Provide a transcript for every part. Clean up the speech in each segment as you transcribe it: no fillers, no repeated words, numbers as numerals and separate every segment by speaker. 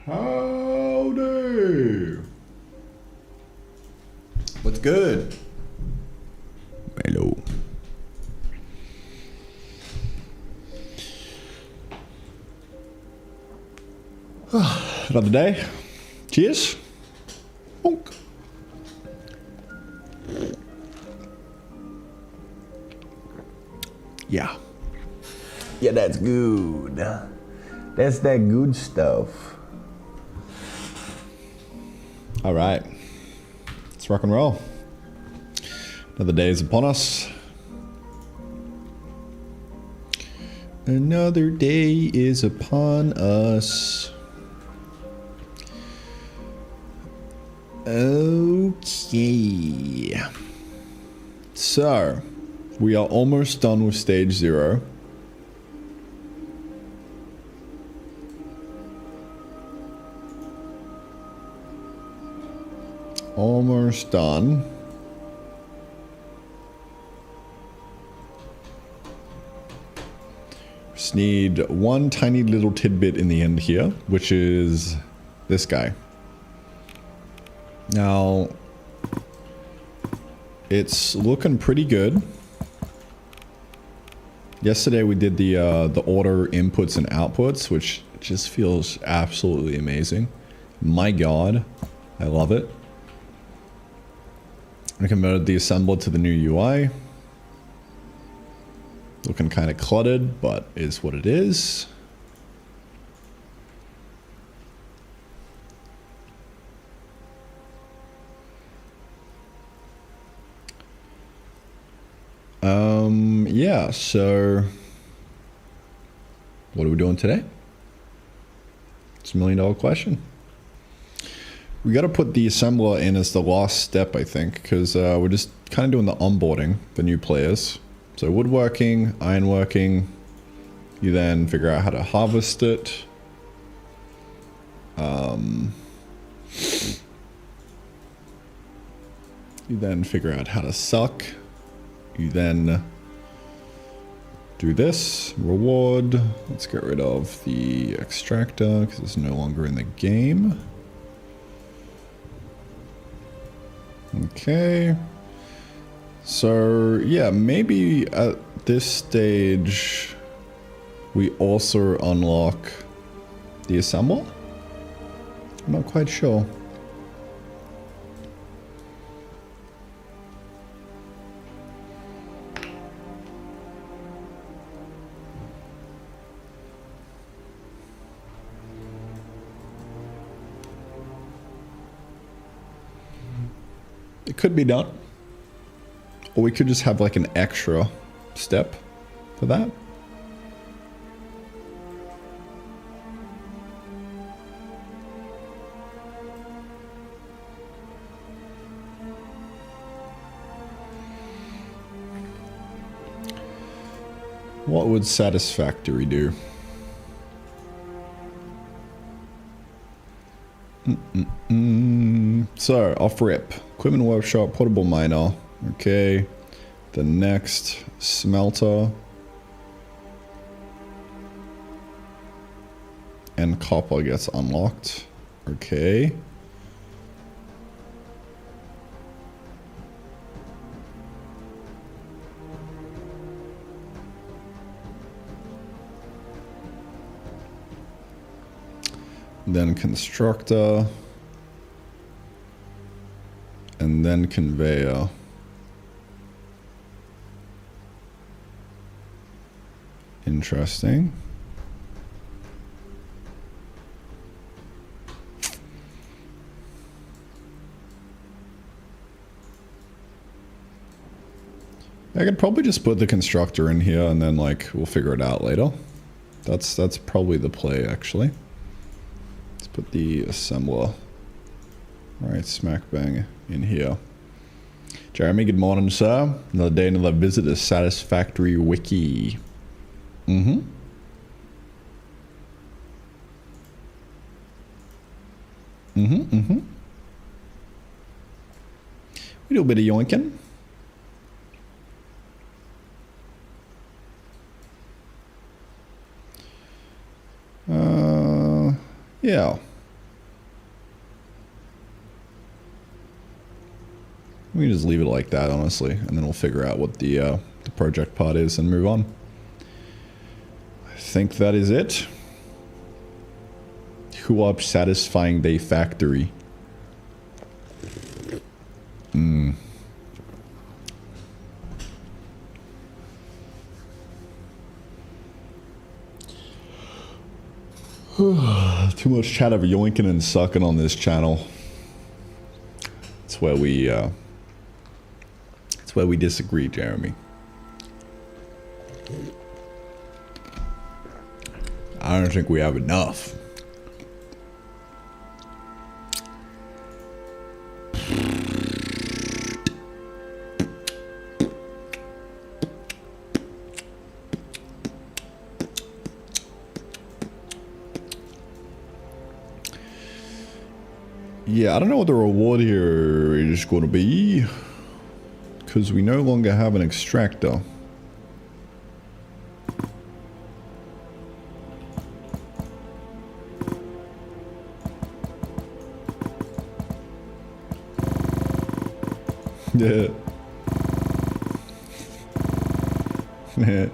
Speaker 1: Howdy. What's good? Hello. Another day. Cheers. Bonk. Yeah. Yeah, that's good. That's that good stuff. All right. Let's rock and roll. Another day is upon us. Another day is upon us. Okay. So, we are almost done with stage 0. Almost done. Just need one tiny little tidbit in the end here, which is this guy. Now, it's looking pretty good. Yesterday we did the order inputs and outputs, which just feels absolutely amazing. My God, I love it. I converted the assembler to the new UI. Looking kind of cluttered, but is what it is. Yeah, so what are we doing today? It's $1 million question. We got to put the assembler in as the last step, I think, because we're just kind of doing the onboarding, the new players. So woodworking, ironworking, you then figure out how to harvest it. You then figure out how to suck. You then do this, reward. Let's get rid of the extractor because it's no longer in the game. Okay. So, yeah, maybe at this stage, we also unlock the assemble? I'm not quite sure. It could be done. Or we could just have like an extra step for that. What would Satisfactory do? So, off rip. Equipment workshop, portable miner. Okay. The next smelter. And copper gets unlocked. Okay. Then constructor. And then conveyor. Interesting. I could probably just put the constructor in here and then like we'll figure it out later. That's probably the play actually. Let's put the assembler right smack bang in here. Jeremy, good morning, sir. Another day, another visit to Satisfactory Wiki. Mm-hmm. We do a bit of yoinking. Yeah. We can just leave it like that, honestly, and then we'll figure out what the project part is and move on. I think that is it. Who are satisfying the factory? Too much chat of yoinking and sucking on this channel. It's where we disagree, Jeremy. I don't think we have enough. Yeah, I don't know what the reward here is going to be, because we no longer have an extractor. Yeah. Yeah.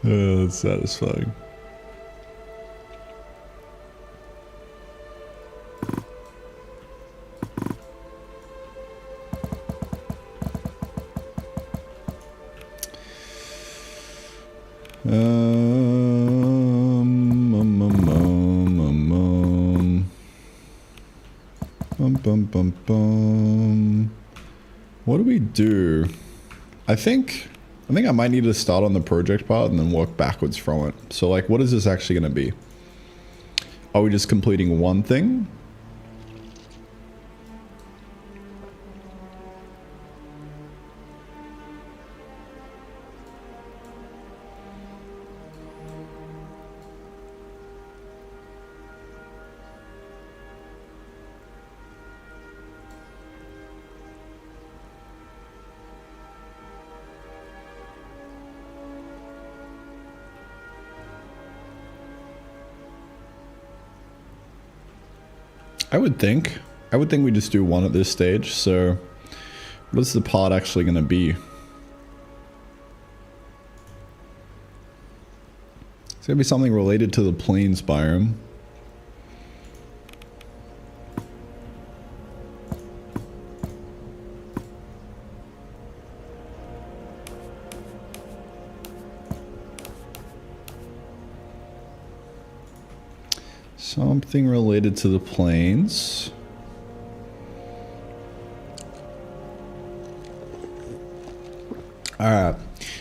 Speaker 1: Oh, that's satisfying. What do we do? I think I might need to start on the project part and then work backwards from it. So like, what is this actually going to be? Are we just completing one thing? I would think we just do one at this stage. So what is the part actually going to be? It's going to be something related to the plains biome. Something related to the plains. Alright.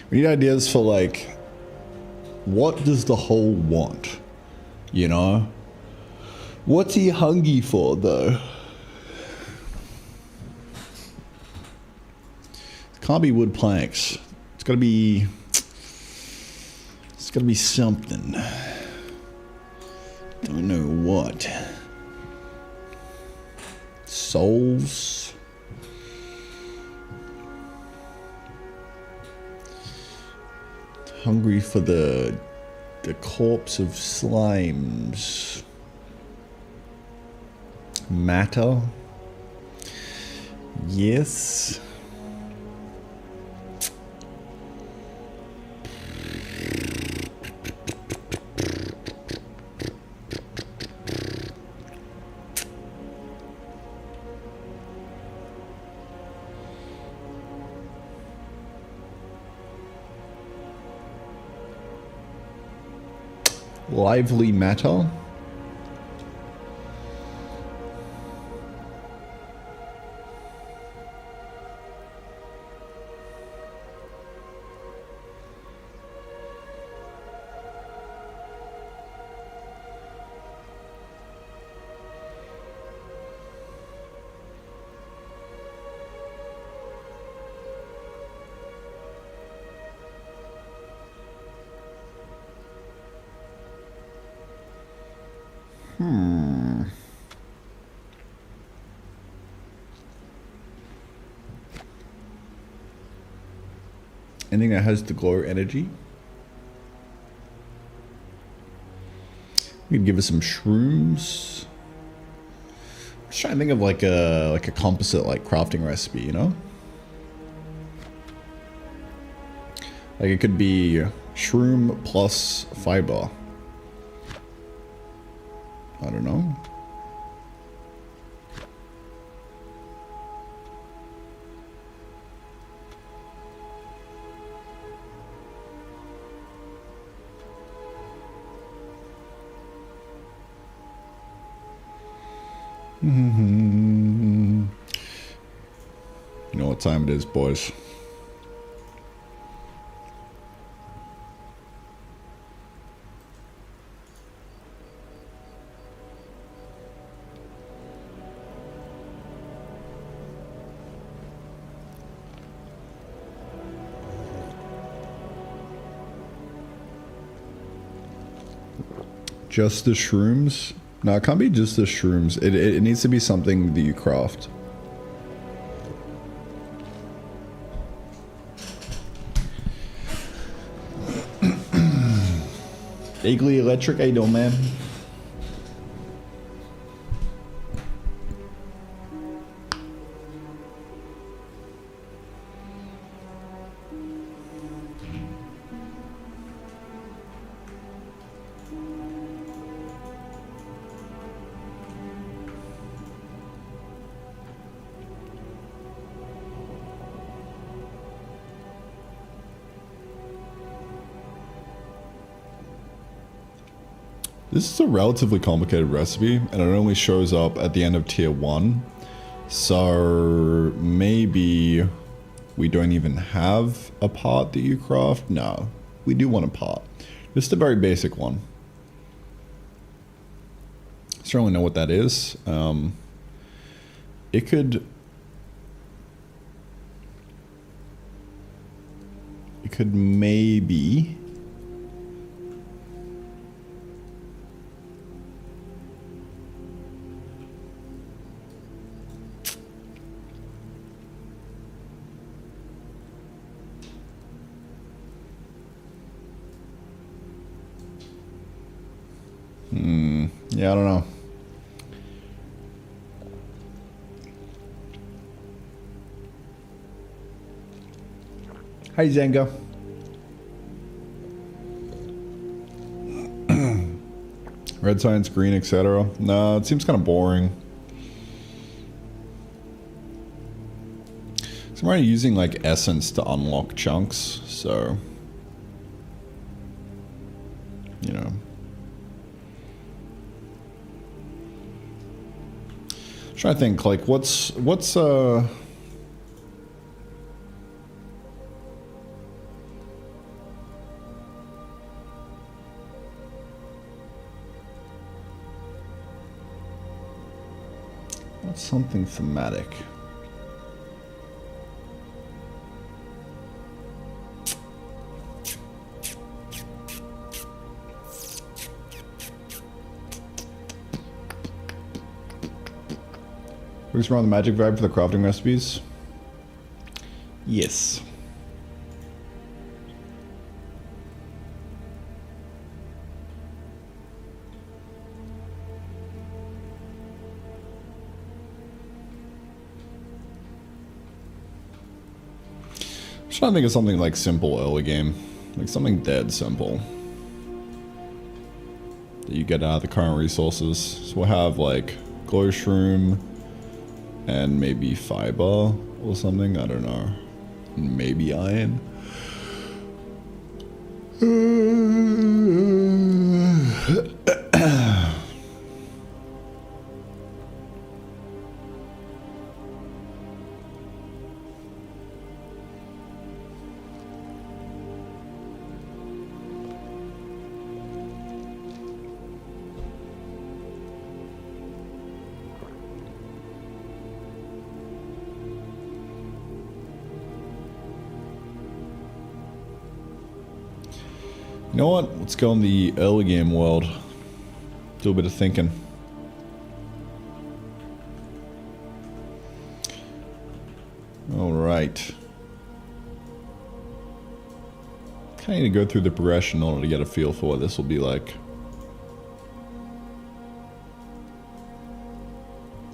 Speaker 1: We need ideas for like, what does the whole want? You know? What's he hungry for though? It can't be wood planks. It's gotta be something. Don't know what. Souls. Hungry for the corpse of slimes. Matter. Yes. Lively matter. Anything that has the glow energy. We could give us some shrooms. I'm just trying to think of like a composite like crafting recipe, you know? Like it could be shroom plus fiber. I don't know. You know what time it is, boys. Just the shrooms? No, it can't be just the shrooms. It needs to be something that you craft. Vaguely Electric, how you doing, man? This is a relatively complicated recipe, and it only shows up at the end of tier 1. So maybe we don't even have a part that you craft. No, we do want a part. Just a very basic one. I don't really know what that is. It could maybe... Yeah, I don't know. Hi, Zenga. Red science, green, etc. No, it seems kind of boring. So I'm already using like essence to unlock chunks, so you know. Trying to think like what's something thematic. Works around the magic vibe for the crafting recipes? Yes. I'm trying to think of something like simple early game. Like something dead simple. That you get out of the current resources. So we'll have like glow shroom and maybe fiber or something, I don't know. Maybe iron. You know what? Let's go in the early game world. Do a bit of thinking. All right. Kind of need to go through the progression in order to get a feel for what this will be like.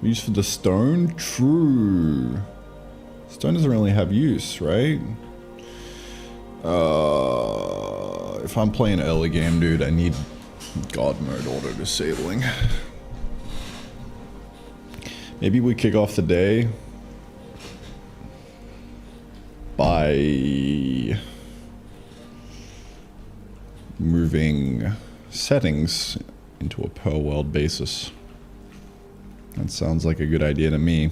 Speaker 1: Use for the stone? True. Stone doesn't really have use, right? If I'm playing early game, dude, I need God mode auto disabling. Maybe we kick off the day by moving settings into a per world basis. That sounds like a good idea to me.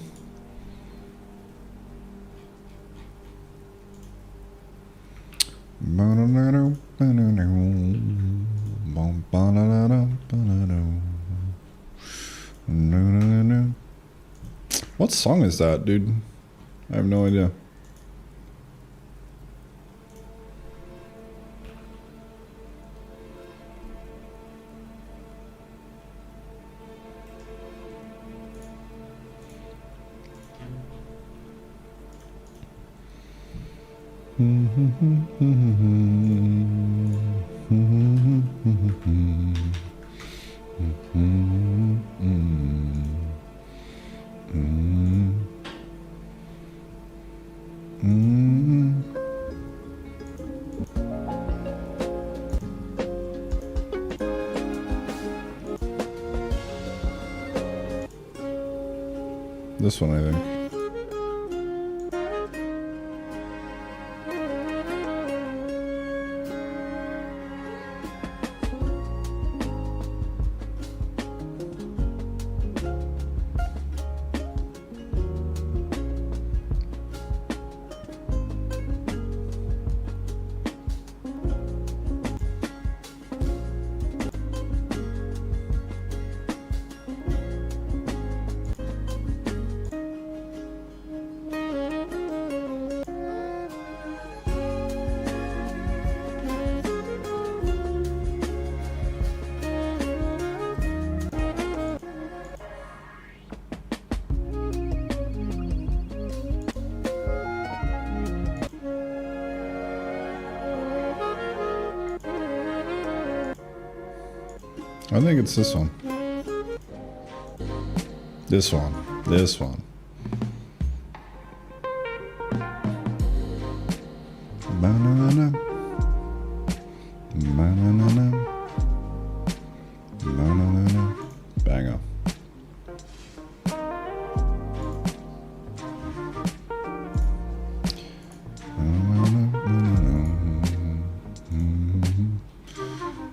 Speaker 1: What song is that, dude? I have no idea. This one, I think. I think it's this one. This one. This one. Ba-na-na-na. Ba-na-na-na. Ba-na-na-na. Banger.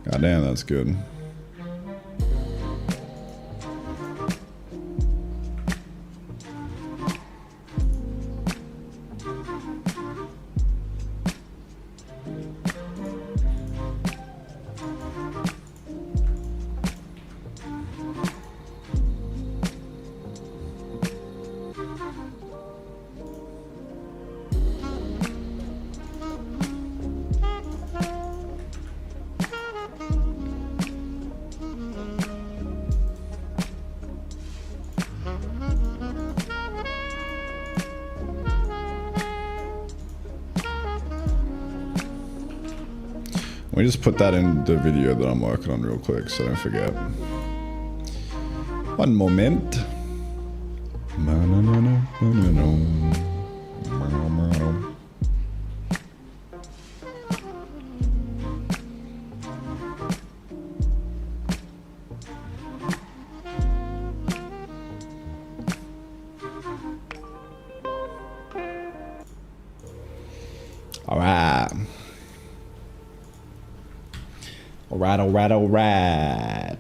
Speaker 1: God damn, that's good. Let me just put that in the video that I'm working on real quick so I don't forget. One moment. All right. All right.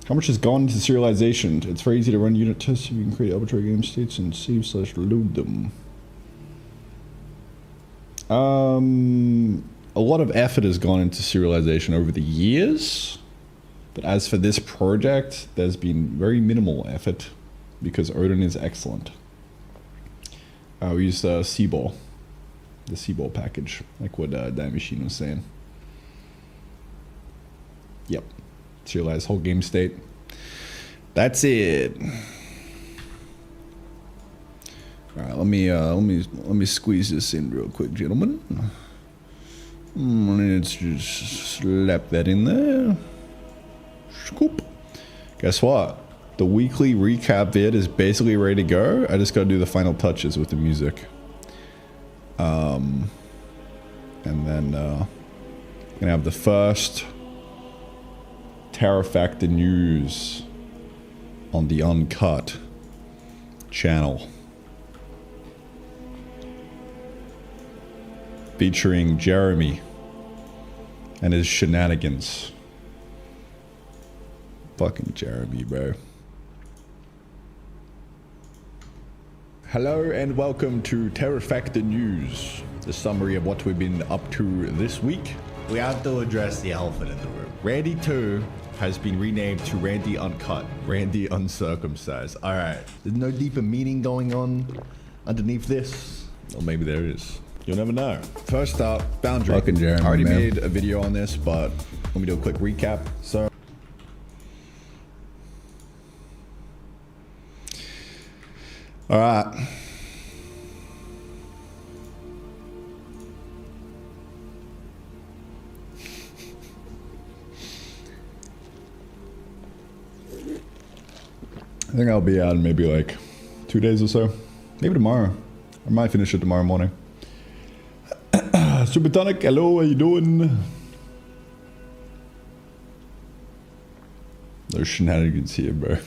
Speaker 1: How much has gone into serialization? It's very easy to run unit tests. You can create arbitrary game states and save/load them. A lot of effort has gone into serialization over the years. But as for this project, there's been very minimal effort because Odin is excellent. We used C-Ball. The C-Ball package, like what Dime Machine was saying. Yep. Serialize whole game state. That's it. All right, let me squeeze this in real quick, gentlemen. Let's just slap that in there. Scoop. Guess what? The weekly recap vid is basically ready to go. I just gotta do the final touches with the music. And then gonna have the first Terror Factor news on the Uncut channel, featuring Jeremy and his shenanigans. Fucking Jeremy, bro. Hello and welcome to Terror Factor News, the summary of what we've been up to this week. We have to address the elephant in the room. Randy 2 has been renamed to Randy Uncut, Randy Uncircumcised. Alright, there's no deeper meaning going on underneath this. Or maybe there is. You'll never know. First up, Boundary.
Speaker 2: Fucking Jeremy,
Speaker 1: I already
Speaker 2: man.
Speaker 1: made a video on this, but let me do a quick recap. So, alright. I think I'll be out in maybe like 2 days or so. Maybe tomorrow. I might finish it tomorrow morning. Supertonic, hello, how you doing? There's shenanigans here, bro.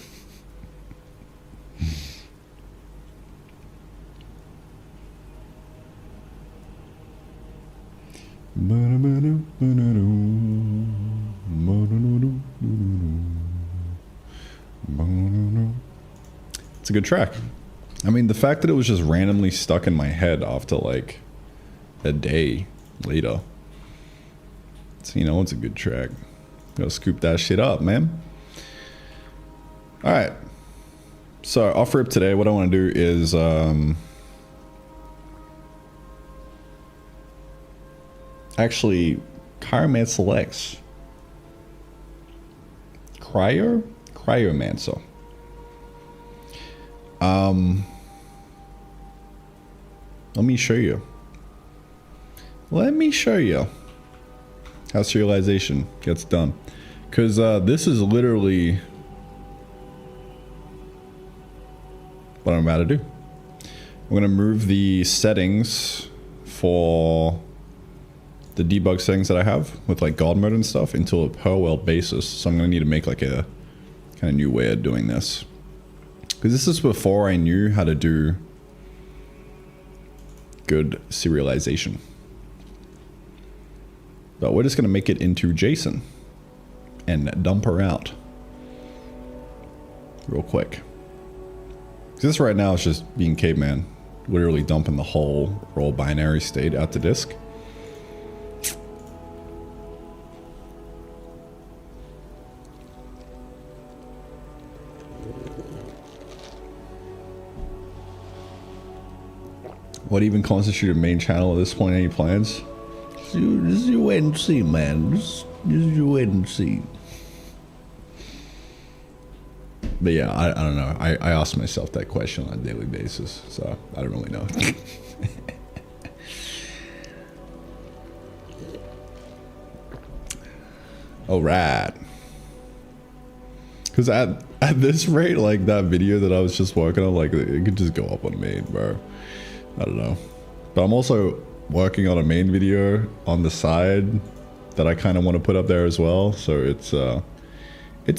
Speaker 1: It's a good track. I mean, the fact that it was just randomly stuck in my head after like a day later. It's, you know, it's a good track. Gotta scoop that shit up, man. Alright. So, off rip today, what I want to do is actually Cryoman selects Cryomancer. Let me show you. Let me show you how serialization gets done. Because this is literally what I'm about to do. I'm going to move the settings for the debug settings that I have with like God mode and stuff into a per world basis. So I'm going to need to make like a kind of new way of doing this. Because this is before I knew how to do good serialization. But we're just going to make it into JSON and dump her out real quick. This right now is just being caveman, literally dumping the whole raw binary state out to disk. What even constitutes a main channel at this point? Any plans? Just you wait and see, man. Just you wait and see. But yeah, I don't know. I ask myself that question on a daily basis, so I don't really know. All right. Because at this rate, like that video that I was just working on, like it could just go up on main, bro. I don't know. But I'm also working on a main video on the side that I kind of want to put up there as well. So it's a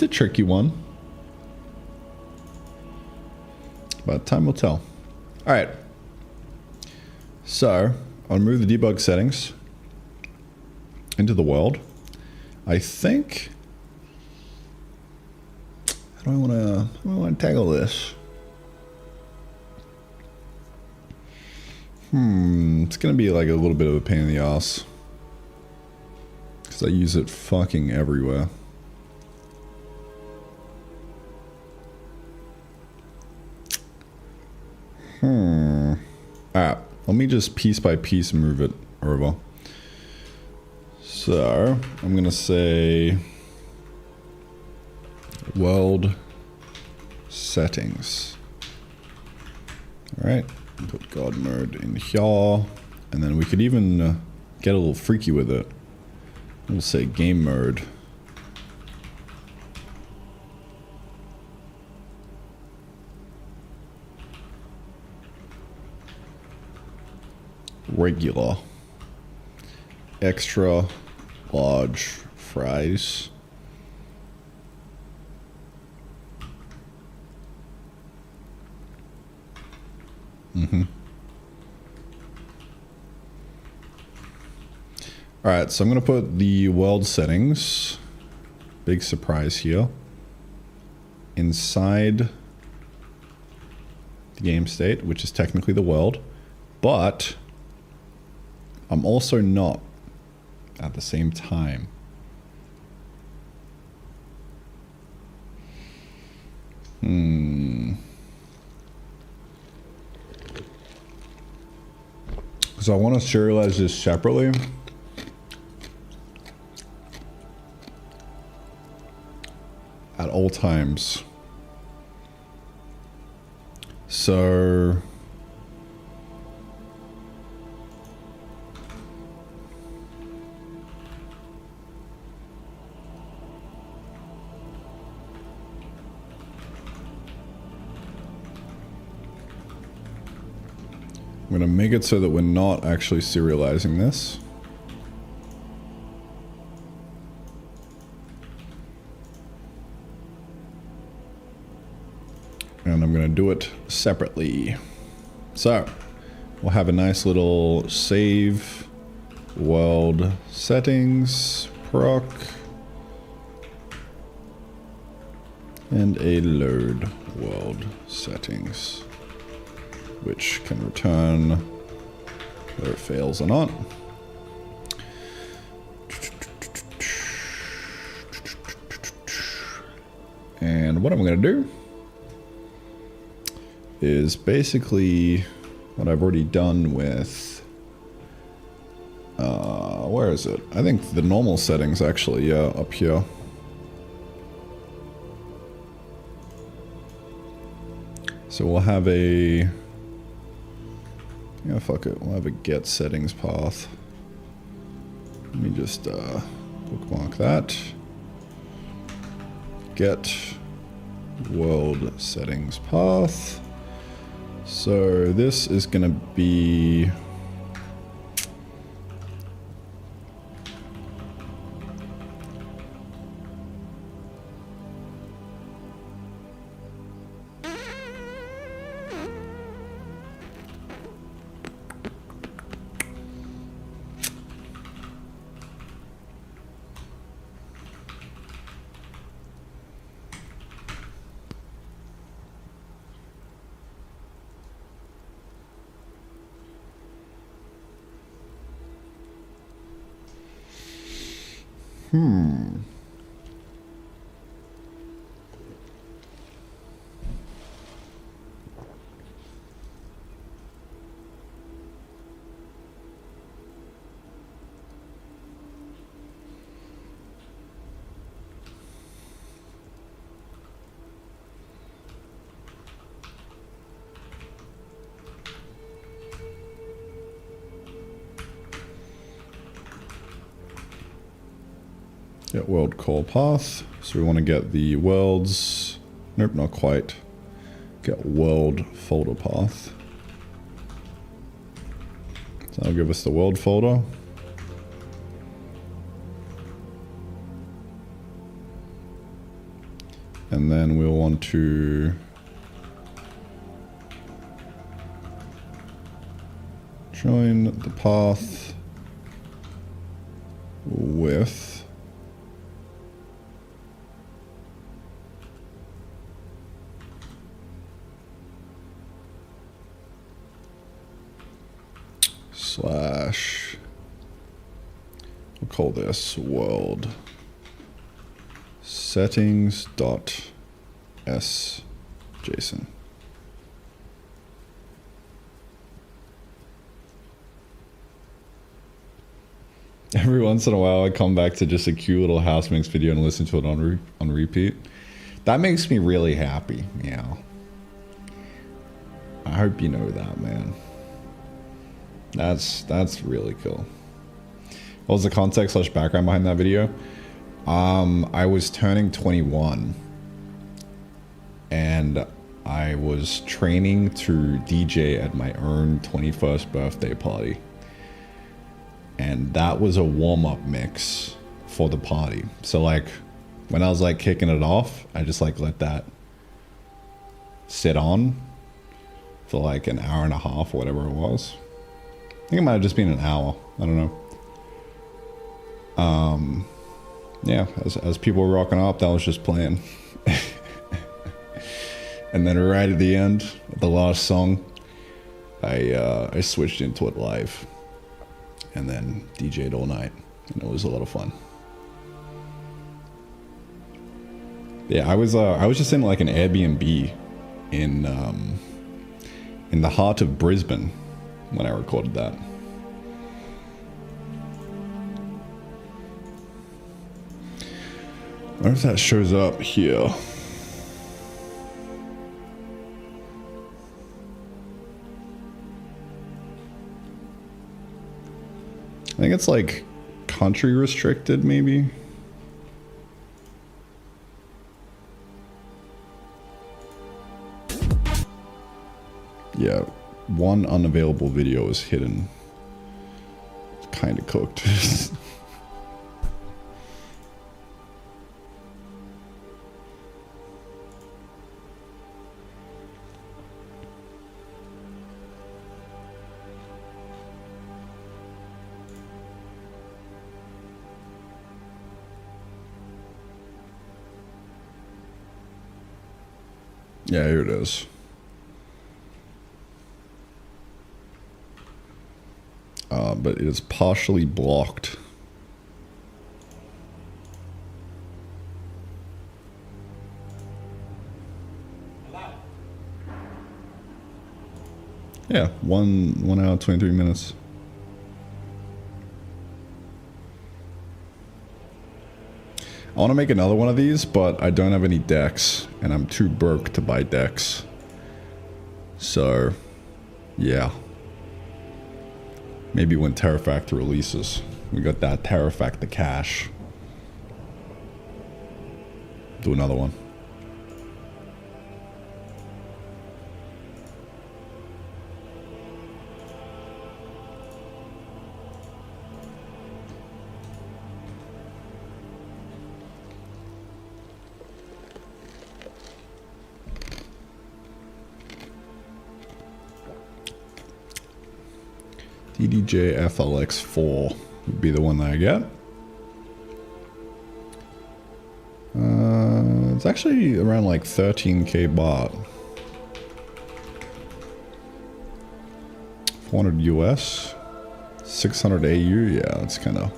Speaker 1: tricky one. But time will tell. All right. So I'll move the debug settings into the world. I think. How do I want to tackle this? It's gonna be like a little bit of a pain in the ass. Because I use it fucking everywhere. Alright, let me just piece by piece move it over. So, I'm gonna say world settings. Alright. Put God mode in here. And then we could even get a little freaky with it. We'll say game mode. Regular. Extra large fries. Alright, so I'm going to put the world settings, big surprise here, inside the game state, which is technically the world, but I'm also not at the same time. So I want to serialize this separately. At all times. So I'm going to make it so that we're not actually serializing this. And I'm going to do it separately. So, we'll have a nice little save world settings proc and a load world settings, which can return whether it fails or not. And what I'm going to do is basically what I've already done with, where is it? I think the normal settings actually, yeah, up here. So we'll have a, yeah, fuck it, we'll have a get settings path. Let me just bookmark that. Get world settings path. So this is going to be get world call path. So we want to get the worlds, nope, not quite. Get world folder path. So that'll give us the world folder. And then we'll want to join the path with slash, we'll call this world settings dot s JSON. Every once in a while I come back to just a cute little house mix video and listen to it on repeat. That makes me really happy, you know. I hope you know that, man. That's really cool. What was the context / background behind that video? I was turning 21 and I was training to DJ at my own 21st birthday party. And that was a warm-up mix for the party. So like when I was like kicking it off, I just like let that sit on for like an hour and a half or whatever it was. I think it might have just been an hour. I don't know. Yeah, as people were rocking up, that was just playing. And then right at the end, the last song, I switched into it live, and then DJ'd all night, and it was a lot of fun. Yeah, I was just in like an Airbnb in the heart of Brisbane when I recorded that. I wonder if that shows up here. I think it's like country restricted, maybe. Yeah, one unavailable video is hidden. It's kind of cooked. Yeah, here it is. But it is partially blocked. Yeah, 1 hour 23 minutes. I want to make another one of these, but I don't have any decks, and I'm too broke to buy decks. So, yeah. Maybe when Terrafact releases. We got that Terrafact the cash. Do another one. DDJ FLX4 would be the one that I get. It's actually around like 13k baht. 400 US, 600 AU. Yeah, that's kind of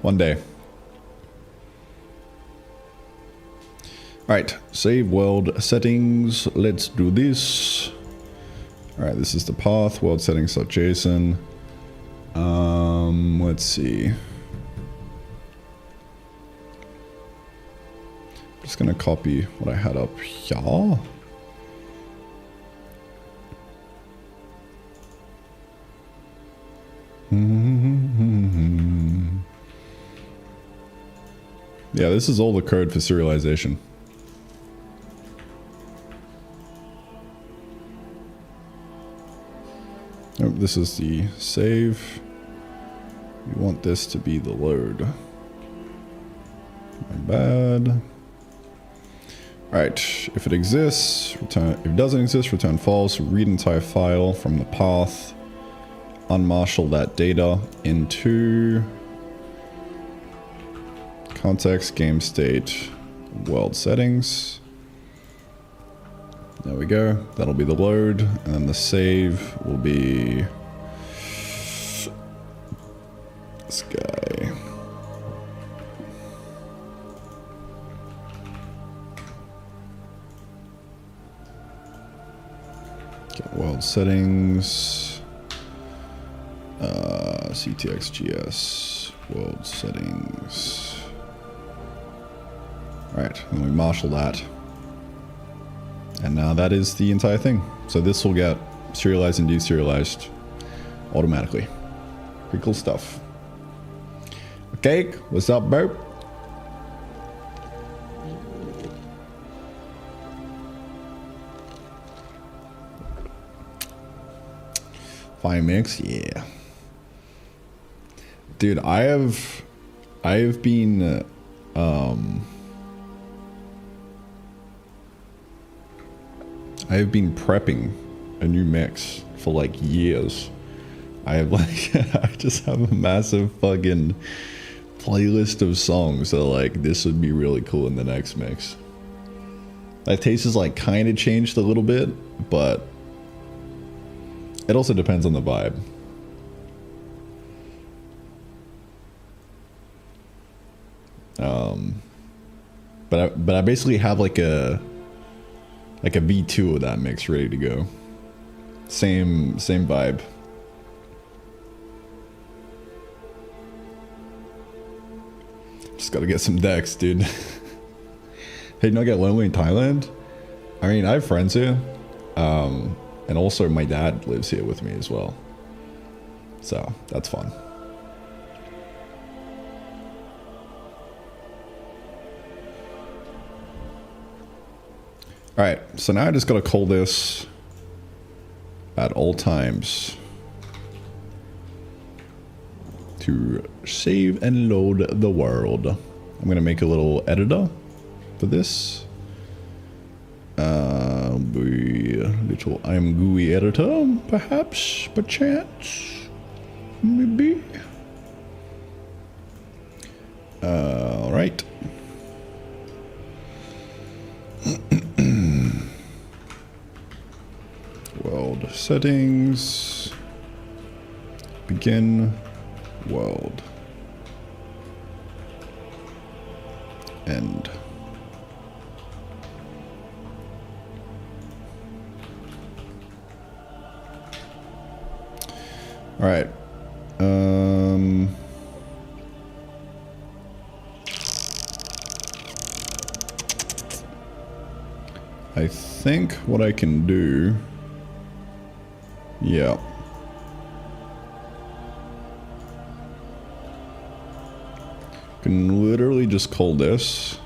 Speaker 1: one day. All right, save world settings. Let's do this. All right, this is the path, world settings.json. Let's see. I'm just gonna copy what I had up here. Yeah, this is all the code for serialization. Oh, this is the save. We want this to be the load. My bad. Alright, if it exists, return. If it doesn't exist, return false. Read entire file from the path. Unmarshal that data into context, game state, world settings. There we go. That'll be the load, and then the save will be this guy. Get world settings, CTXGS, world settings. All right, and we marshal that. And now that is the entire thing. So this will get serialized and deserialized automatically. Pretty cool stuff. Okay, what's up, bro? Fine mix, yeah. Dude, I've been prepping a new mix for like years. I have like I just have a massive fucking playlist of songs that like this would be really cool in the next mix. That taste is like kind of changed a little bit, but it also depends on the vibe. But I basically have like a V2 of that mix ready to go. Same vibe. Just gotta get some decks, dude. Hey, not get lonely in Thailand? I mean, I have friends here. And also my dad lives here with me as well. So, that's fun. Alright, so now I just gotta call this at all times to save and load the world. I'm gonna make a little editor for this. Little I'm GUI editor, perhaps, perchance, maybe. All right. World settings. Begin world. End. All right. I think what I can do, yeah. Can literally just call this.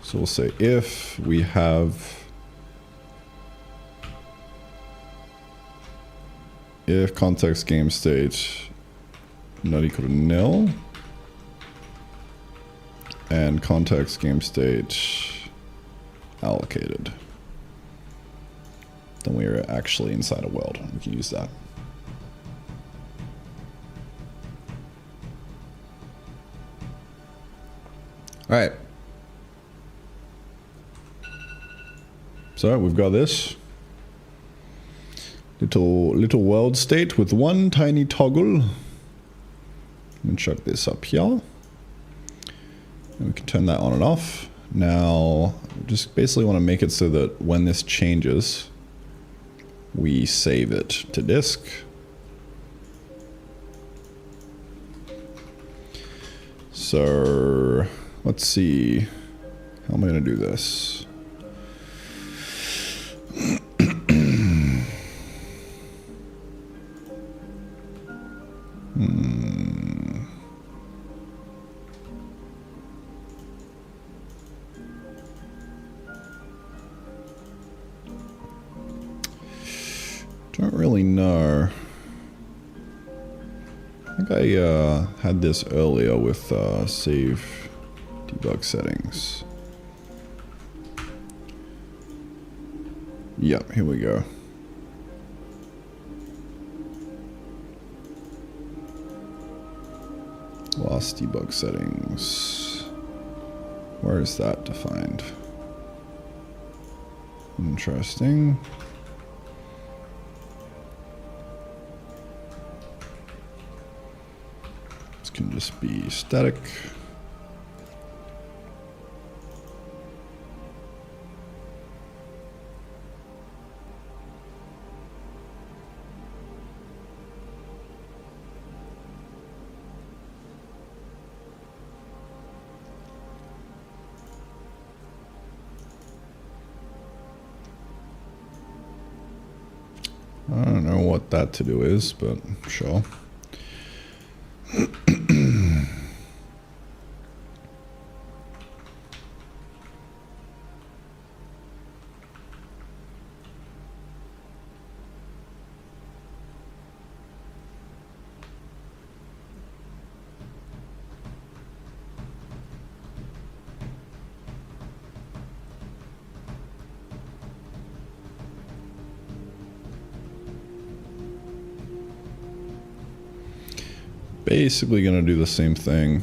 Speaker 1: So we'll say if we have, if context game state not equal to nil and context game state allocated, then we are actually inside a world. We can use that. All right. So we've got this little world state with one tiny toggle. Let me chuck this up here. And we can turn that on and off. Now, just basically want to make it so that when this changes, we save it to disk. So let's see. How am I going to do this? Don't really know. I think I had this earlier with save debug settings. Yep, here we go. Lost debug settings. Where is that defined? Interesting. This can just be static. I don't know what that to do is, but sure. Basically gonna do the same thing,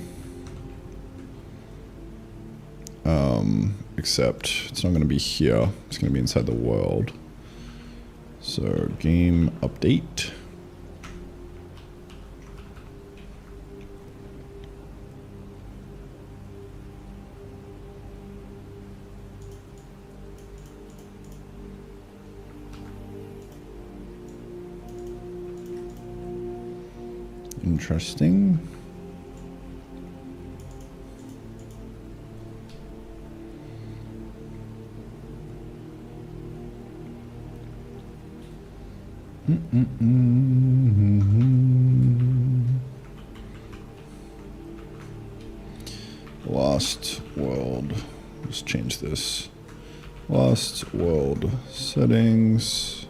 Speaker 1: except it's not gonna be here, it's gonna be inside the world. So game update. Interesting. Lost world. Let's change this. Lost world settings.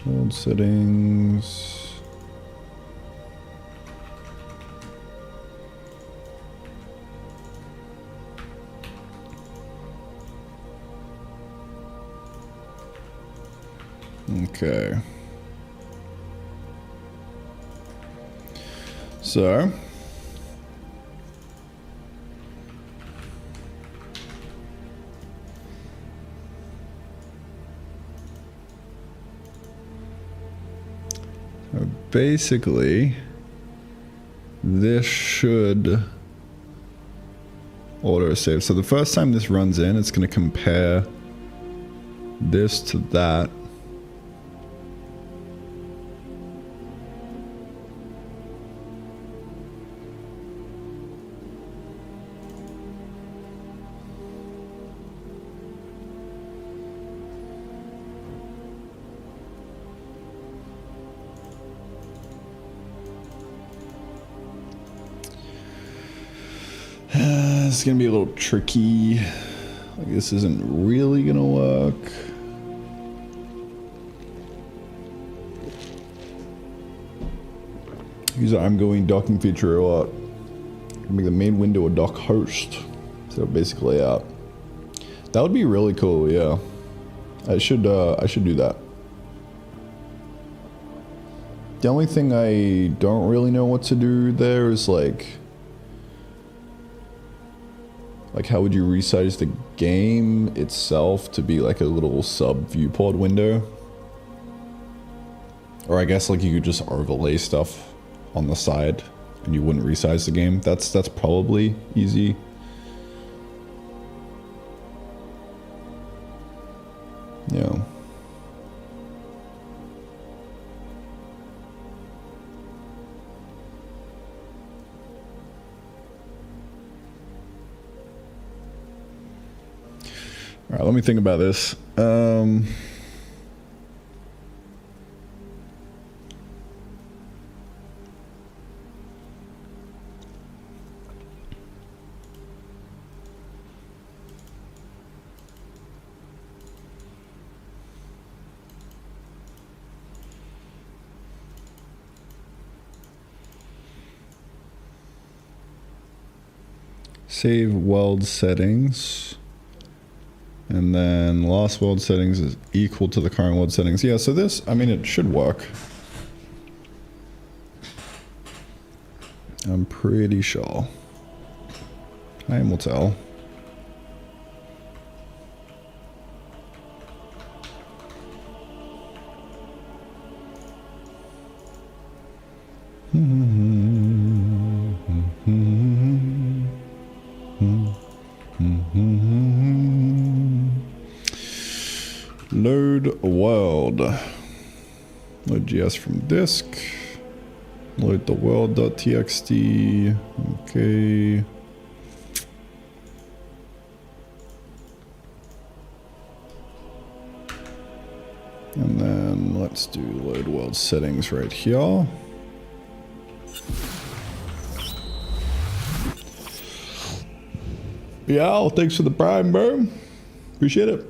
Speaker 1: World settings. Okay. So basically this should auto save. So the first time this runs in, it's going to compare this to that. It's gonna be a little tricky. Like, this isn't really gonna work. Use the I'm going docking feature a lot. Make the main window a dock host. So basically, that would be really cool. Yeah, I should do that. The only thing I don't really know what to do there is like how would you resize the game itself to be like a little sub viewport window? Or I guess like you could just overlay stuff on the side and you wouldn't resize the game. That's probably easy. Yeah. All right, let me think about this. Save world settings. And then lost world settings is equal to the current world settings. Yeah, so this, I mean, it should work. I'm pretty sure. Time will tell. Load world. Load GS from disk. Load the world.txt. Okay. Let's do load world settings right here. Yeah, thanks for the prime, bro. Appreciate it.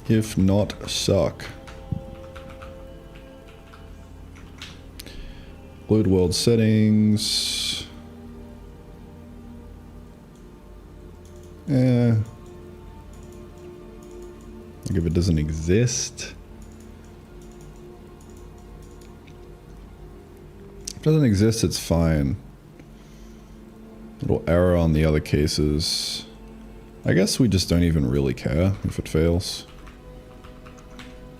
Speaker 1: If not, suck. Load world settings. Like if it doesn't exist. If it doesn't exist, it's fine. Little error on the other cases. I guess we just don't even really care if it fails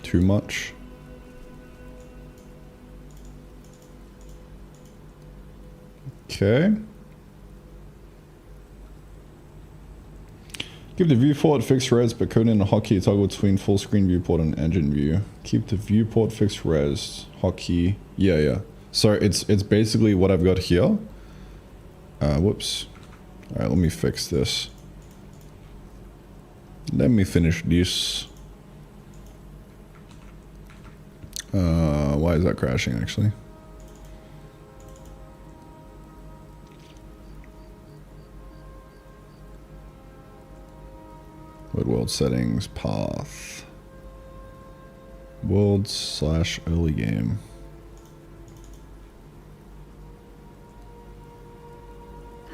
Speaker 1: too much. Okay. Give the viewport fixed res, but code in a hotkey toggle between full screen viewport and engine view. Keep the viewport fixed res, hotkey. Yeah. So it's basically what I've got here. Whoops. All right, let me fix this. Let me finish this. Why is that crashing actually? Load world settings, path. World/early game.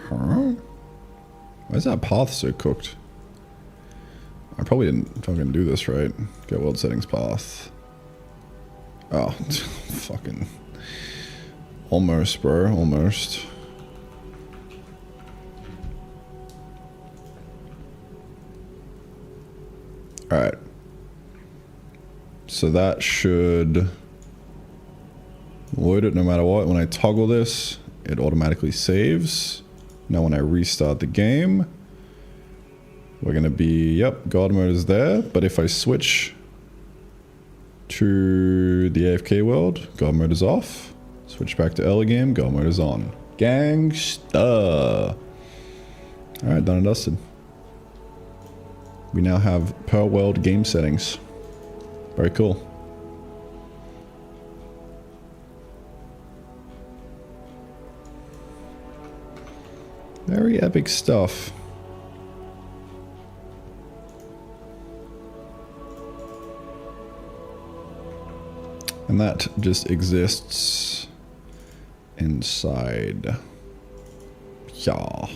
Speaker 1: Huh? Why is that path so cooked? I probably didn't fucking do this right. Get world settings path. Oh, fucking. Almost, bro. Almost. Alright. So that should load it no matter what. When I toggle this, it automatically saves. Now when I restart the game, we're going to be, yep, God mode is there. But if I switch to the AFK world, God mode is off. Switch back to early game, God mode is on. Gangsta. Alright, done and dusted. We now have per world game settings. Very cool. Very epic stuff. And that just exists inside. Yeah.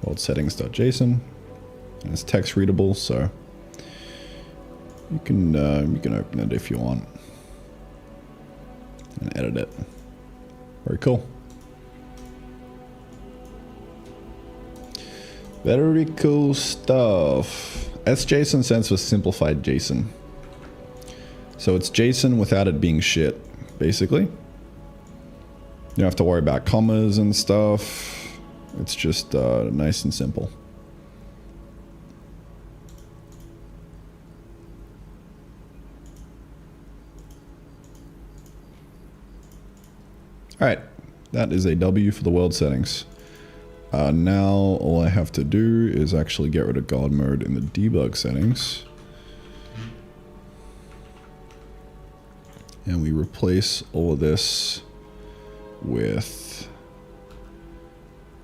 Speaker 1: World settings.json. And it's text readable, so you can open it if you want and edit it. Very cool. Very cool stuff. SJSON stands for simplified JSON. So it's JSON without it being shit, basically. You don't have to worry about commas and stuff. It's just nice and simple. All right, that is a W for the world settings. Now all I have to do is actually get rid of God mode in the debug settings. And we replace all of this with,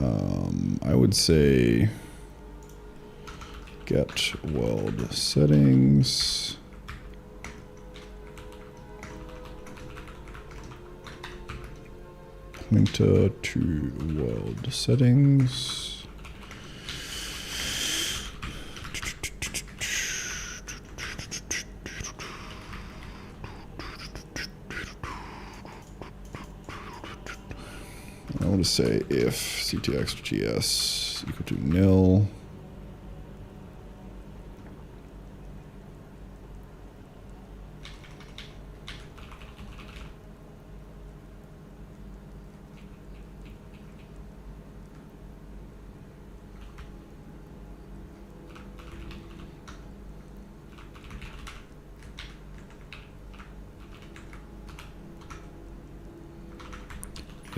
Speaker 1: I would say, get world settings. Pointer to world settings. I want to say if ctxgs equal to nil.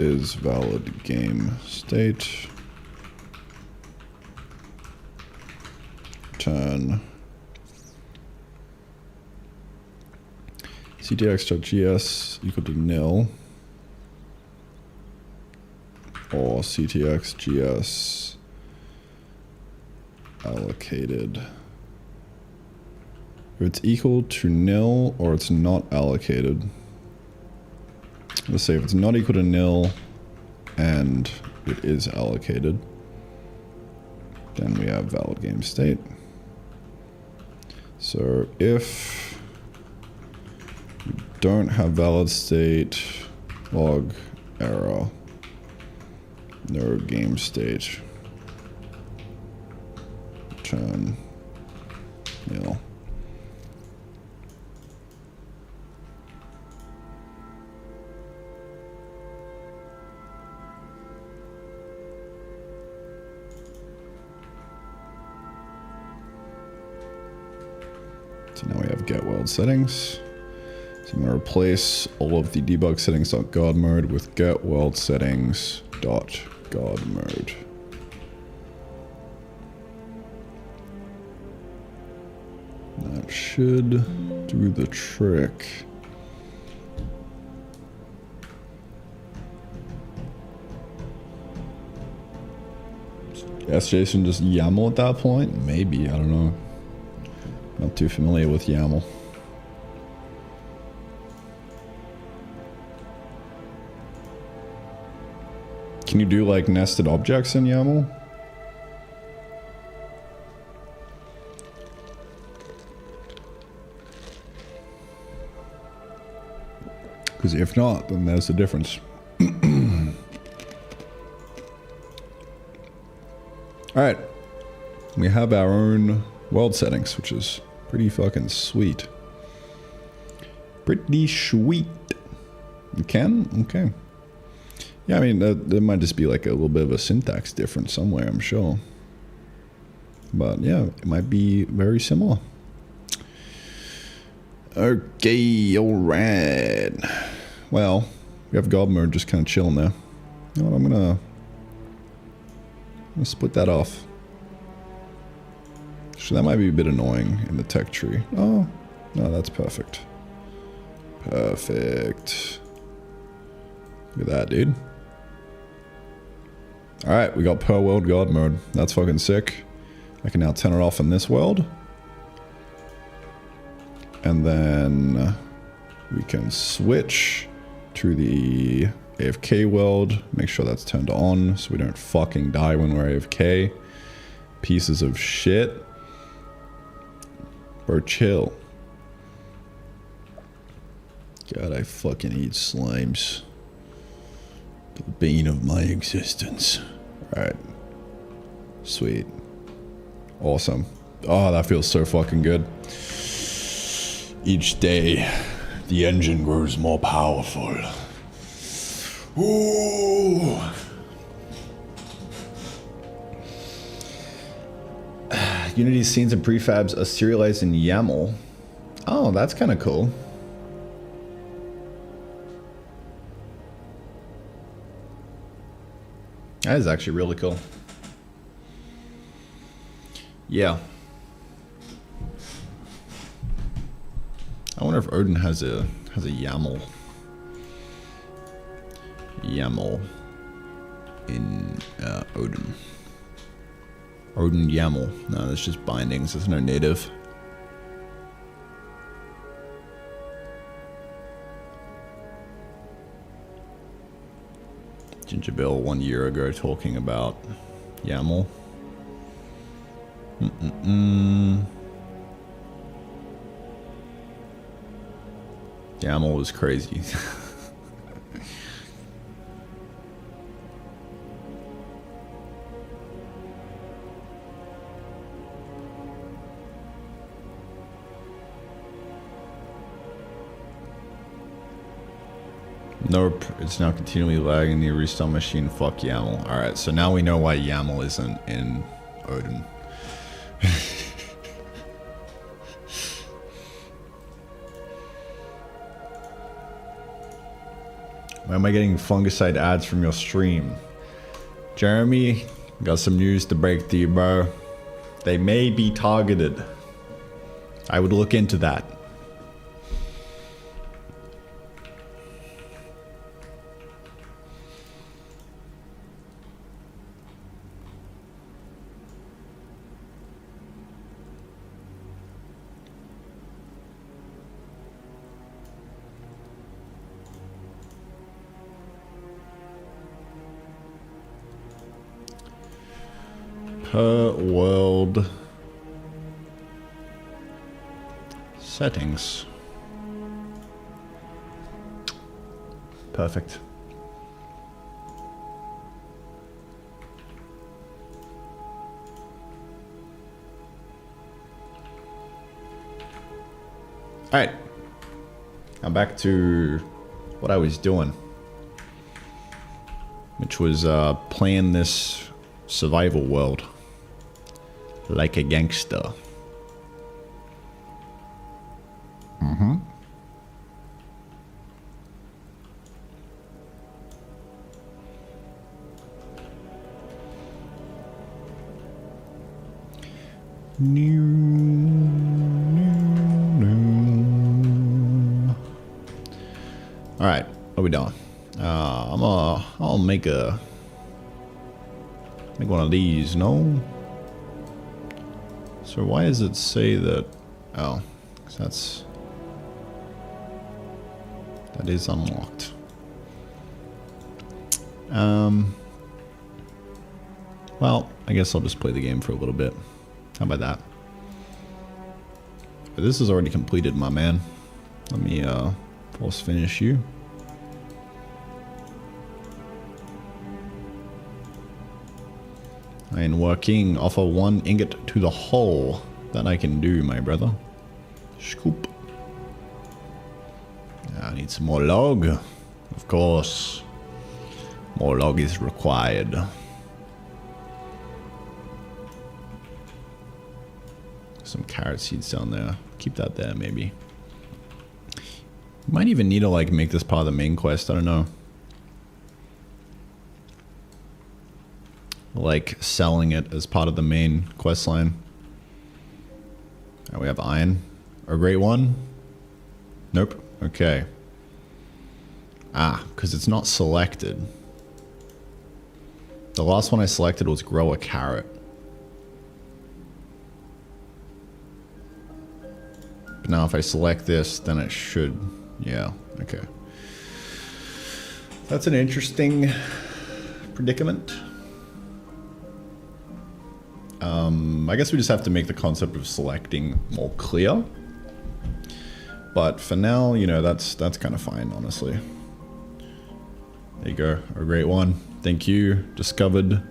Speaker 1: Is valid game state. return ctx.gs equal to nil, or ctx.gs allocated. If it's equal to nil or it's not allocated. Let's say if it's not equal to nil and it is allocated, then we have valid game state. So if you don't have valid state, log error, no game state, return nil. So now we have get world settings. So I'm going to replace all of the debug settings.god mode with get world settings.god mode. That should do the trick. Yes, Jason, just YAML at that point? Maybe, I don't know. Not too familiar with YAML. Can you do like nested objects in YAML? Because if not, then there's the difference. Alright. We have our own world settings, which is pretty fucking sweet. Pretty sweet. You can? Okay. Yeah, I mean, there might just be like a little bit of a syntax difference somewhere, I'm sure. But yeah, it might be very similar. Okay, alright. Well, we have God mode just kind of chilling there. You know what, I'm gonna split that off. So that might be a bit annoying in the tech tree. Oh, no, that's perfect. Perfect. Look at that, dude. Alright, we got per world God mode. That's fucking sick. I can now turn it off in this world. And then we can switch to the AFK world. Make sure that's turned on so we don't fucking die when we're AFK. Pieces of shit. Bro, chill. God, I fucking eat slimes. The bane of my existence. Alright. Sweet. Awesome. Oh, that feels so fucking good. Each day, the engine grows more powerful. Ooh! Unity scenes and prefabs are serialized in YAML. Oh, that's kind of cool. That is actually really cool. Yeah. I wonder if Odin has a YAML. YAML in Odin. Odin YAML. No, that's just bindings. There's no native. Ginger Bill 1 year ago talking about YAML. YAML was crazy. Nope, it's now continually lagging the restart machine. Fuck YAML. Alright, so now we know why YAML isn't in Odin. Why am I getting fungicide ads from your stream? Jeremy, got some news to break to you, bro. They may be targeted. I would look into that. Per world settings. Perfect. All right. I'm back to what I was doing, which was playing this survival world like a gangster. Mm-hmm. All right, what are we doing? I'll make one of these. No. So why does it say that? Oh, 'cause that is unlocked. Well, I guess I'll just play the game for a little bit. How about that? But this is already completed, my man. Let me force finish you. And working off of 1 ingot to the hull. That I can do, my brother. Scoop. I need some more log. Of course. More log is required. Some carrot seeds down there. Keep that there, maybe. Might even need to like make this part of the main quest. I don't know. Like selling it as part of the main quest line. We have iron. A great one? Nope. Okay. Ah, because it's not selected. The last one I selected was grow a carrot. But now if I select this, then it should... Yeah, okay. That's an interesting predicament. I guess we just have to make the concept of selecting more clear. But for now, you know, that's kind of fine, honestly. There you go, a great one. Thank you. Discovered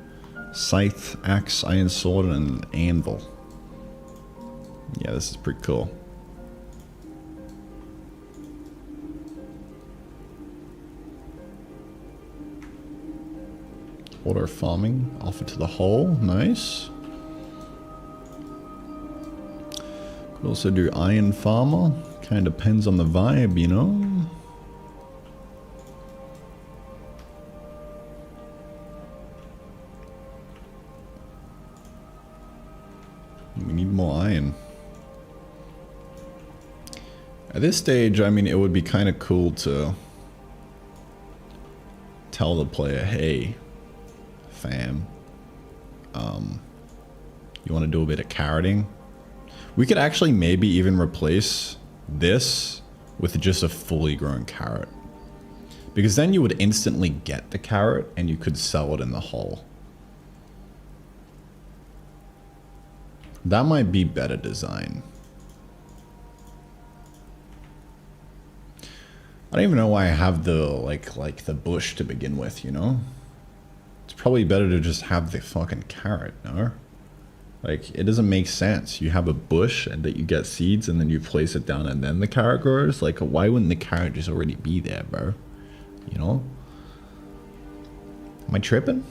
Speaker 1: scythe, axe, iron sword, and an anvil. Yeah, this is pretty cool. Water farming, offer to the hull, nice. Could also do iron farmer, kind of depends on the vibe, you know. We need more iron. At this stage, I mean, it would be kind of cool to tell the player, hey, fam, you want to do a bit of carroting? We could actually maybe even replace this with just a fully grown carrot. Because then you would instantly get the carrot and you could sell it in the hull. That might be better design. I don't even know why I have the like the bush to begin with, you know? It's probably better to just have the fucking carrot, no? Like, it doesn't make sense. You have a bush and that you get seeds and then you place it down and then the carrot grows. Like, why wouldn't the carrot just already be there, bro? You know? Am I tripping?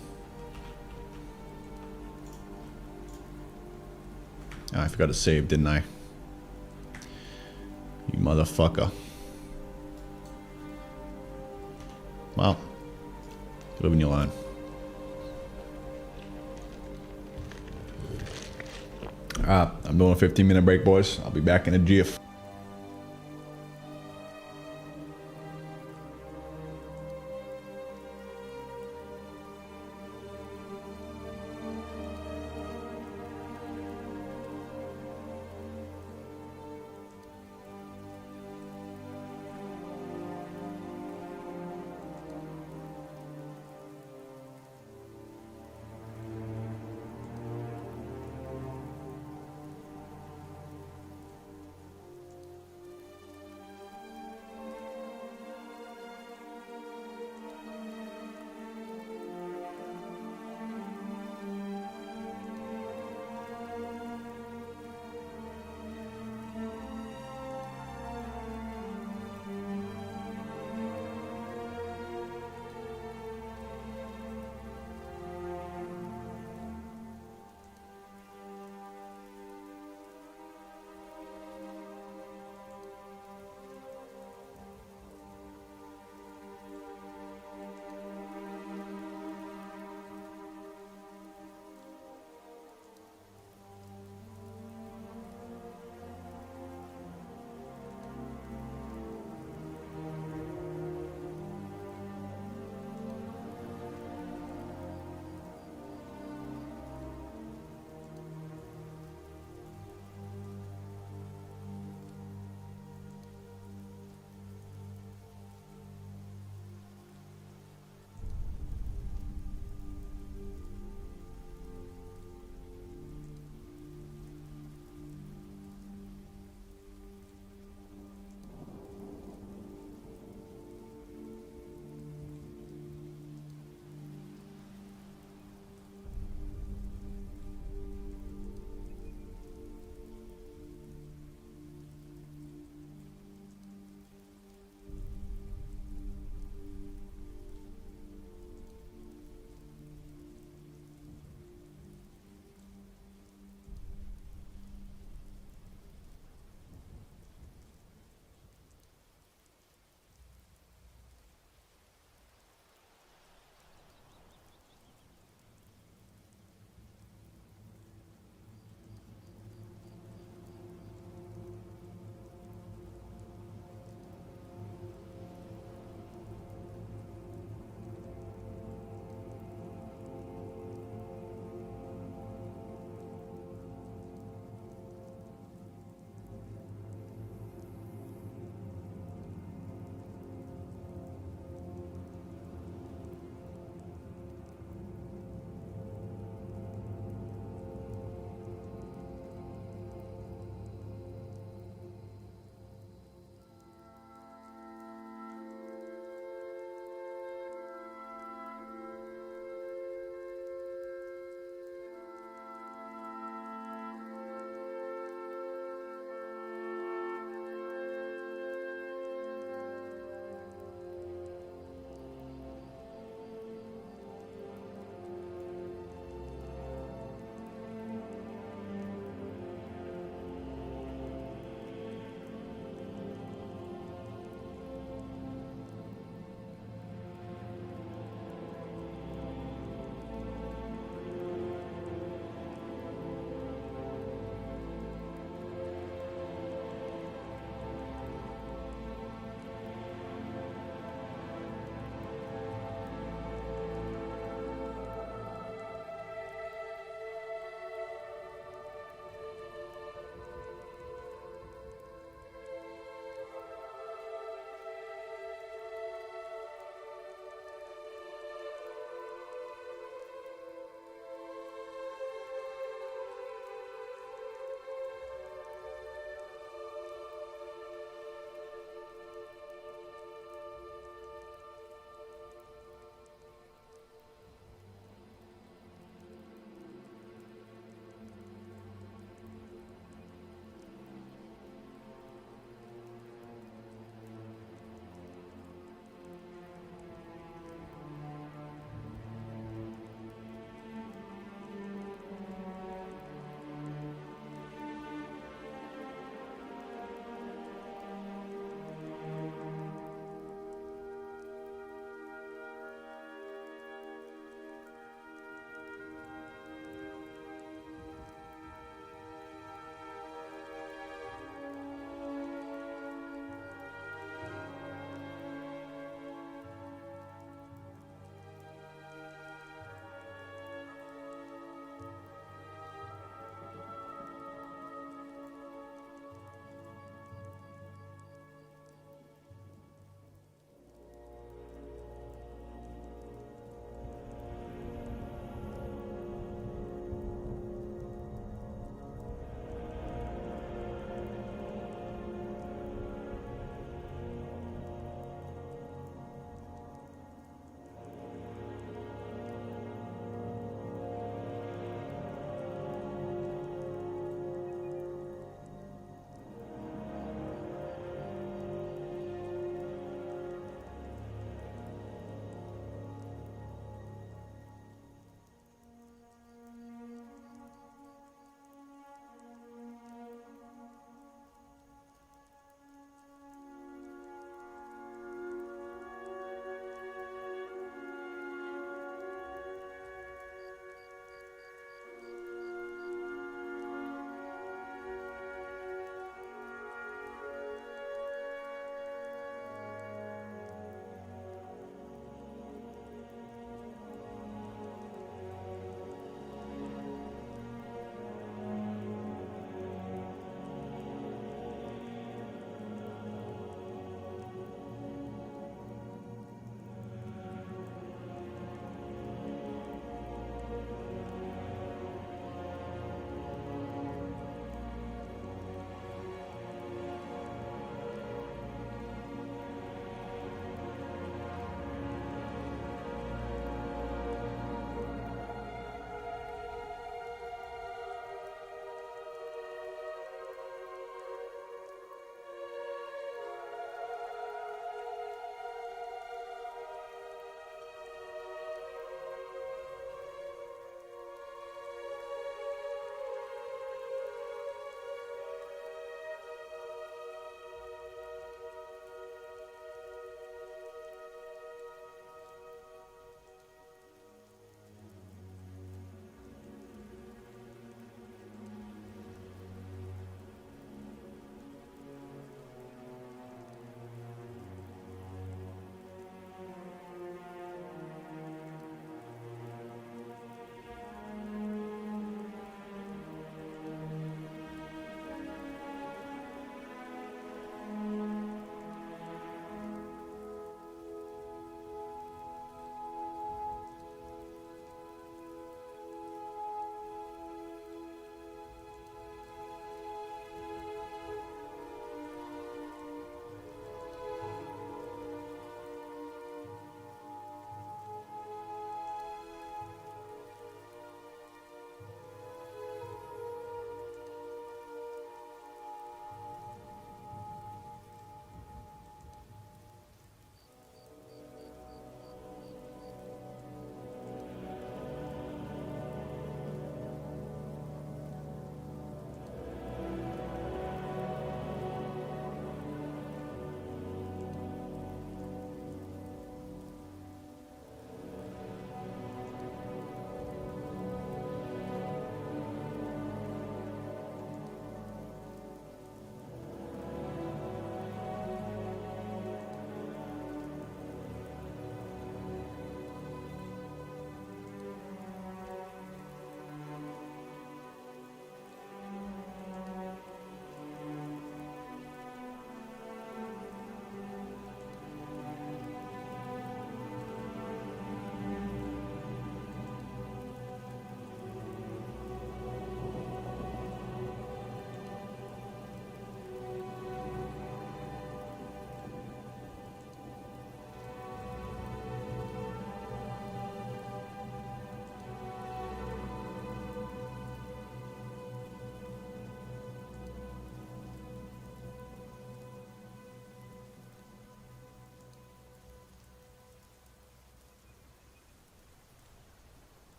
Speaker 1: Oh, I forgot to save, didn't I? You motherfucker. Well, live in your line. I'm doing a 15-minute break, boys. I'll be back in a jiff.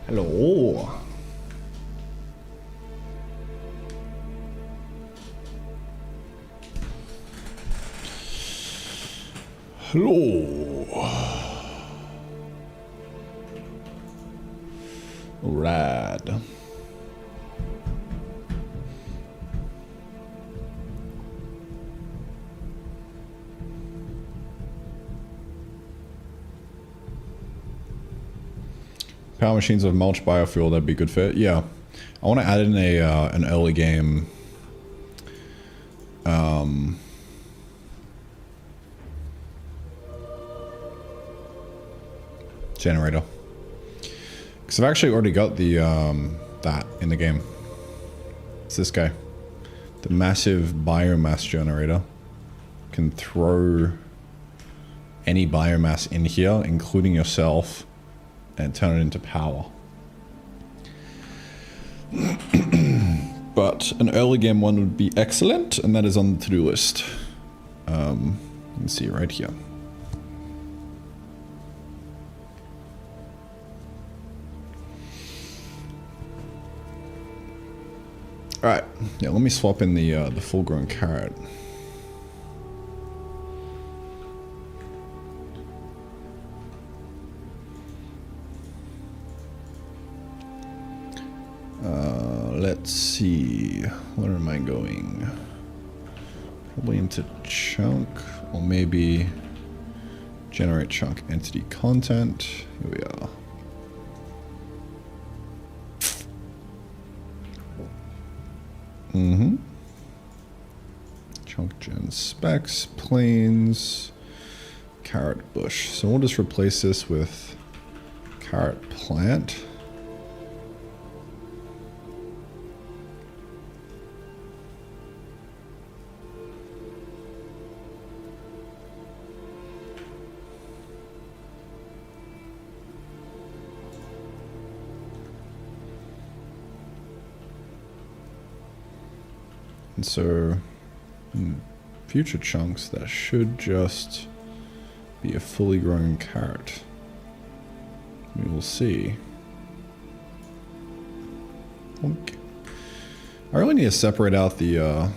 Speaker 1: Hello. Hello. Rad. Power machines of mulch biofuel, that'd be good fit. Yeah. I want to add in a an early game generator. Because I've actually already got the that in the game. It's this guy. The massive biomass generator. Can throw any biomass in here, including yourself, and turn it into power. But an early game one would be excellent, and that is on the to-do list. You can see right here. All right, yeah. Let me swap in the full-grown carrot. Let's see, where am I going? Probably into chunk, or maybe generate chunk entity content. Here we are. Chunk gen specs, planes, carrot bush. So we'll just replace this with carrot plant. And so, in future chunks, that should just be a fully grown carrot. We will see. Okay. I really need to separate out the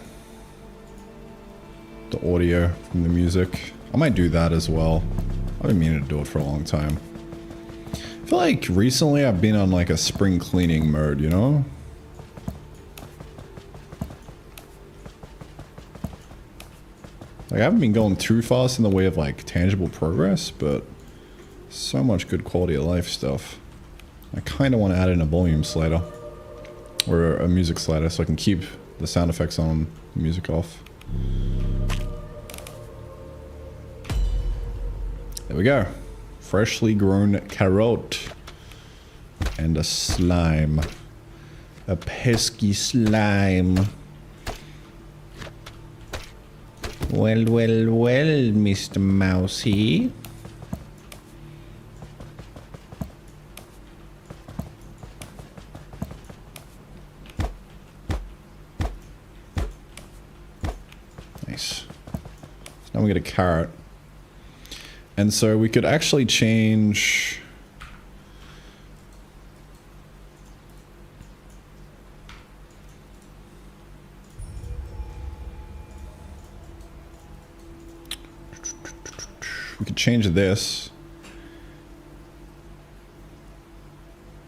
Speaker 1: audio from the music. I might do that as well. I've been meaning to do it for a long time. I feel like recently I've been on like a spring cleaning mode, you know? Like, I haven't been going too fast in the way of like tangible progress, but so much good quality of life stuff. I kind of want to add in a volume slider or a music slider so I can keep the sound effects on, the music off. There we go. Freshly grown carrot and a slime. A pesky slime. Well, well, well, Mr. Mousey. Nice. So now we get a carrot. And so we could actually change... We could change this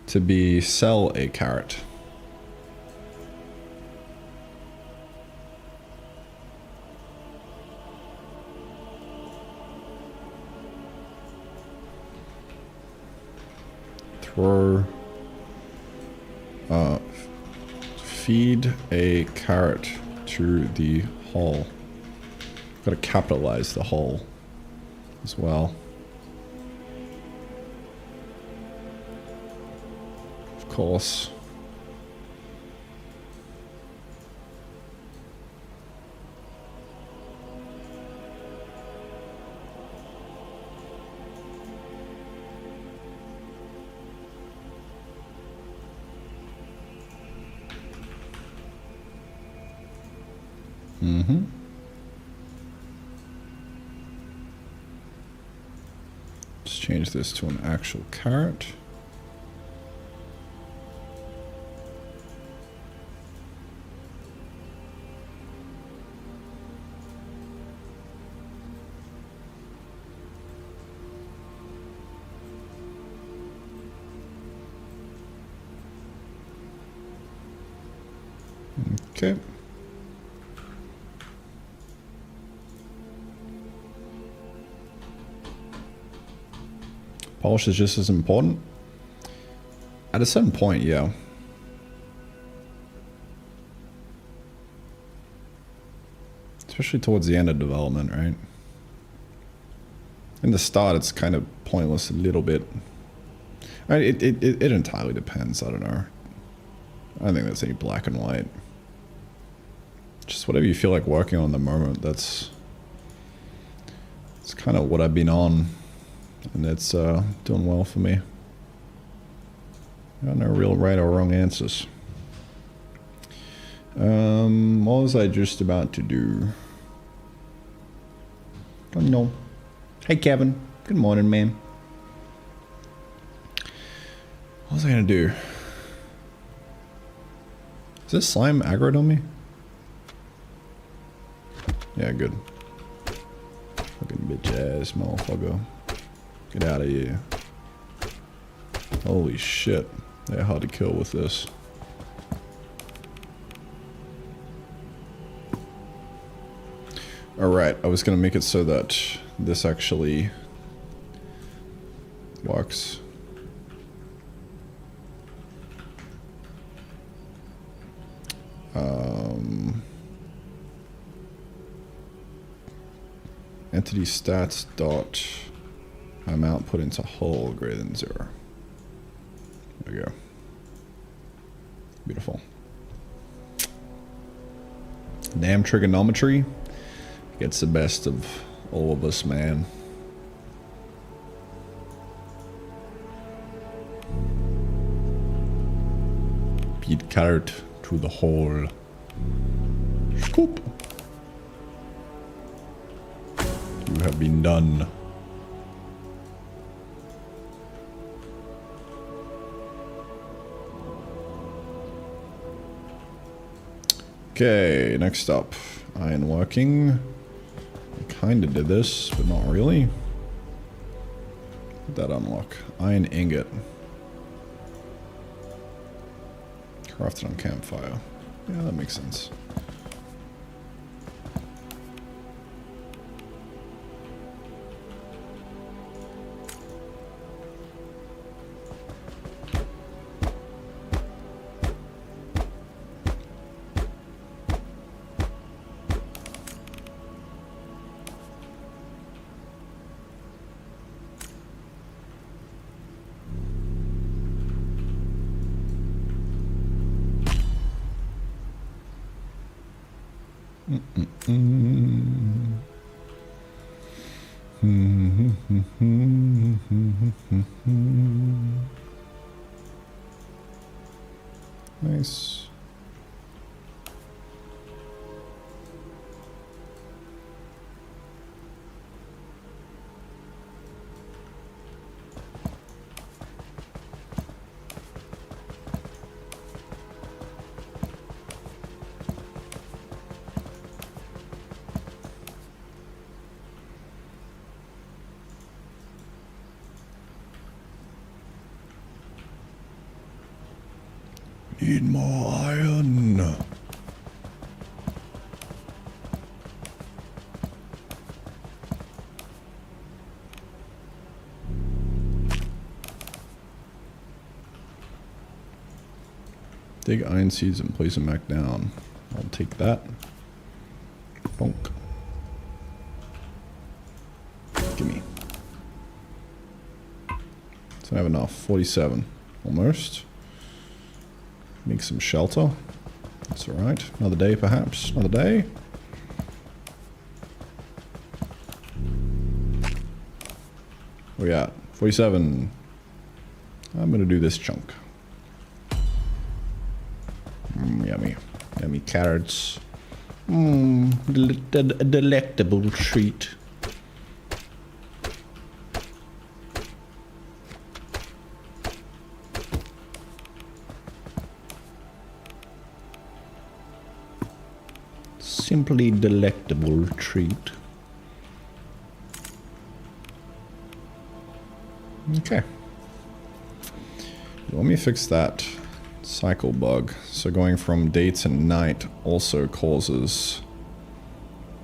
Speaker 1: to be sell a carrot. Throw, feed a carrot to the hole. Gotta capitalize the hole as well. Of course. Mm-hmm. Let's change this to an actual carrot. Okay. Polish is just as important. At a certain point, yeah. Especially towards the end of development, right? In the start, it's kind of pointless a little bit. It entirely depends. I don't know. I don't think there's any black and white. Just whatever you feel like working on at the moment. That's kind of what I've been on, and it's doing well for me. Got no real right or wrong answers. What was I just about to do? Oh no. Hey Kevin. Good morning, man. What was I gonna do? Is this slime aggroed on me? Yeah, good. Fucking bitch ass motherfucker. Get out of here. Holy shit. They're hard to kill with this. Alright, I was gonna make it so that this actually works. Entity stats dot amount put into hull greater than 0. There we go. Beautiful. Damn trigonometry gets the best of all of us, man. Beat carrot to the hole. Scoop. You have been done. Okay, next up. Iron working. I kinda did this, but not really. What did that unlock? Iron ingot. Crafted on campfire. Yeah, that makes sense. Nice. Need more iron. Dig iron seeds and place them back down. I'll take that. Bonk. Gimme. So I have enough. 47. Almost. Make some shelter. That's alright. Another day, perhaps. Another day. Where we at? 47. I'm gonna do this chunk. Yummy. Yummy carrots. Delectable treat. Simply delectable treat. Okay. You want me to fix that? Cycle bug. So going from day to night also causes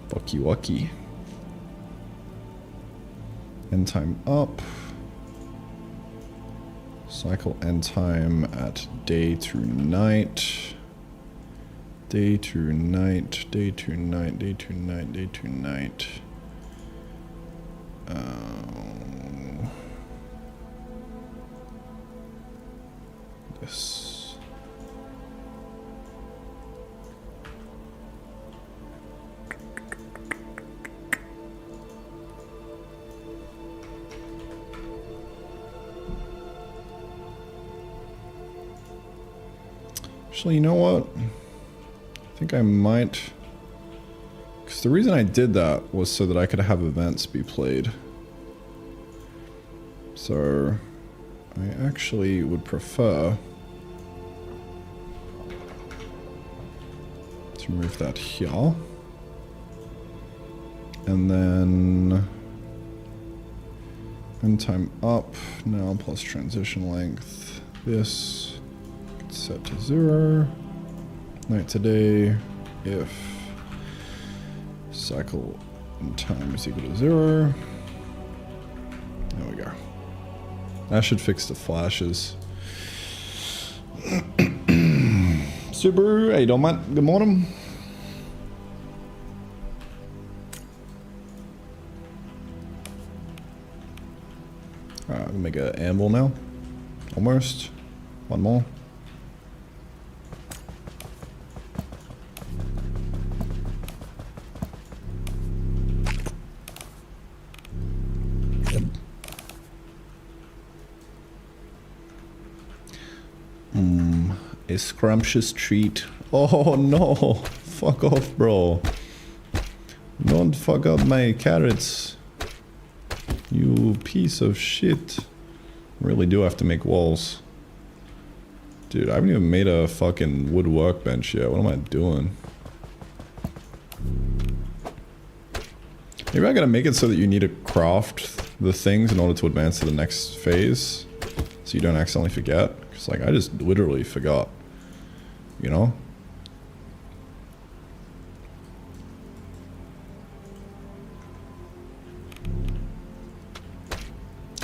Speaker 1: bucky wucky. End time up. Cycle end time at day to night. Day to night, day to night, day to night, day to night. This. Actually, you know what? I think I might... Because the reason I did that was so that I could have events be played. So... I actually would prefer... to move that here. And then... end time up, now plus transition length. This... set to 0. Night to day if cycle and time is equal to 0. There we go. That should fix the flashes. Subaru, how you doing, mate? Good morning. Alright, we'll make an anvil now. Almost. One more. A scrumptious treat. Oh no! Fuck off, bro. Don't fuck up my carrots. You piece of shit. Really do have to make walls. Dude, I haven't even made a fucking wood workbench yet. What am I doing? Maybe I gotta make it so that you need to craft the things in order to advance to the next phase. So you don't accidentally forget. Because, like, I just literally forgot. You know?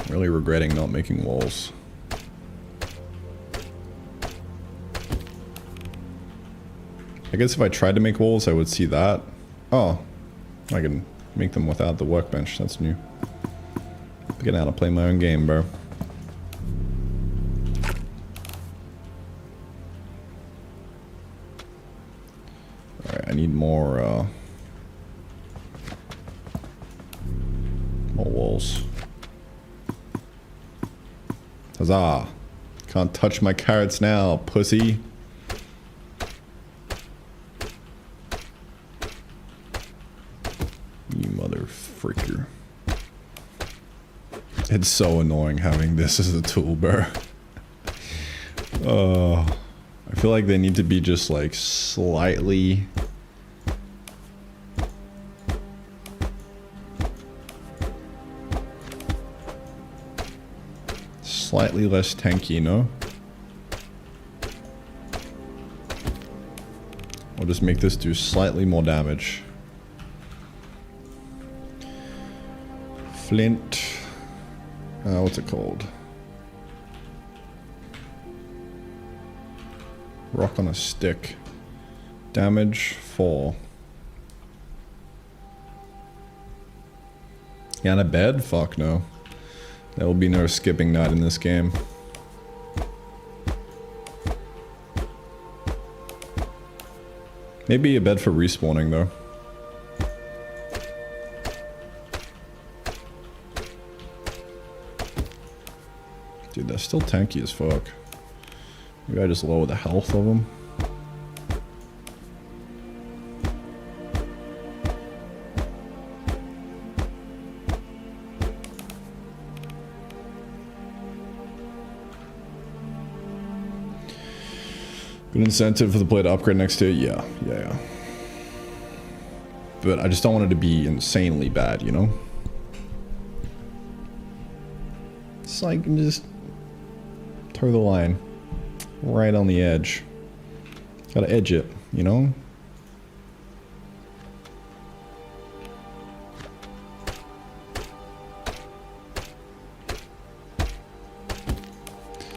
Speaker 1: Really regretting not making walls. I guess if I tried to make walls, I would see that. Oh, I can make them without the workbench. That's new. Figuring out how to play my own game, bro. Alright, I need more walls. Huzzah! Can't touch my carrots now, pussy. You mother freaker. It's so annoying having this as a tool, bro. Oh, I feel like they need to be just like slightly... slightly less tanky, no? I'll just make this do slightly more damage. Flint. What's it called? Rock on a stick. Damage 4. Yeah, and a bed? Fuck no. There will be no skipping that in this game. Maybe a bed for respawning though. Dude, that's still tanky as fuck. Maybe I just lower the health of them. Good incentive for the player to upgrade next year? Yeah. But I just don't want it to be insanely bad, you know? It's like, just toe the line. right on the edge. Gotta edge it, you know?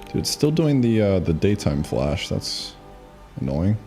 Speaker 1: Dude, it's still doing the daytime flash. That's annoying.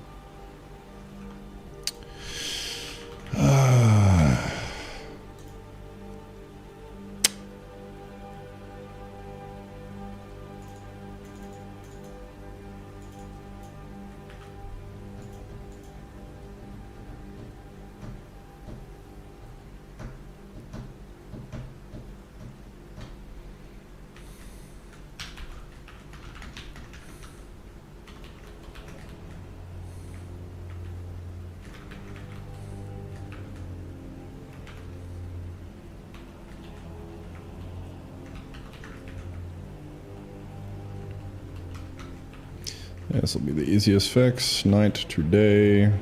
Speaker 1: Yeah, this will be the easiest fix. Night to day. There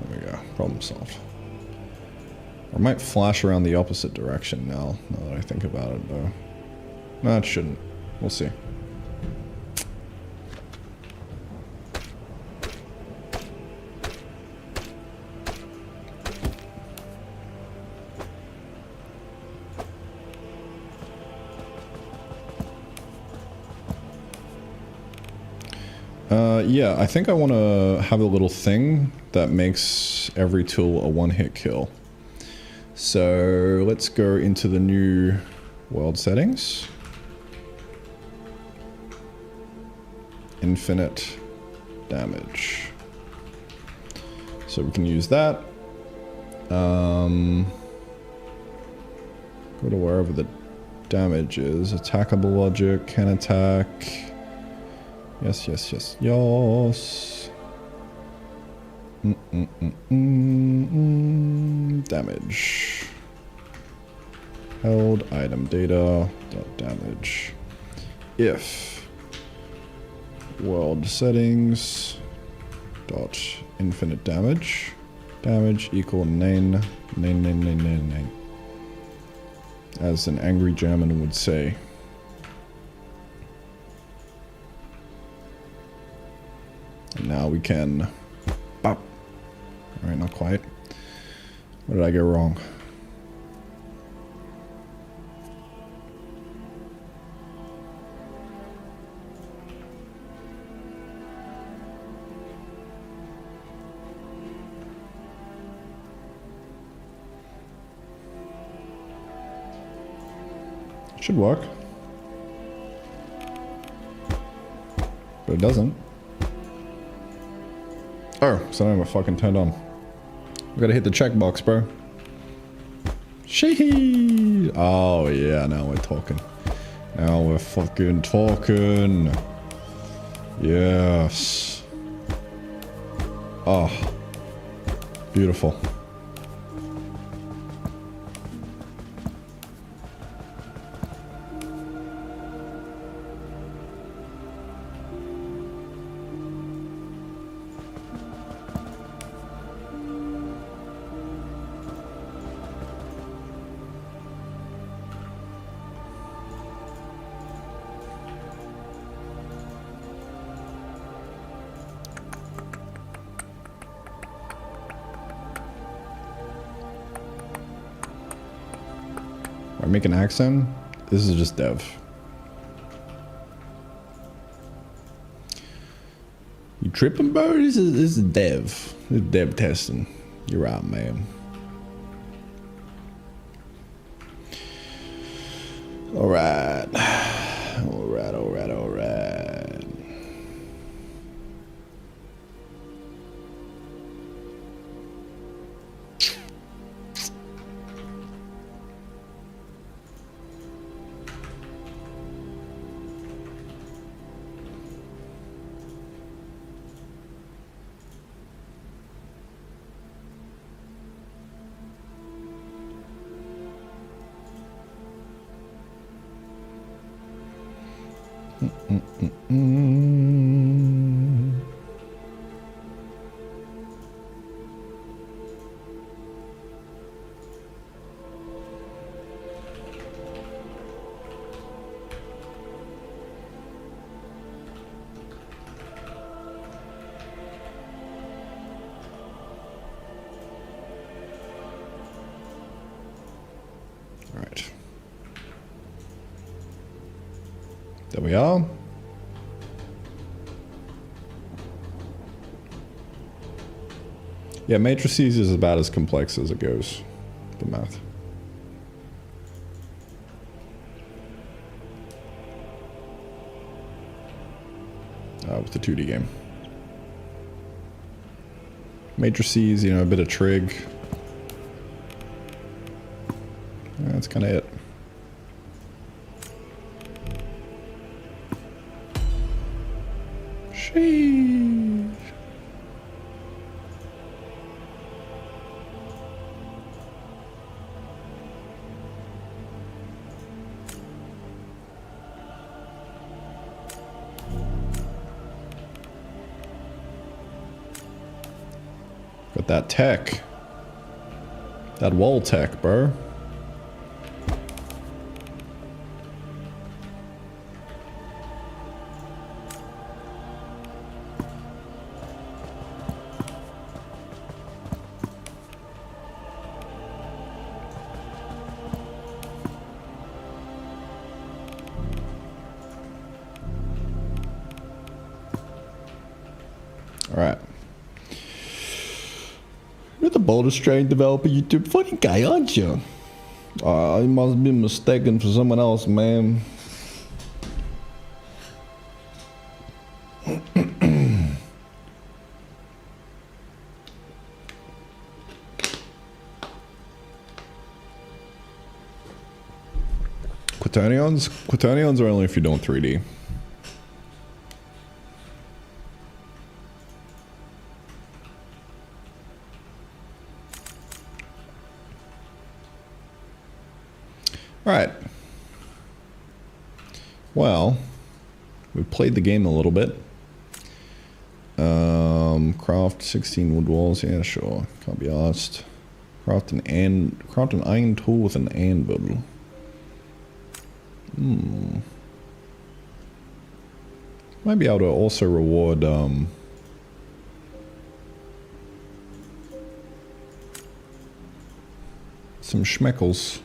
Speaker 1: we go. Problem solved. I might flash around the opposite direction now that I think about it, though. No, it shouldn't. We'll see. Yeah, I think I want to have a little thing that makes every tool a one-hit kill. So let's go into the new world settings. Infinite damage. So we can use that. Go to wherever the damage is. Attackable logic, can attack. Yes, yes, yes, yes. Damage. Held item data dot damage. If world settings dot infinite damage equal 9. As an angry German would say. And now we can bop. Alright, not quite. What did I get wrong? Should work. But it doesn't. Oh, so now I'm fucking turned on. We gotta hit the checkbox, bro. Shee. Oh yeah, now we're talking. Now we're fucking talking. Yes. Oh. Beautiful. I make an accent. This is just dev. You tripping, bro? This is dev. This is dev testing. You're right, man. All right. All right, all right, all right. There we are. Yeah, matrices is about as complex as it goes, the math. With the 2D game. Matrices, you know, a bit of trig. That's kind of it. Sheesh. Got that tech. That wall tech, bro. Alright. You're the Boulder Strain developer YouTube. Funny guy, aren't you? I must be mistaken for someone else, man. Quaternions? Quaternions are only if you don't 3D. Alright. Well, we played the game a little bit. Craft 16 wood walls, yeah, sure. Can't be asked. Craft an iron tool with an anvil. Might be able to also reward some schmeckles.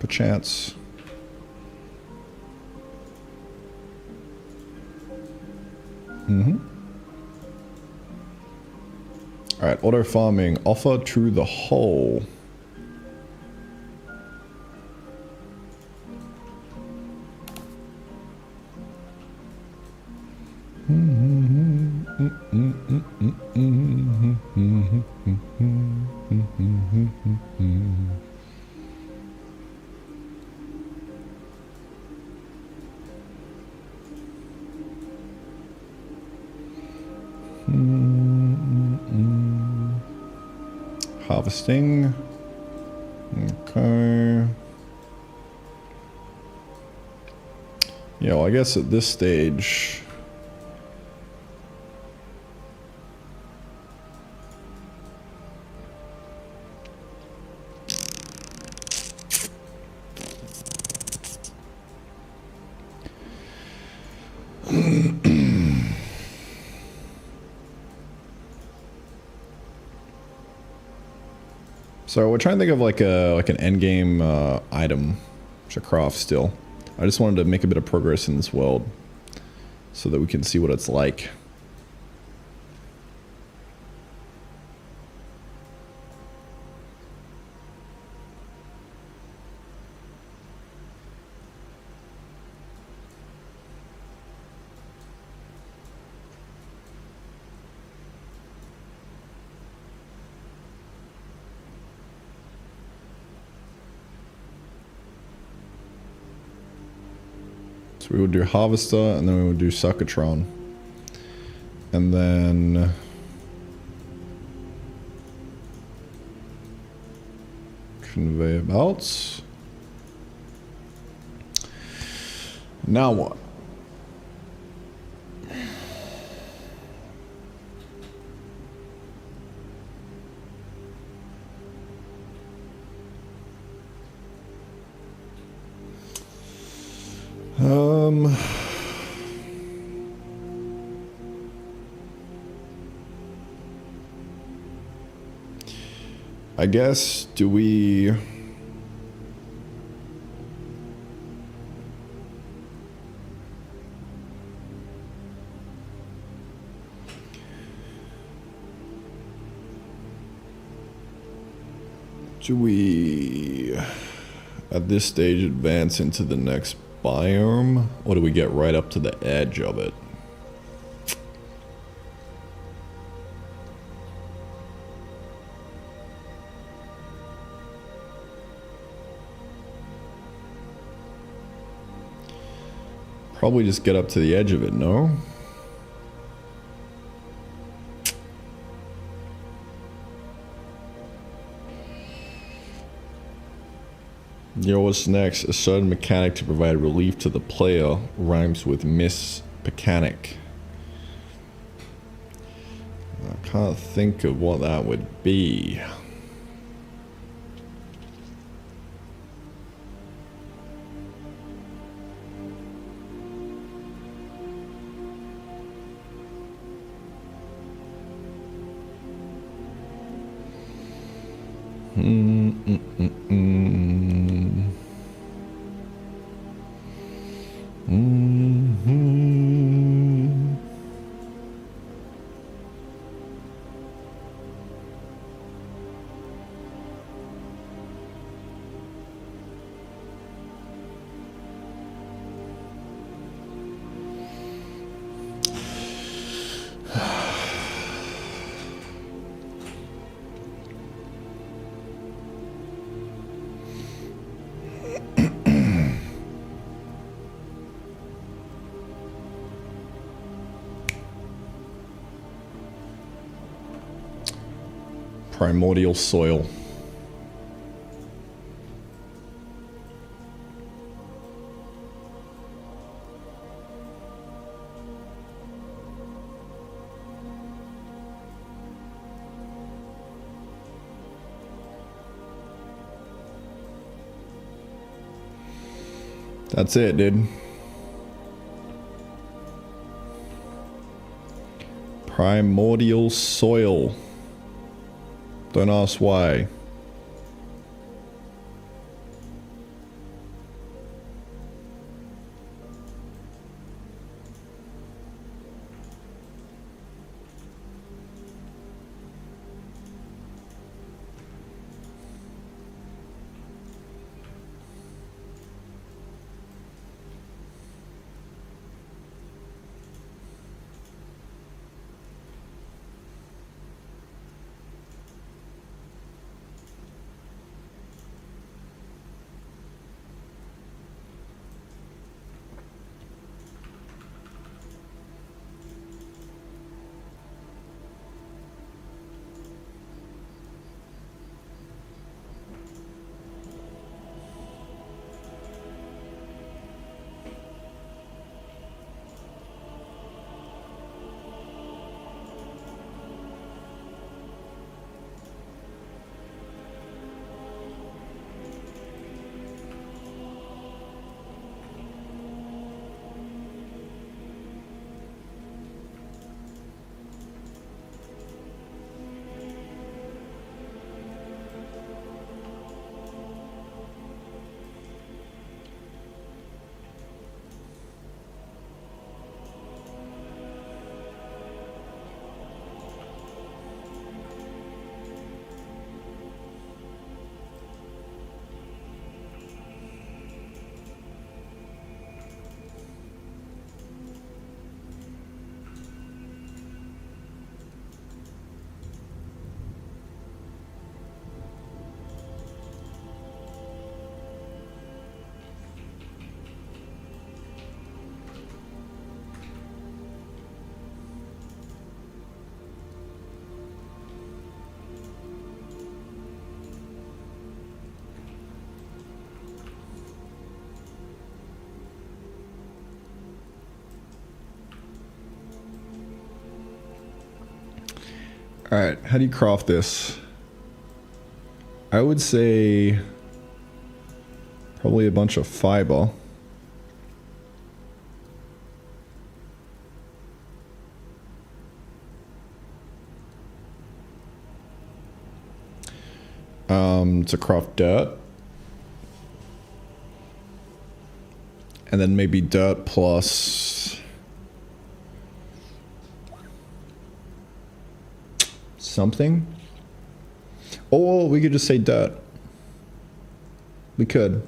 Speaker 1: Perchance. Alright, auto farming. Offer to the whole. Harvesting. Okay. Yeah, well, I guess at this stage... So we're trying to think of like an end game item to craft still. I just wanted to make a bit of progress in this world so that we can see what it's like. So we would do Harvester, and then we would do Suckatron. And then... conveyor belts. Now what? I guess, do we... Do we, at this stage, advance into the next biome? Or do we get right up to the edge of it? Probably just get up to the edge of it, no? Yo, what's next? A certain mechanic to provide relief to the player rhymes with miss mechanic. I can't think of what that would be. Primordial soil. That's it, dude. Primordial soil. Don't ask why. Alright, how do you craft this? I would say probably a bunch of fiber. To craft dirt. And then maybe dirt plus something. Or we could just say dirt. We could.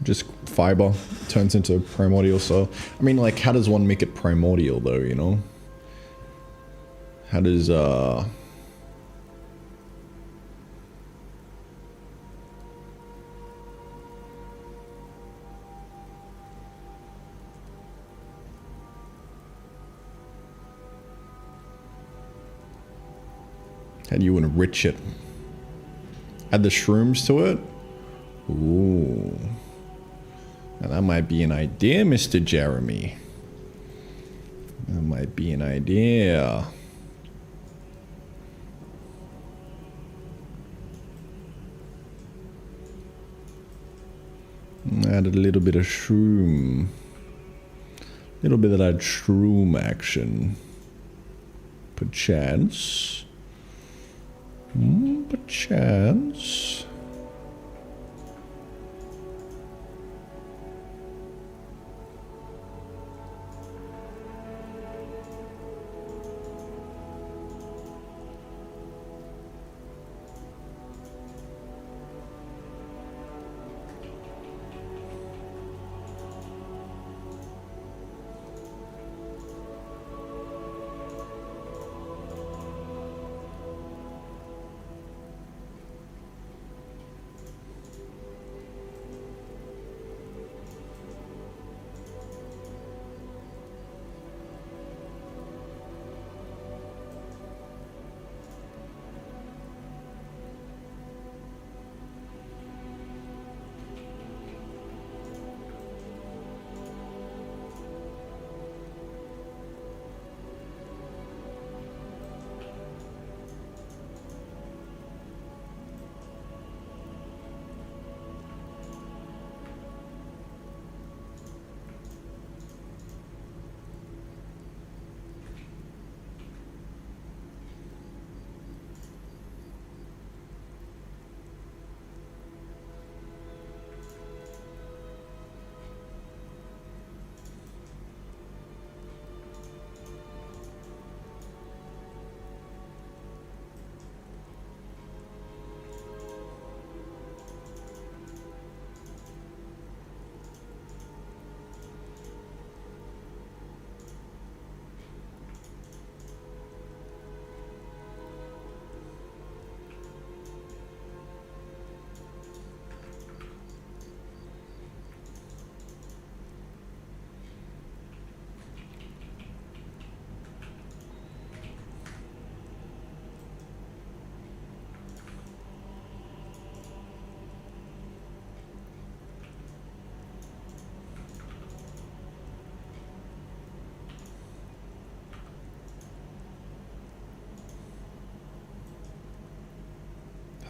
Speaker 1: Just fiber turns into primordial. So, I mean, like, how does one make it primordial, though, you know? How does, how do you enrich it? Add the shrooms to it? Ooh. Now that might be an idea, Mr. Jeremy. That might be an idea. Add a little bit of shroom. A little bit of that shroom action. Perchance. Perchance.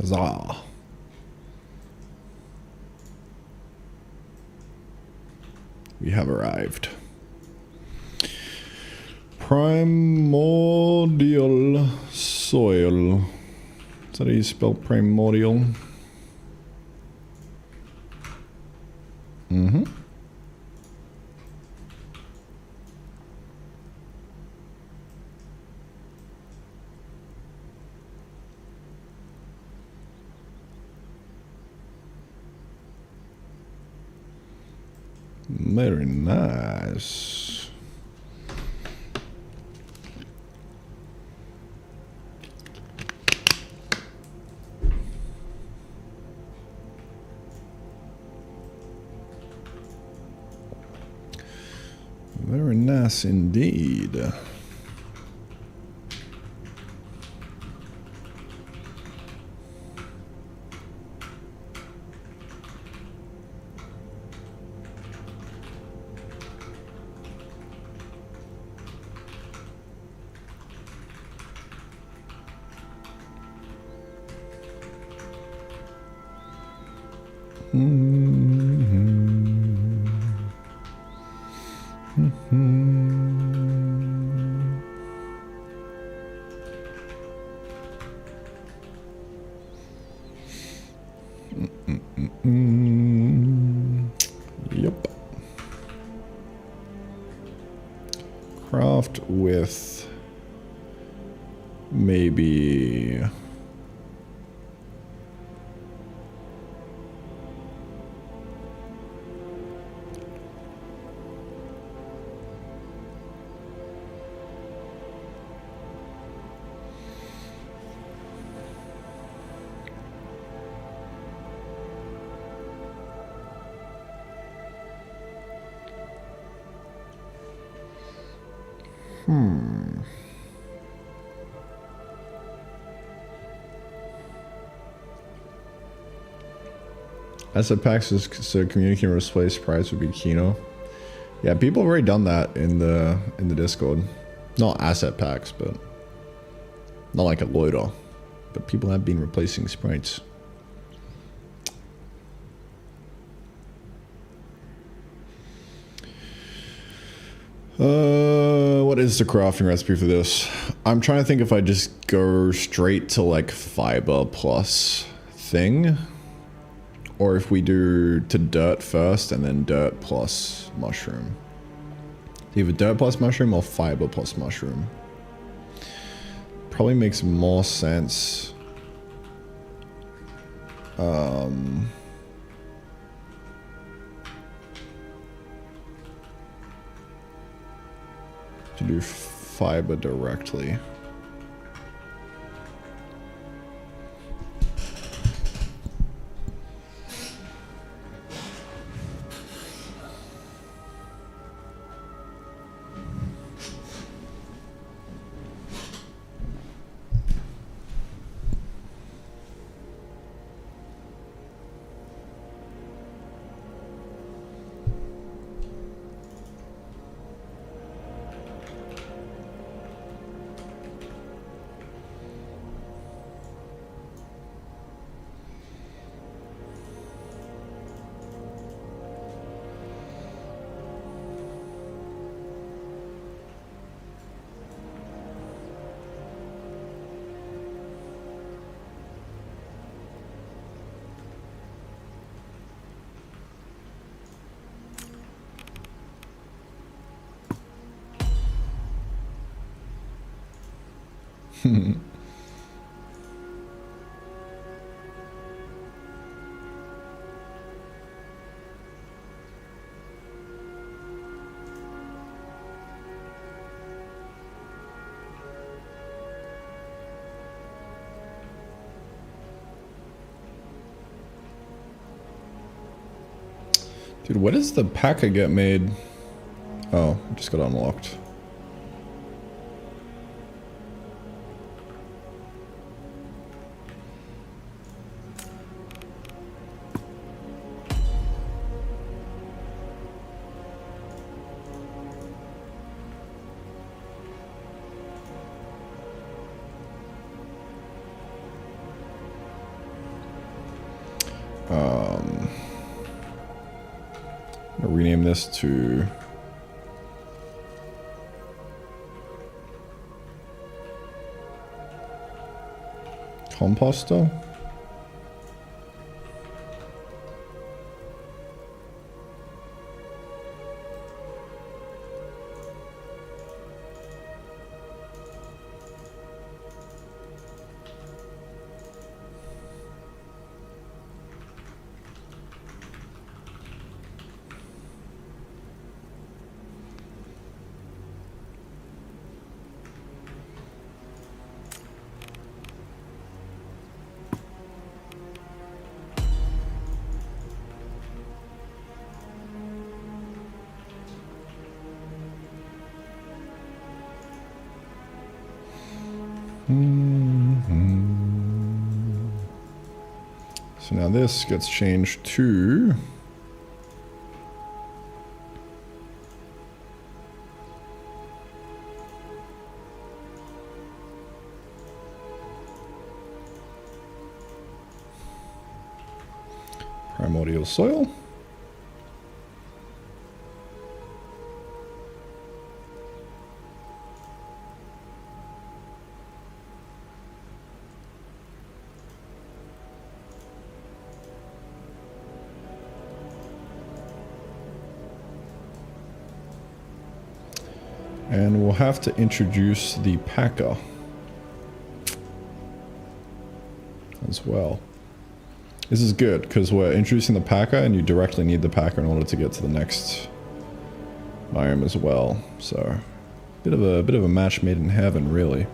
Speaker 1: Huzzah. We have arrived. Primordial soil. Is that how you spell primordial? Mm-hmm. Very nice. Very nice indeed. Yep. Craft with maybe... Asset packs is so community can replace price would be Kino. Yeah, people have already done that in the Discord. Not asset packs, but not like a loader. But people have been replacing sprites. What is the crafting recipe for this? I'm trying to think if I just go straight to like fiber plus thing, or if we do to dirt first and then dirt plus mushroom. Either dirt plus mushroom or fiber plus mushroom. Probably makes more sense. To do fiber directly. Dude, what does the packer get made? Oh, I just got unlocked. I'll rename this to composter. So now this gets changed to primordial soil. And we'll have to introduce the packer. as well. This is good because we're introducing the packer and you directly need the packer in order to get to the next biome as well. So bit of a match made in heaven, really.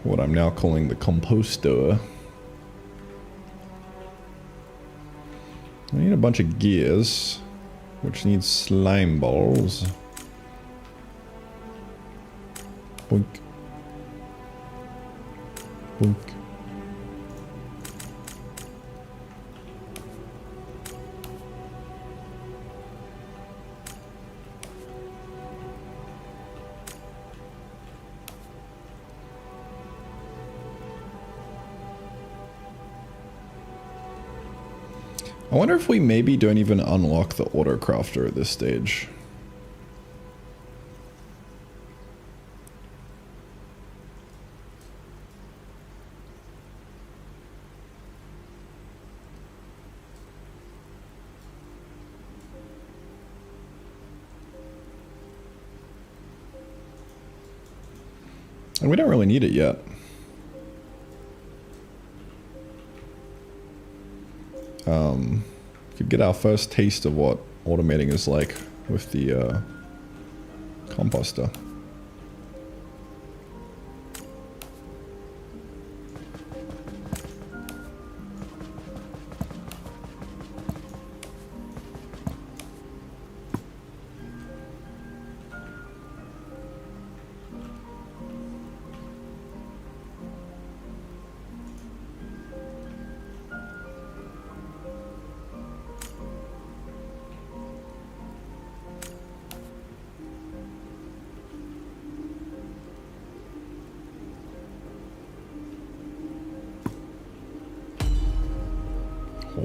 Speaker 1: What I'm now calling the composter. I need a bunch of gears, which needs slime balls. Boink. Boink. I wonder if we maybe don't even unlock the auto crafter at this stage. And we don't really need it yet. Could get our first taste of what automating is like with the composter.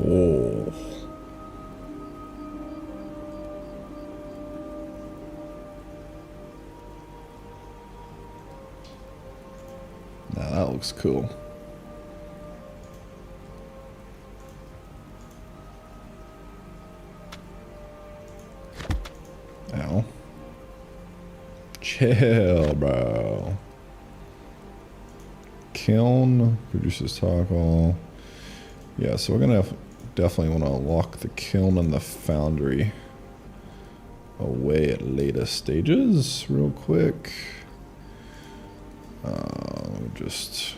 Speaker 1: Oh. Now that looks cool. Ow. Chill, bro. Kiln produces charcoal. Yeah, so we're gonna definitely want to lock the kiln and the foundry away at later stages real quick. Just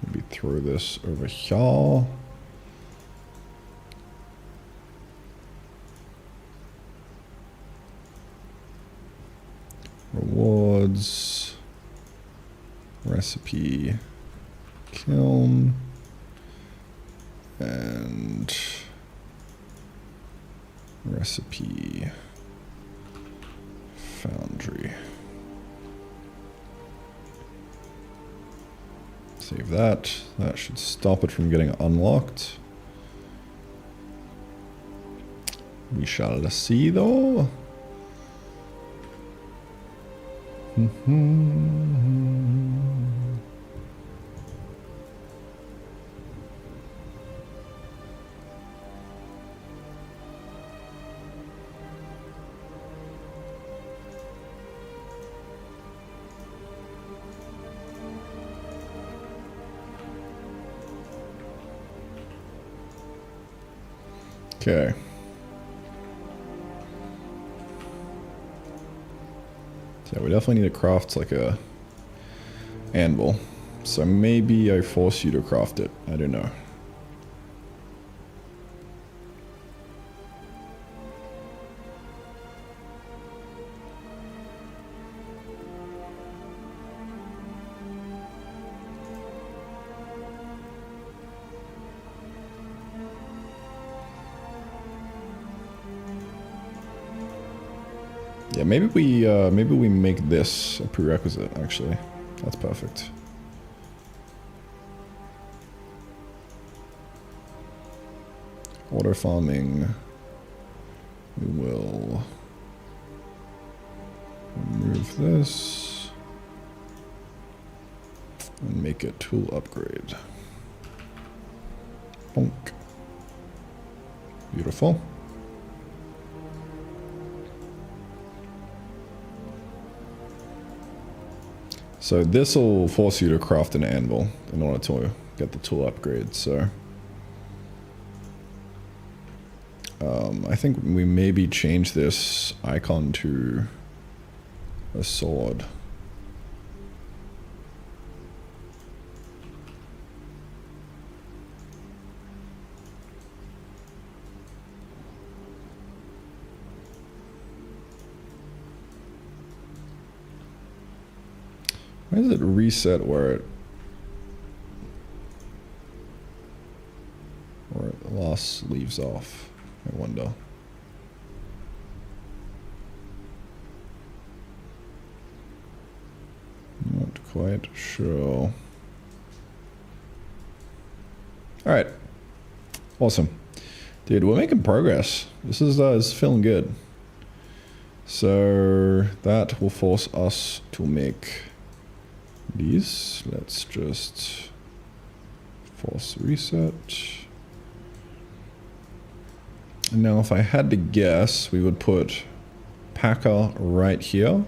Speaker 1: maybe throw this over here. Rewards. Recipe, kiln, and recipe, foundry. Save that. That should stop it from getting unlocked. We shall see though. Okay. So we definitely need to craft like a anvil. So maybe I force you to craft it. I don't know. Yeah, maybe we make this a prerequisite, actually. That's perfect. Water farming. We will remove this and make it tool upgrade. Bonk. Beautiful. So this will force you to craft an anvil in order to get the tool upgrade. So I think we maybe change this icon to a sword. Why does it reset where it last leaves off? I wonder. Not quite sure. All right, awesome, dude. We're making progress. This is feeling good. So that will force us to make these. Let's just force reset. And now if I had to guess, we would put Packer right here.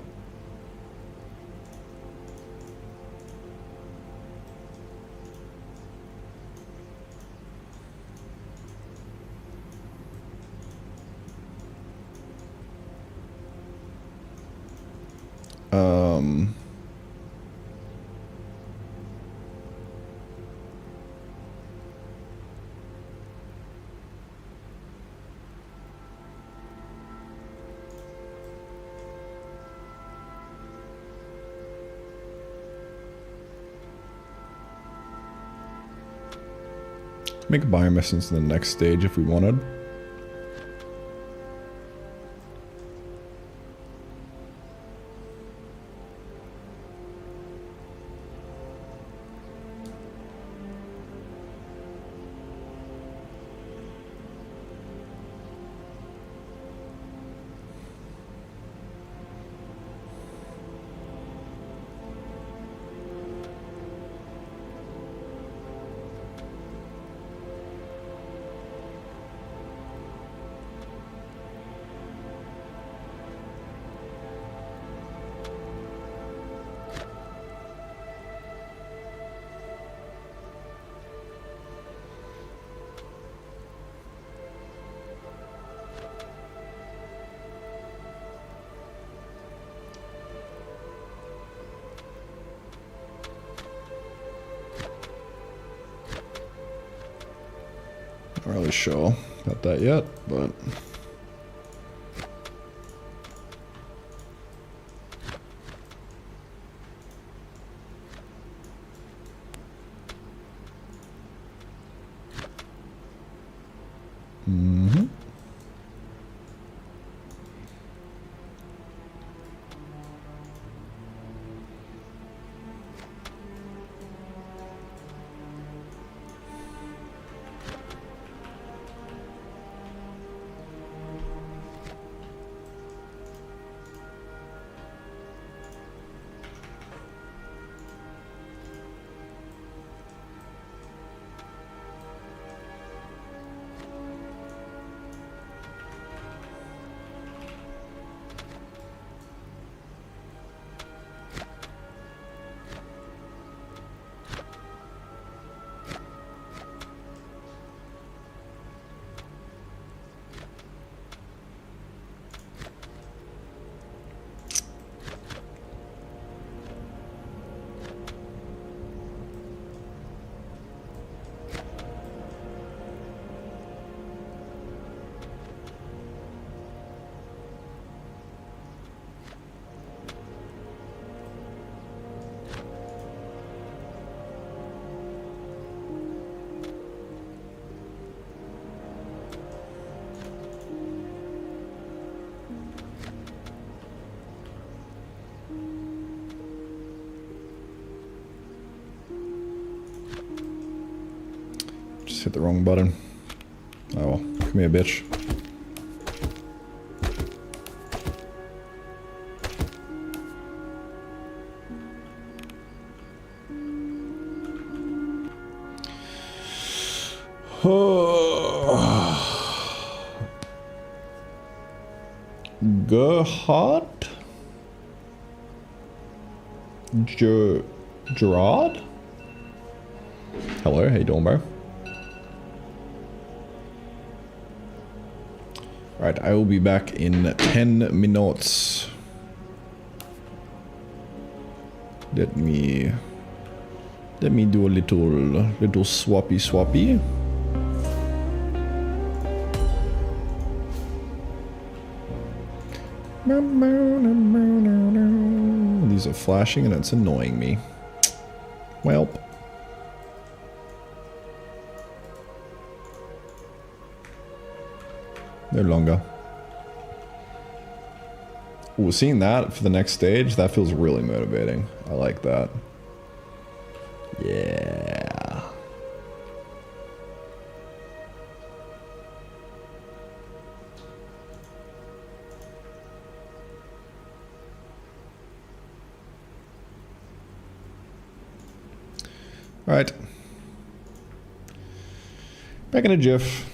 Speaker 1: Make bioessence in the next stage if we wanted. Not really sure about that yet, but hit the wrong button. Oh well, come here, bitch. Gerhard? Gerard? Hello, how you doing, bro? Right, I will be back in 10 minutes. Let me do a little swappy. These are flashing and it's annoying me. Well. No longer. Ooh, seeing that for the next stage, that feels really motivating. I like that. Yeah. All right. Back in a jiff.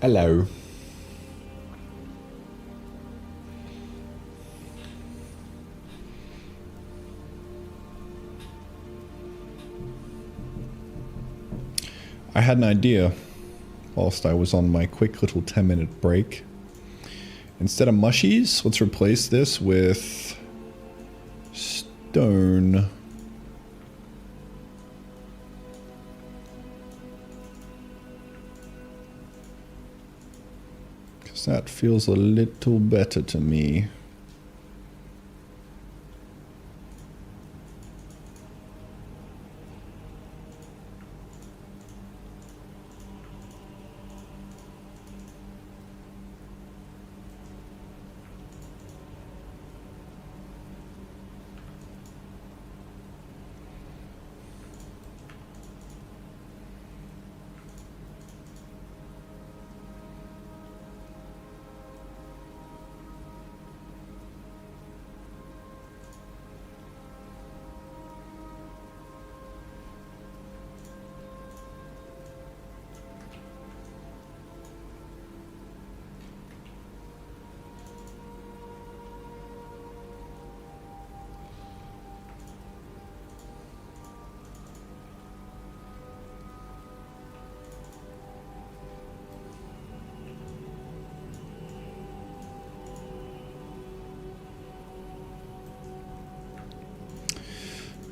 Speaker 1: Hello. I had an idea whilst I was on my quick little 10-minute break. Instead of mushies, let's replace this with stone. Because that feels a little better to me.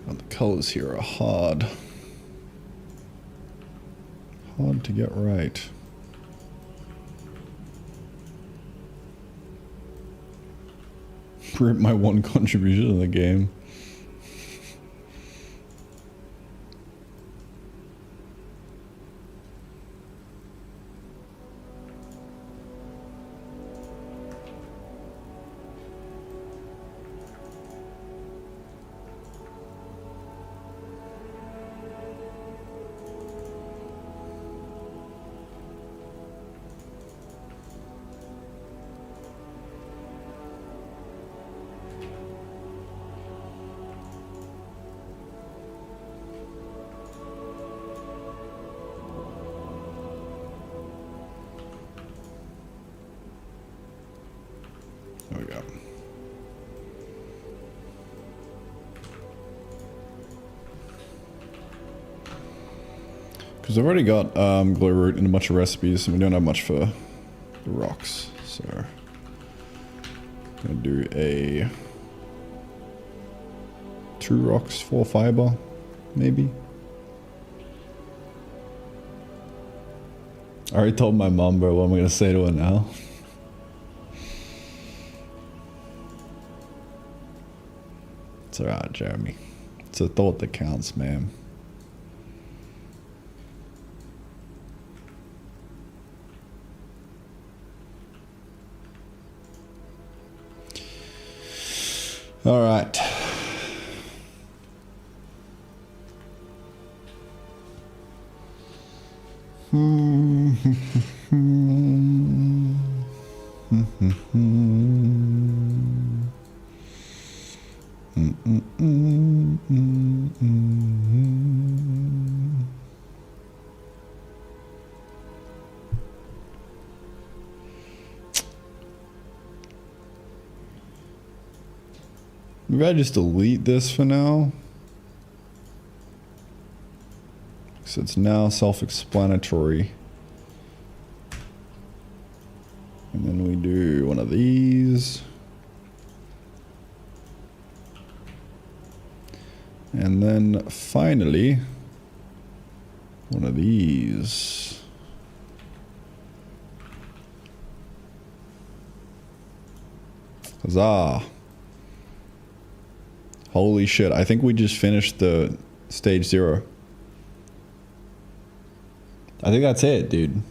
Speaker 1: The colors here are hard to get right. Rip my one contribution in the game. There we go. Because I've already got glow root and a bunch of recipes, and we don't have much for the rocks, so I'm gonna do a 2 rocks, 4 fiber, maybe. I already told my mom, bro, what am I gonna say to her now? It's alright, Jeremy. It's a thought that counts, man. Alright. Maybe I just delete this for now. So it's now self-explanatory. And then we do one of these. And then finally, one of these. Huzzah. Holy shit, I think we just finished the stage 0. I think that's it, dude.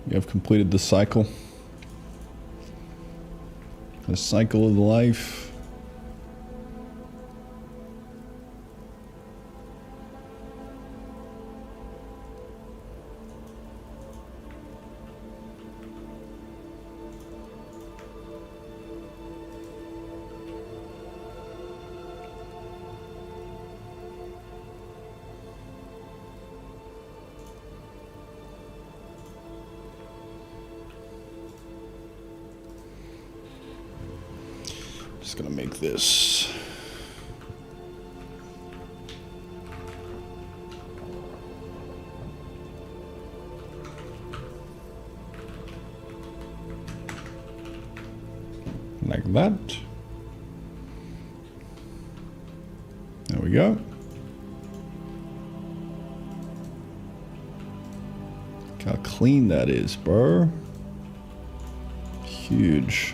Speaker 1: You have completed the cycle. The cycle of life. Just gonna make this. Like that. There we go. Look how clean that is, bro. Huge.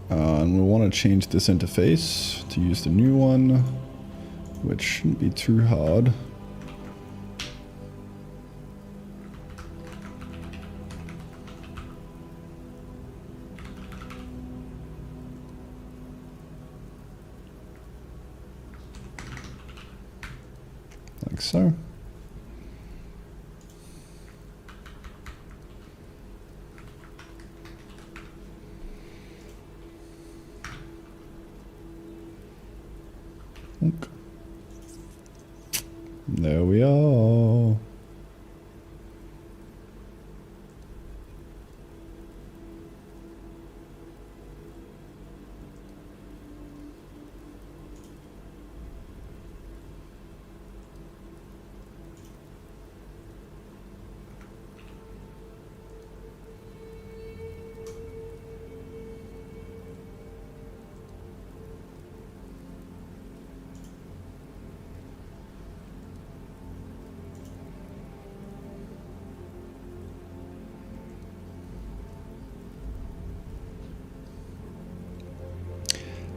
Speaker 1: And we want to change this interface to use the new one, which shouldn't be too hard. Like so. There we are.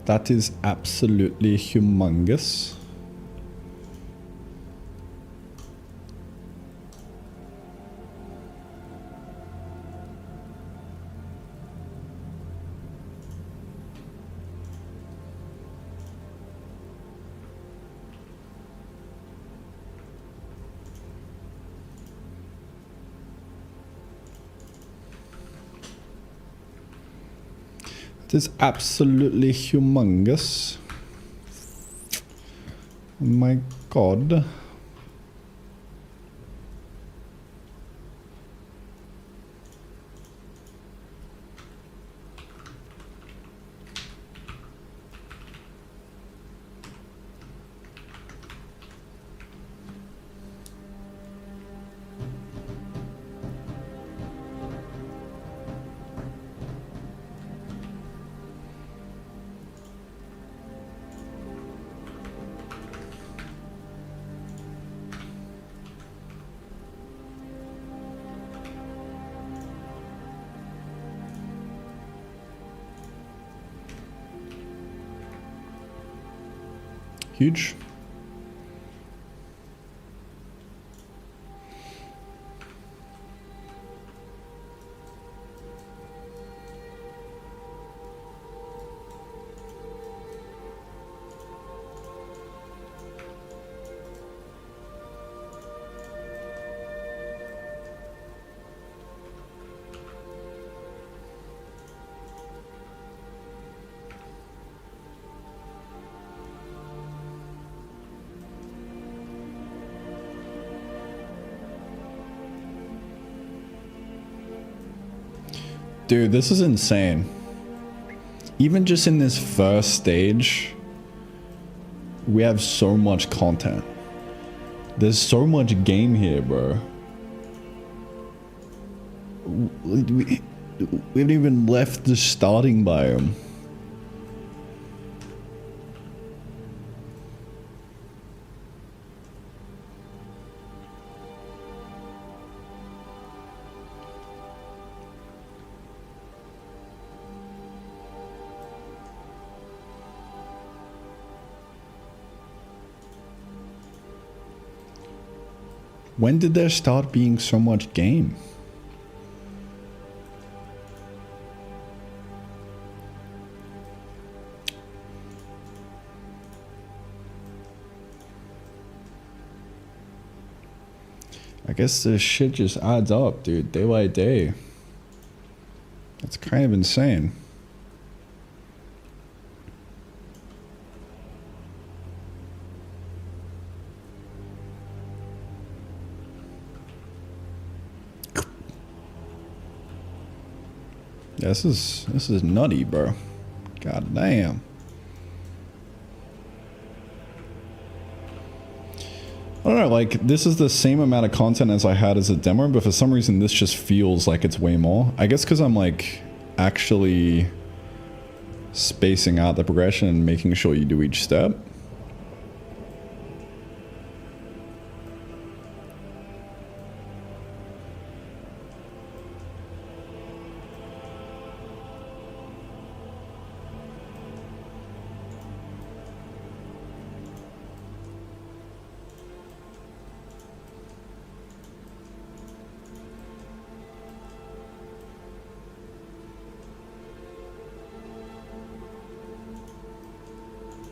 Speaker 1: That is absolutely humongous. It is absolutely humongous. Oh my God. Huge. Dude, this is insane. Even just in this first stage, we have so much content. There's so much game here, bro. We haven't even left the starting biome. When did there start being so much game? I guess this shit just adds up, dude, day by day. It's kind of insane. Yeah, this is nutty, bro. God damn. I don't know, like, this is the same amount of content as I had as a demo, but for some reason this just feels like it's way more. I guess because I'm, like, actually spacing out the progression and making sure you do each step.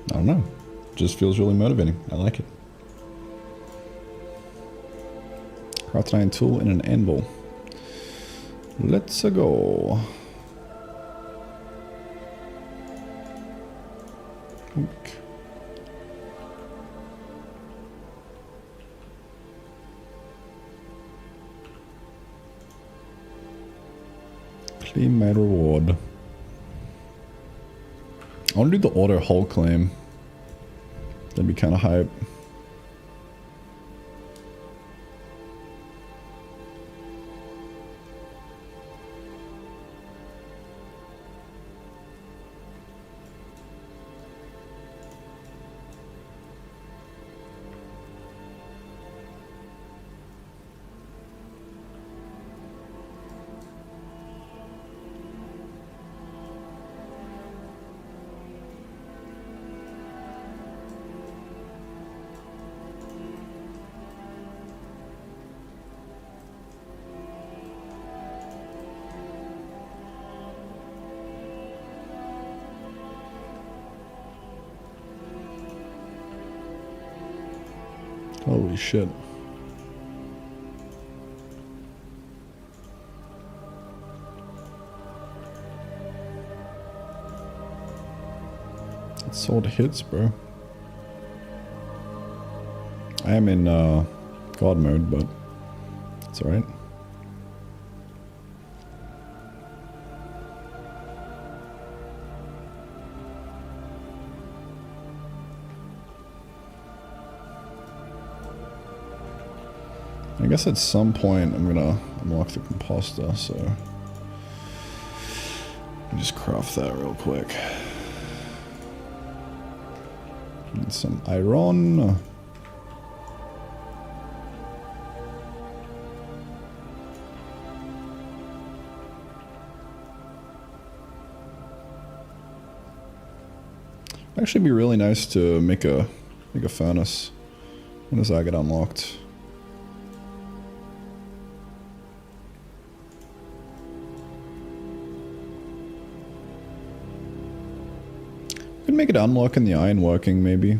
Speaker 1: I don't know. Just feels really motivating. I like it. Craft an iron tool and an anvil. Let's go. Okay. Claim my reward. I want to do the auto hull claim. That'd be kind of hype. Holy shit. It's sword hits, bro. I am in God mode, but it's alright. I guess at some point I'm gonna unlock the composter, so let me just craft that real quick. Need some iron. Actually be really nice to make a furnace. When does that get unlocked? Could make it unlock in the iron working, maybe.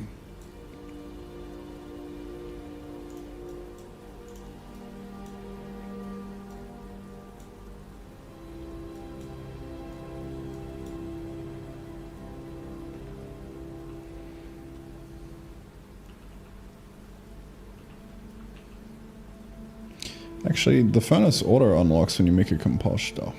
Speaker 1: Actually, the furnace auto unlocks when you make a composter.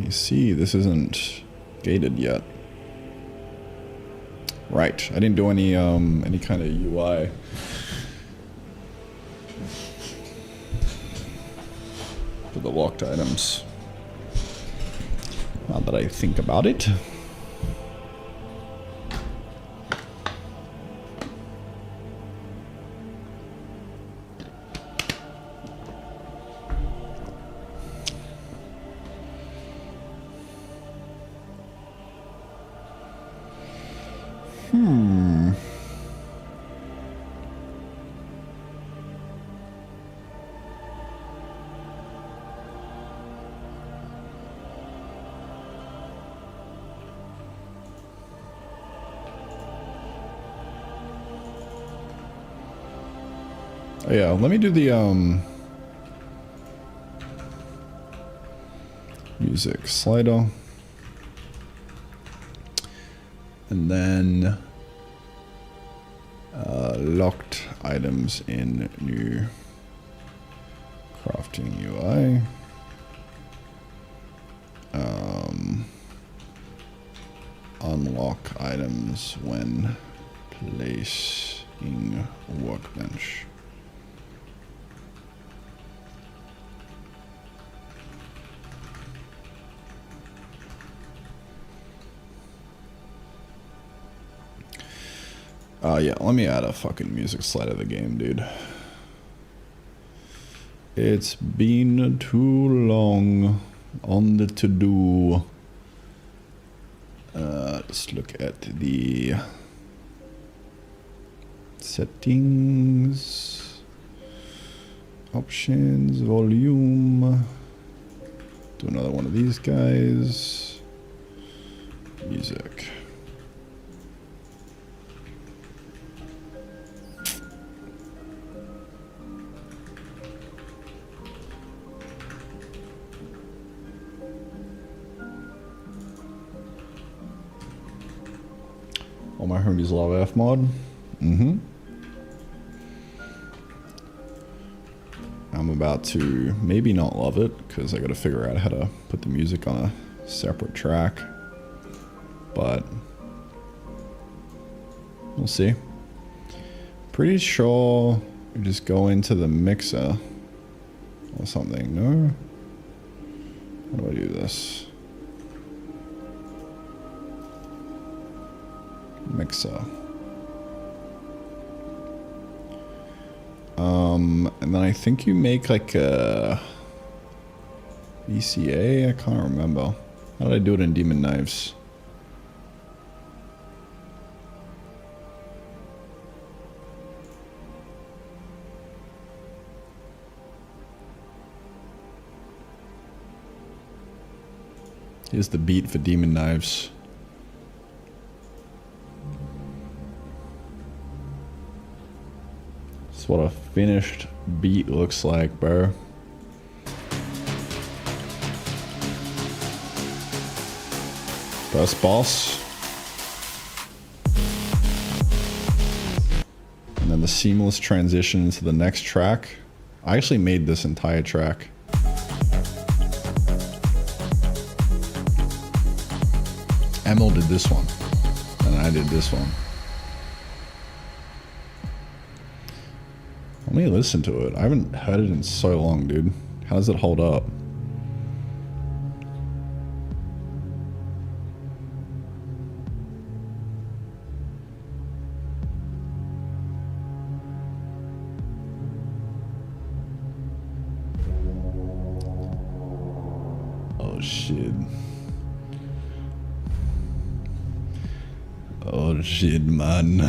Speaker 1: You see, this isn't gated yet. Right, I didn't do any kind of UI. For the locked items. Now that I think about it. Oh yeah, let me do the music slider. And then locked items in new crafting UI. Unlock items when placing workbench. Yeah, let me add a fucking music slide of the game, dude. It's been too long on the to-do. Let's look at the settings, options, volume. Do another one of these guys. Music. All my homies love F mod. I'm about to maybe not love it because I got to figure out how to put the music on a separate track. But we'll see. Pretty sure we just go into the mixer or something. No? How do I do this? Mixer. And then I think you make like a VCA. I can't remember. How did I do it in Demon Knives? Here's the beat for Demon Knives. That's what a finished beat looks like, bro. First boss. And then the seamless transition into the next track. I actually made this entire track. Emil did this one, and I did this one. Let me listen to it. I haven't heard it in so long, dude. How does it hold up? Oh shit. Oh shit, man.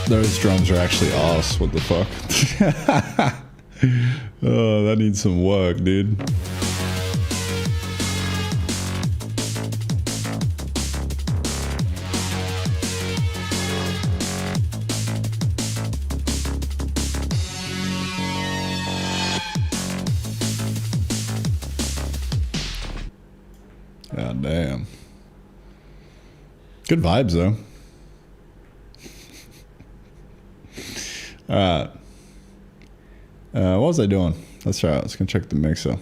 Speaker 1: Those drums are actually ass. What the fuck? Oh, that needs some work, dude. God damn. Good vibes, though. Alright. What was I doing? That's right. I was going to check the mixer.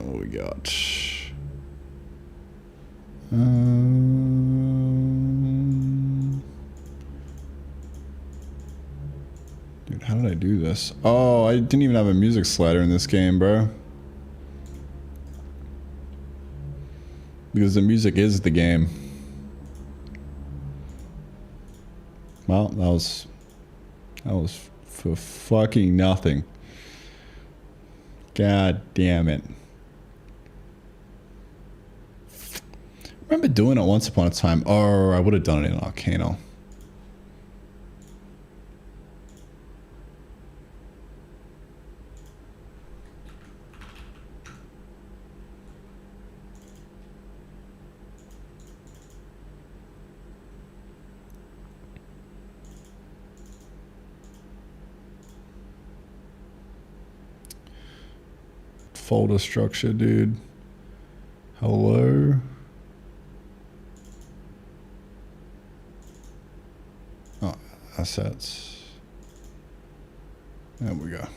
Speaker 1: What we got? Dude, how did I do this? Oh, I didn't even have a music slider in this game, bro. Because the music is the game. Well, that was for fucking nothing. God damn it. I remember doing it once upon a time. Or I would have done it in Arcano. Folder structure, dude. Hello. Oh, assets. There we go.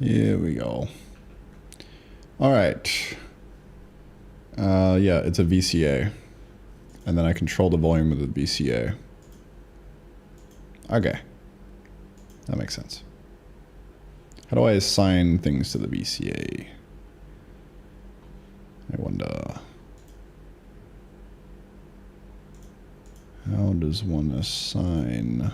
Speaker 1: Here we go. All right. Yeah, it's a VCA. And then I control the volume of the VCA. Okay. That makes sense. How do I assign things to the VCA? I wonder. How does one assign?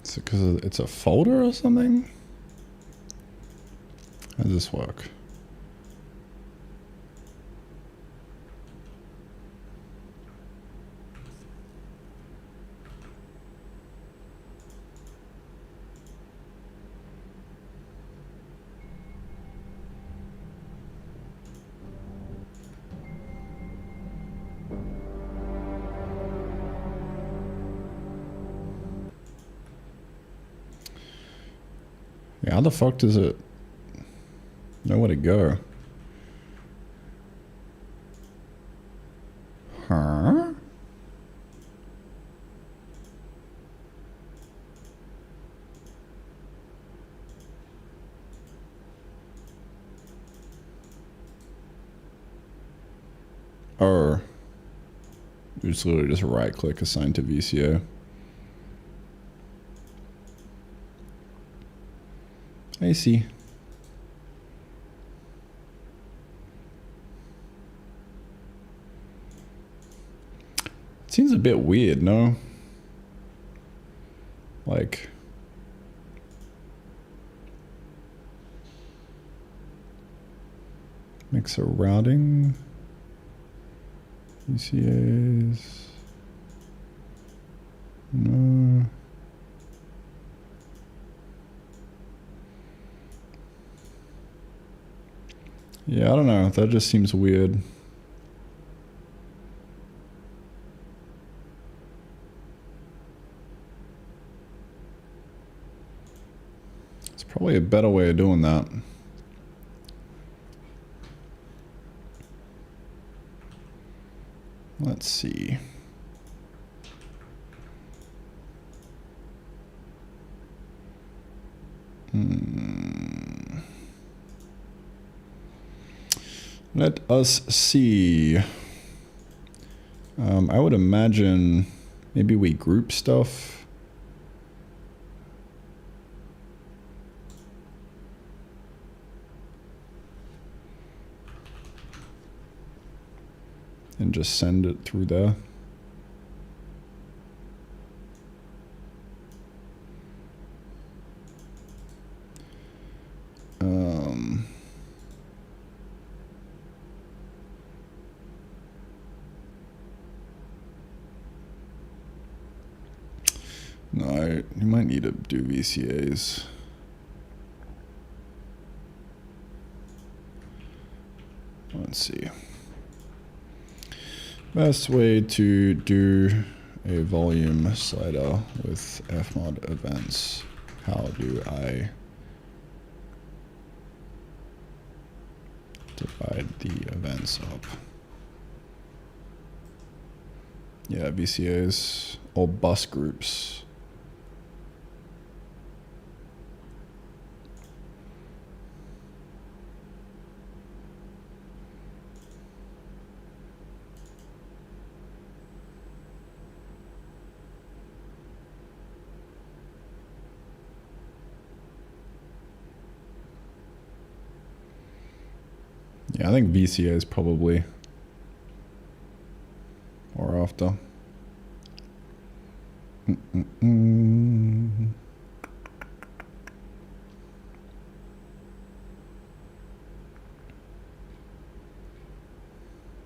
Speaker 1: Is it because it's a folder or something? How does this work? Yeah, how the fuck does it know where to go? Huh? Or it's literally just right click assign to VCO. I see. It seems a bit weird, no? Like, mixer routing, VCAs, no. Yeah, I don't know. That just seems weird. It's probably a better way of doing that. Let's see. Let us see. I would imagine maybe we group stuff. And just send it through there. No, you might need to do VCAs. Let's see. Best way to do a volume slider with fmod events. How do I divide the events up? Yeah, VCAs or bus groups. Yeah, I think VCA is probably or after.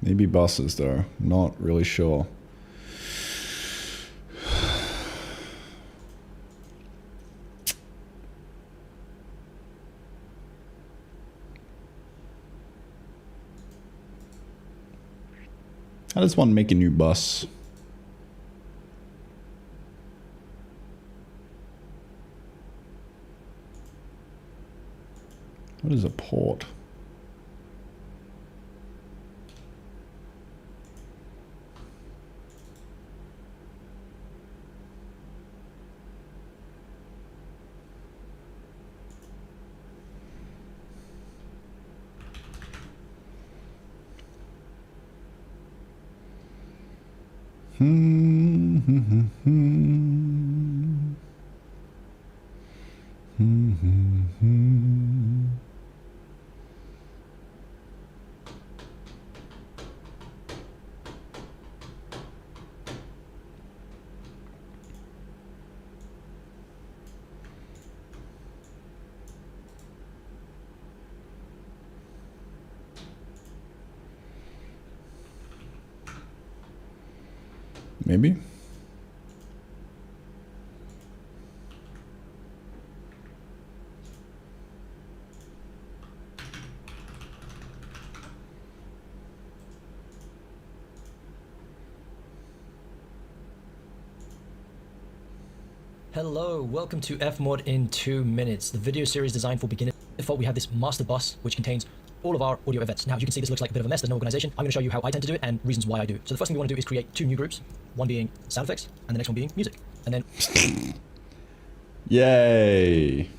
Speaker 1: Maybe buses though, not really sure. How does one make a new bus? What is a port? Maybe.
Speaker 2: Hello, welcome to Fmod in 2 minutes, the video series designed for beginners. By default, we have this master bus, which contains all of our audio events. Now, as you can see, this looks like a bit of a mess, there's no organization. I'm going to show you how I tend to do it and reasons why I do. So the first thing we want to do is create 2 new groups, one being sound effects, and the next one being music. And then
Speaker 1: Yay!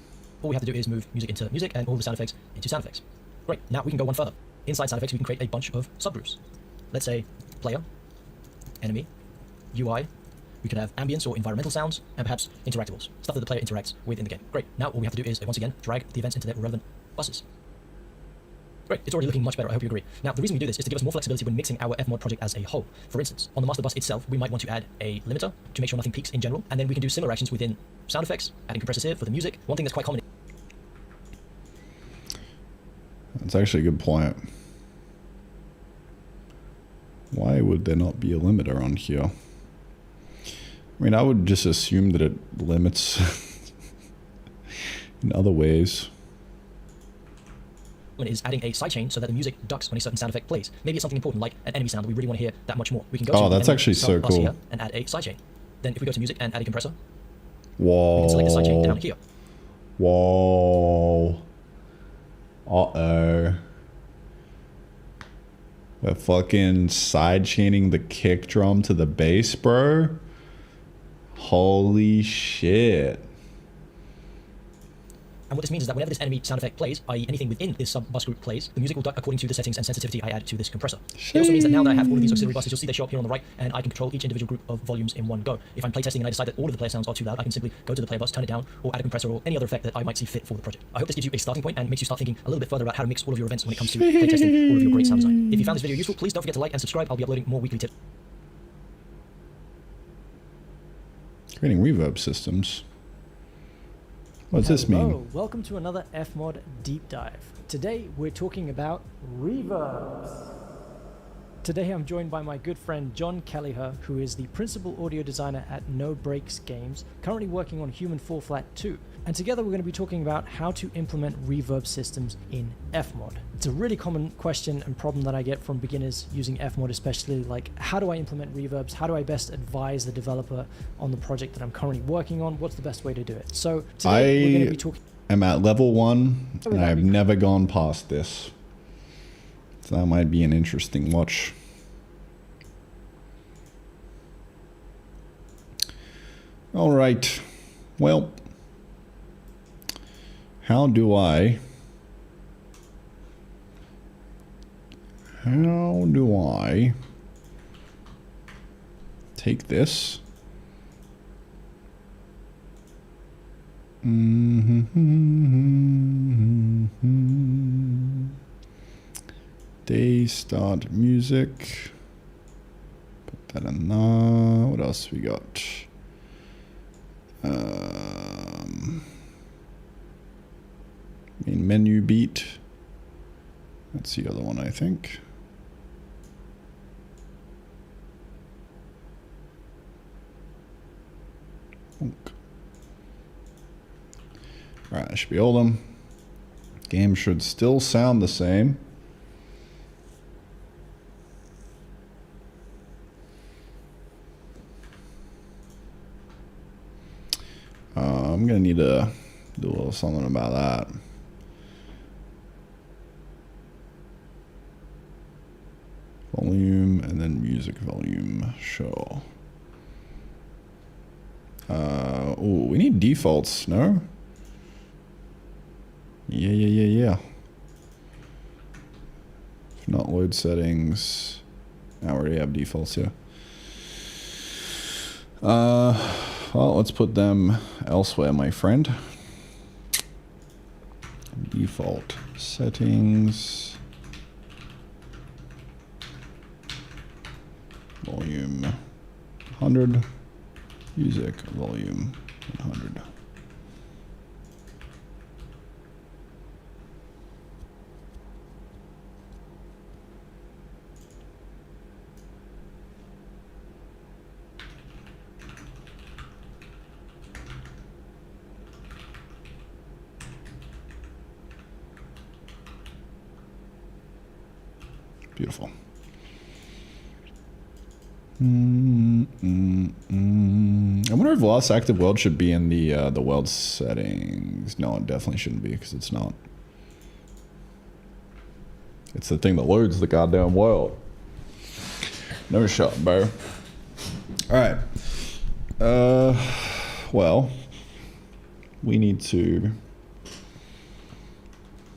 Speaker 2: all we have to do is move music into music and all the sound effects into sound effects. Great, now we can go one further. Inside sound effects, we can create a bunch of subgroups. Let's say player, enemy, UI. We could have ambience or environmental sounds, and perhaps interactables, stuff that the player interacts with in the game. Great, now all we have to do is, once again, drag the events into their relevant buses. Great, it's already looking much better, I hope you agree. Now, the reason we do this is to give us more flexibility when mixing our Fmod project as a whole. For instance, on the master bus itself, we might want to add a limiter to make sure nothing peaks in general, and then we can do similar actions within sound effects, adding compressors here for the music. One thing that's quite common.
Speaker 1: That's actually a good point. Why would there not be a limiter on here? I mean, I would just assume that it limits in other ways.
Speaker 2: Is adding a sidechain so that the music ducks when a certain sound effect plays. Maybe it's something important like an enemy sound that we really want to hear that much more. We can go
Speaker 1: Oh,
Speaker 2: to
Speaker 1: that's actually so cool.
Speaker 2: Here and add a sidechain. Then if we go to music and add a compressor,
Speaker 1: whoa.
Speaker 2: we can select the sidechain down here.
Speaker 1: Whoa. Uh-oh. We're fucking sidechaining the kick drum to the bass, bro. Holy shit.
Speaker 2: And what this means is that whenever this enemy sound effect plays, i.e. anything within this sub-bus group plays, the music will duck according to the settings and sensitivity I add to this compressor. It also means that now that I have all of these auxiliary buses, you'll see they show up here on the right, and I can control each individual group of volumes in one go. If I'm playtesting and I decide that all of the player sounds are too loud, I can simply go to the player bus, turn it down, or add a compressor or any other effect that I might see fit for the project. I hope this gives you a starting point and makes you start thinking a little bit further about how to mix all of your events when it comes to playtesting all of your great sound design. If you found this video useful, please don't forget to like and subscribe. I'll be uploading more weekly tips.
Speaker 1: Creating reverb systems. What does this mean?
Speaker 3: Welcome to another Fmod Deep Dive. Today we're talking about reverbs. Today I'm joined by my good friend John Kelleher, who is the principal audio designer at No Breaks Games, currently working on Human Fall Flat 2. And together we're going to be talking about how to implement reverb systems in Fmod. It's a really common question and problem that I get from beginners using Fmod, especially like, how do I implement reverbs? How do I best advise the developer on the project that I'm currently working on? What's the best way to do it? So today we're going to be talking...
Speaker 1: I'm at level 1 and I've never gone past this. So that might be an interesting watch. All right. Well, how do I take this? Day start music. Put that in there. What else we got? Main menu beat. That's the other one, I think. Alright, that should be all of them. Game should still sound the same. I'm gonna need to do a little something about that. Volume and then music volume show. Oh, we need defaults, no? Yeah. If not, load settings. I already have defaults here. Well, let's put them elsewhere, my friend. Default settings. Volume 100. Music volume 100. Beautiful. I wonder if last active world should be in the world settings. No, it definitely shouldn't be because it's not. It's the thing that loads the goddamn world. No shot, bro. All right. Well, we need to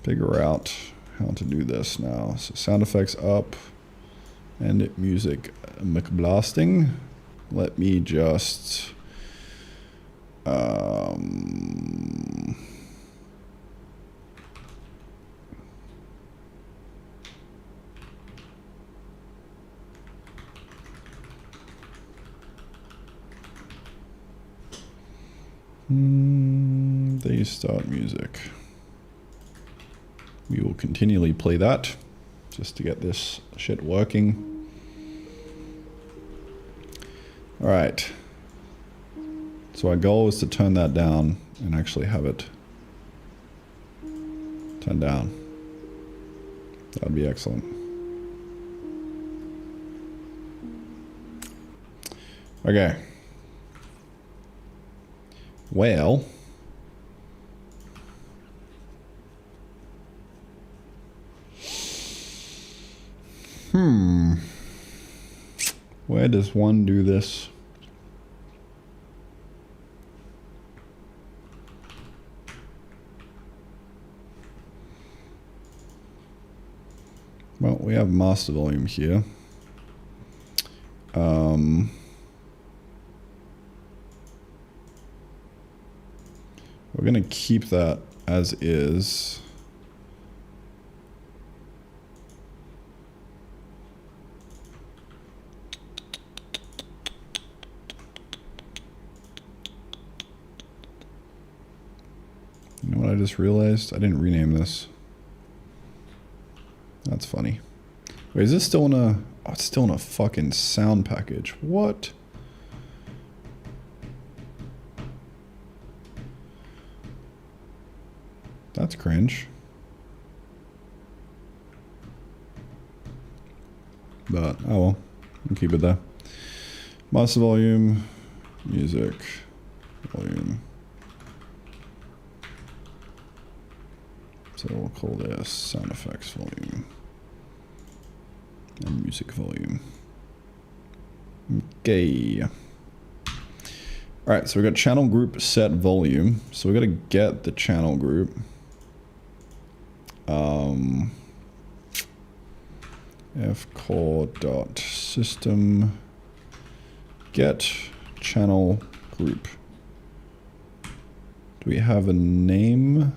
Speaker 1: figure out how to do this now. So sound effects up and music McBlasting. Let me just they start music. We will continually play that just to get this shit working. All right. So our goal is to turn that down and actually have it turn down. That would be excellent. Okay. Well, where does one do this? we have master volume here. We're going to keep that as is. You know what I just realized? I didn't rename this. That's funny. Wait, is this still in a... Oh, it's still in a fucking sound package. What? That's cringe. But, oh well. We'll keep it there. Master volume. Music. Volume. So we'll call this sound effects volume. And music volume. Okay. Alright, so we got channel group set volume. So we got to get the channel group. fcore.system get channel group. Do we have a name?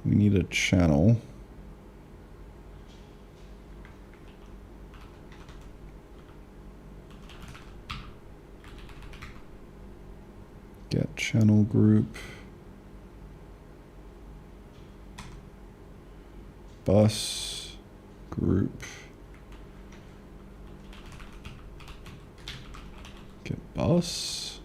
Speaker 1: We need a channel. Get channel group. Bus group. Get bus.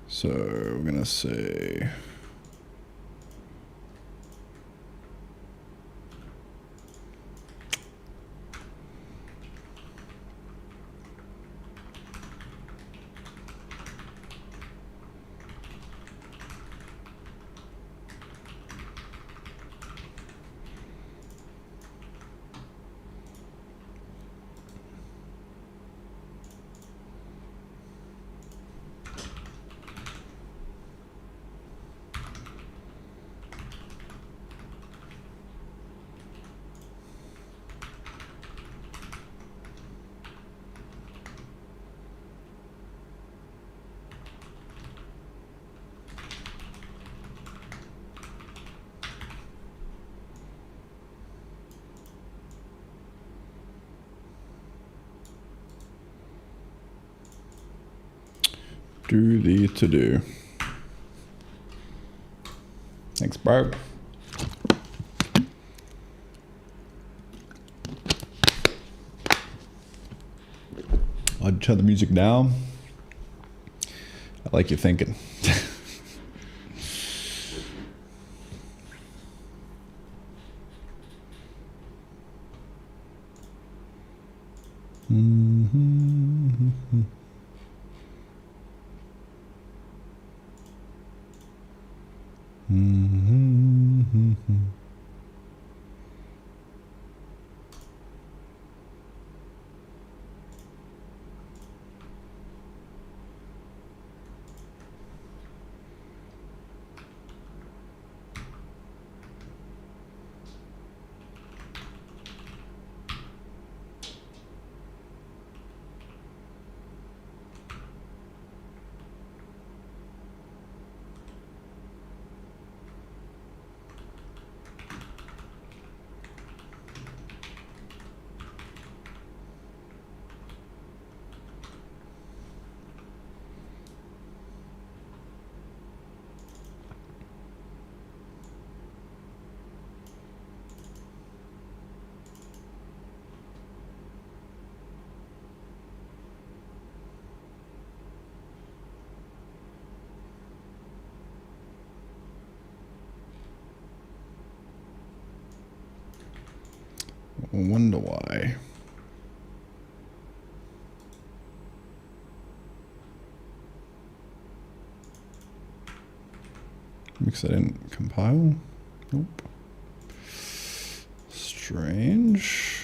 Speaker 1: So we're gonna say do the to-do. Thanks, bro. I'd turn the music down. I like your thinking. wonder why. Because I didn't compile? Nope. Strange.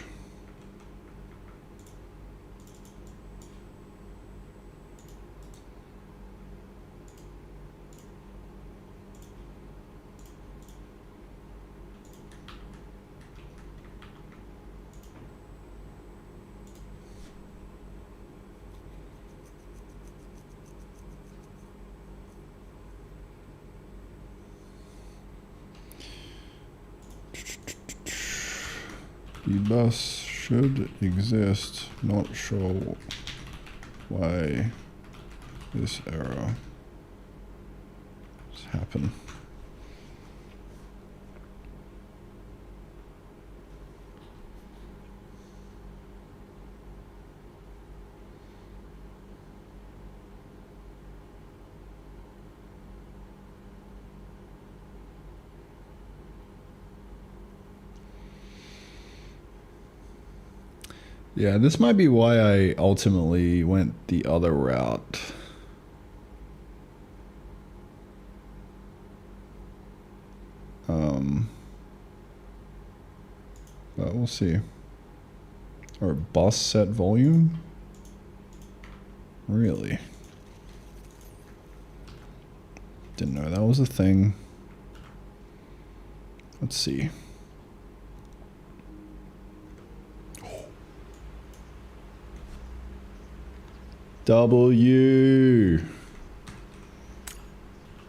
Speaker 1: The bus should exist. Not sure why this error has happened. Yeah, this might be why I ultimately went the other route. But we'll see. Or bus set volume? Really? Didn't know that was a thing. Let's see. W.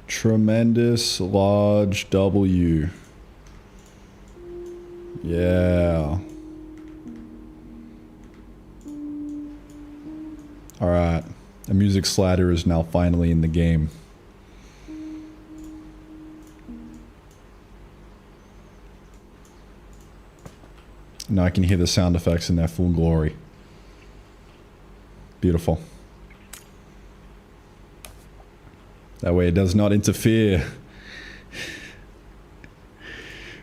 Speaker 1: Tremendous large W. Yeah. Alright. The music slider is now finally in the game. Now I can hear the sound effects in their full glory. Beautiful. That way it does not interfere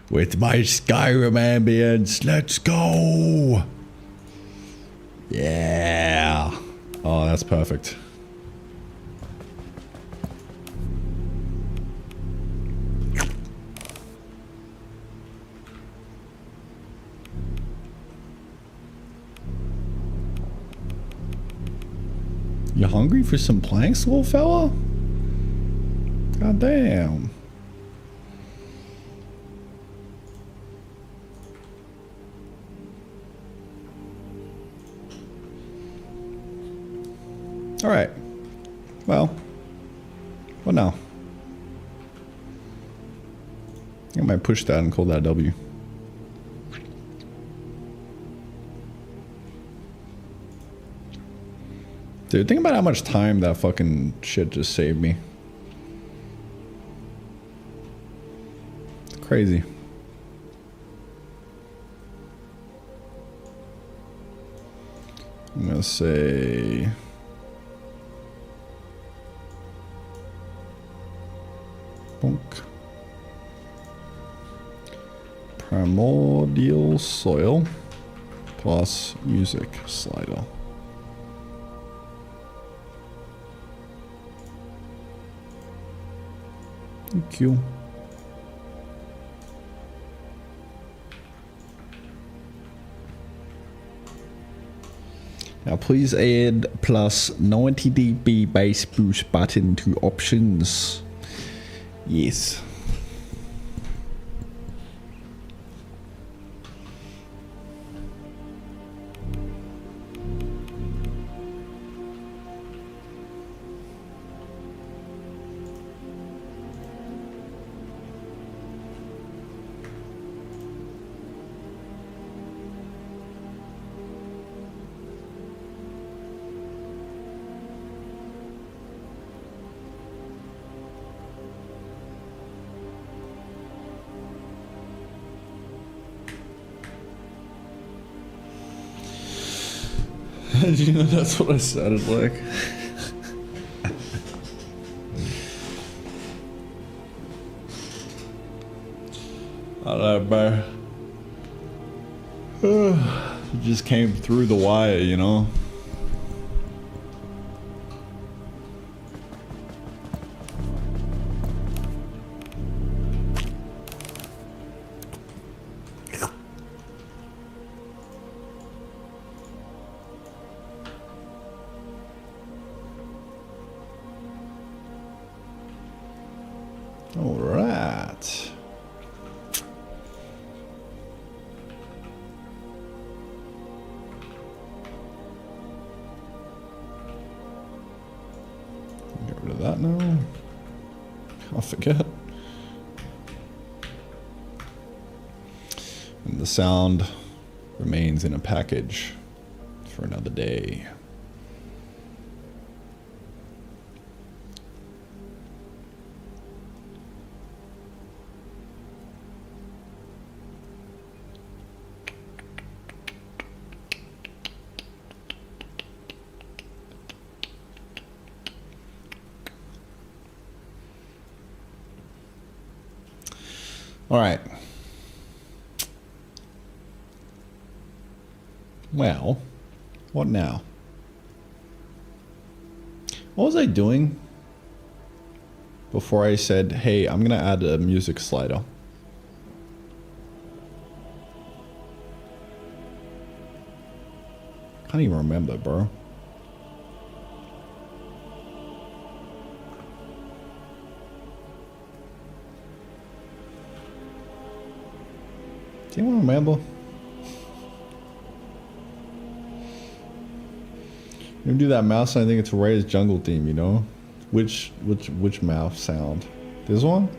Speaker 1: with my Skyrim ambience. Let's go! Yeah! Oh, that's perfect. You hungry for some planks, little fella? God damn. Alright. Well. What now? I might push that and call that a W. Dude, think about how much time that fucking shit just saved me. It's crazy. I'm gonna say... bonk. Primordial soil plus music slider. Thank you. Now please add plus 90 dB bass boost button to options. Yes. Did you know that's what I sounded like? I don't know, bro. It just came through the wire, you know? All right. Get rid of that now. I'll forget. And the sound remains in a package for another day. All right. Well, what now? What was I doing before I said, hey, I'm gonna add a music slider? Can't even remember, bro. Do you remember? You do that mouse sound, I think it's Ray's jungle theme, you know? Which mouth sound? This one?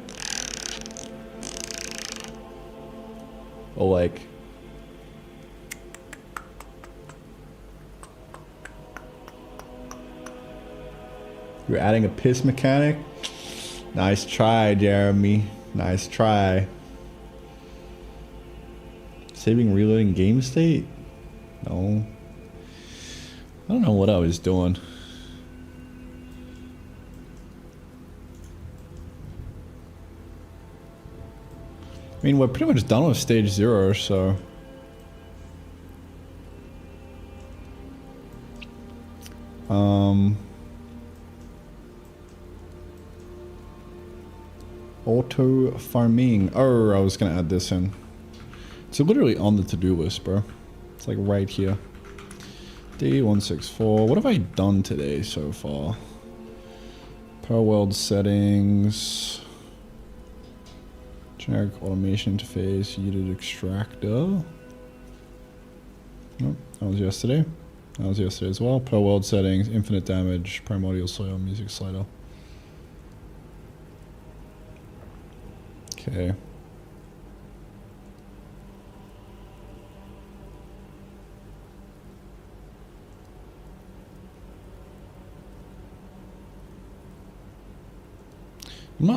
Speaker 1: Or like... You're adding a piss mechanic? Nice try, Jeremy. Nice try. Saving reloading game state? No. I don't know what I was doing. I mean, we're pretty much done with stage 0, so... Auto farming. Oh, I was gonna add this in. It's literally on the to-do list, bro. It's like right here. D164. What have I done today so far? Power weld settings. Generic automation interface. Heated extractor. Nope, that was yesterday. That was yesterday as well. Power weld settings. Infinite damage. Primordial soil. Music slider. Okay.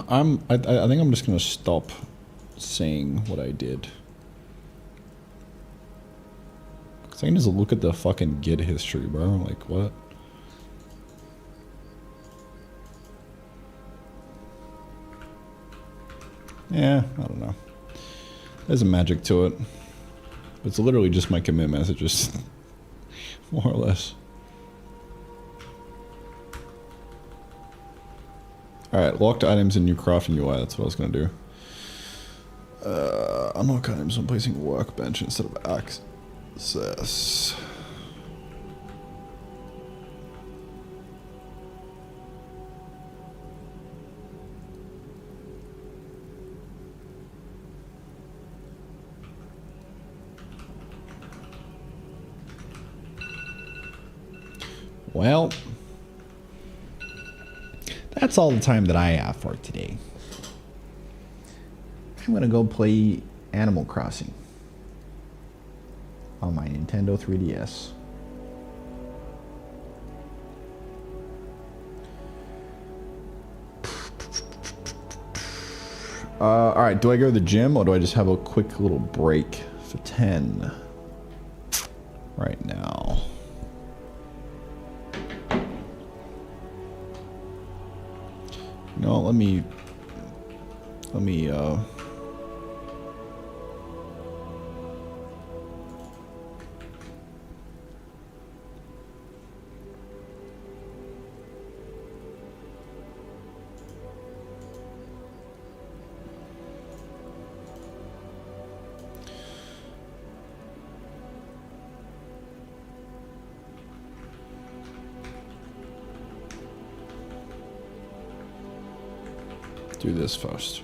Speaker 1: I think I'm just gonna stop saying what I did. Cause I can just look at the fucking Git history, bro. Like, what? Yeah, I don't know. There's a magic to it. It's literally just my commit messages. More or less. Alright, locked items in new crafting UI, that's what I was gonna do. Unlock items when placing workbench instead of access. Well, that's all the time that I have for today. I'm gonna go play Animal Crossing on my Nintendo 3DS. Alright, do I go to the gym or do I just have a quick little break for 10 right now? No, let me do this first.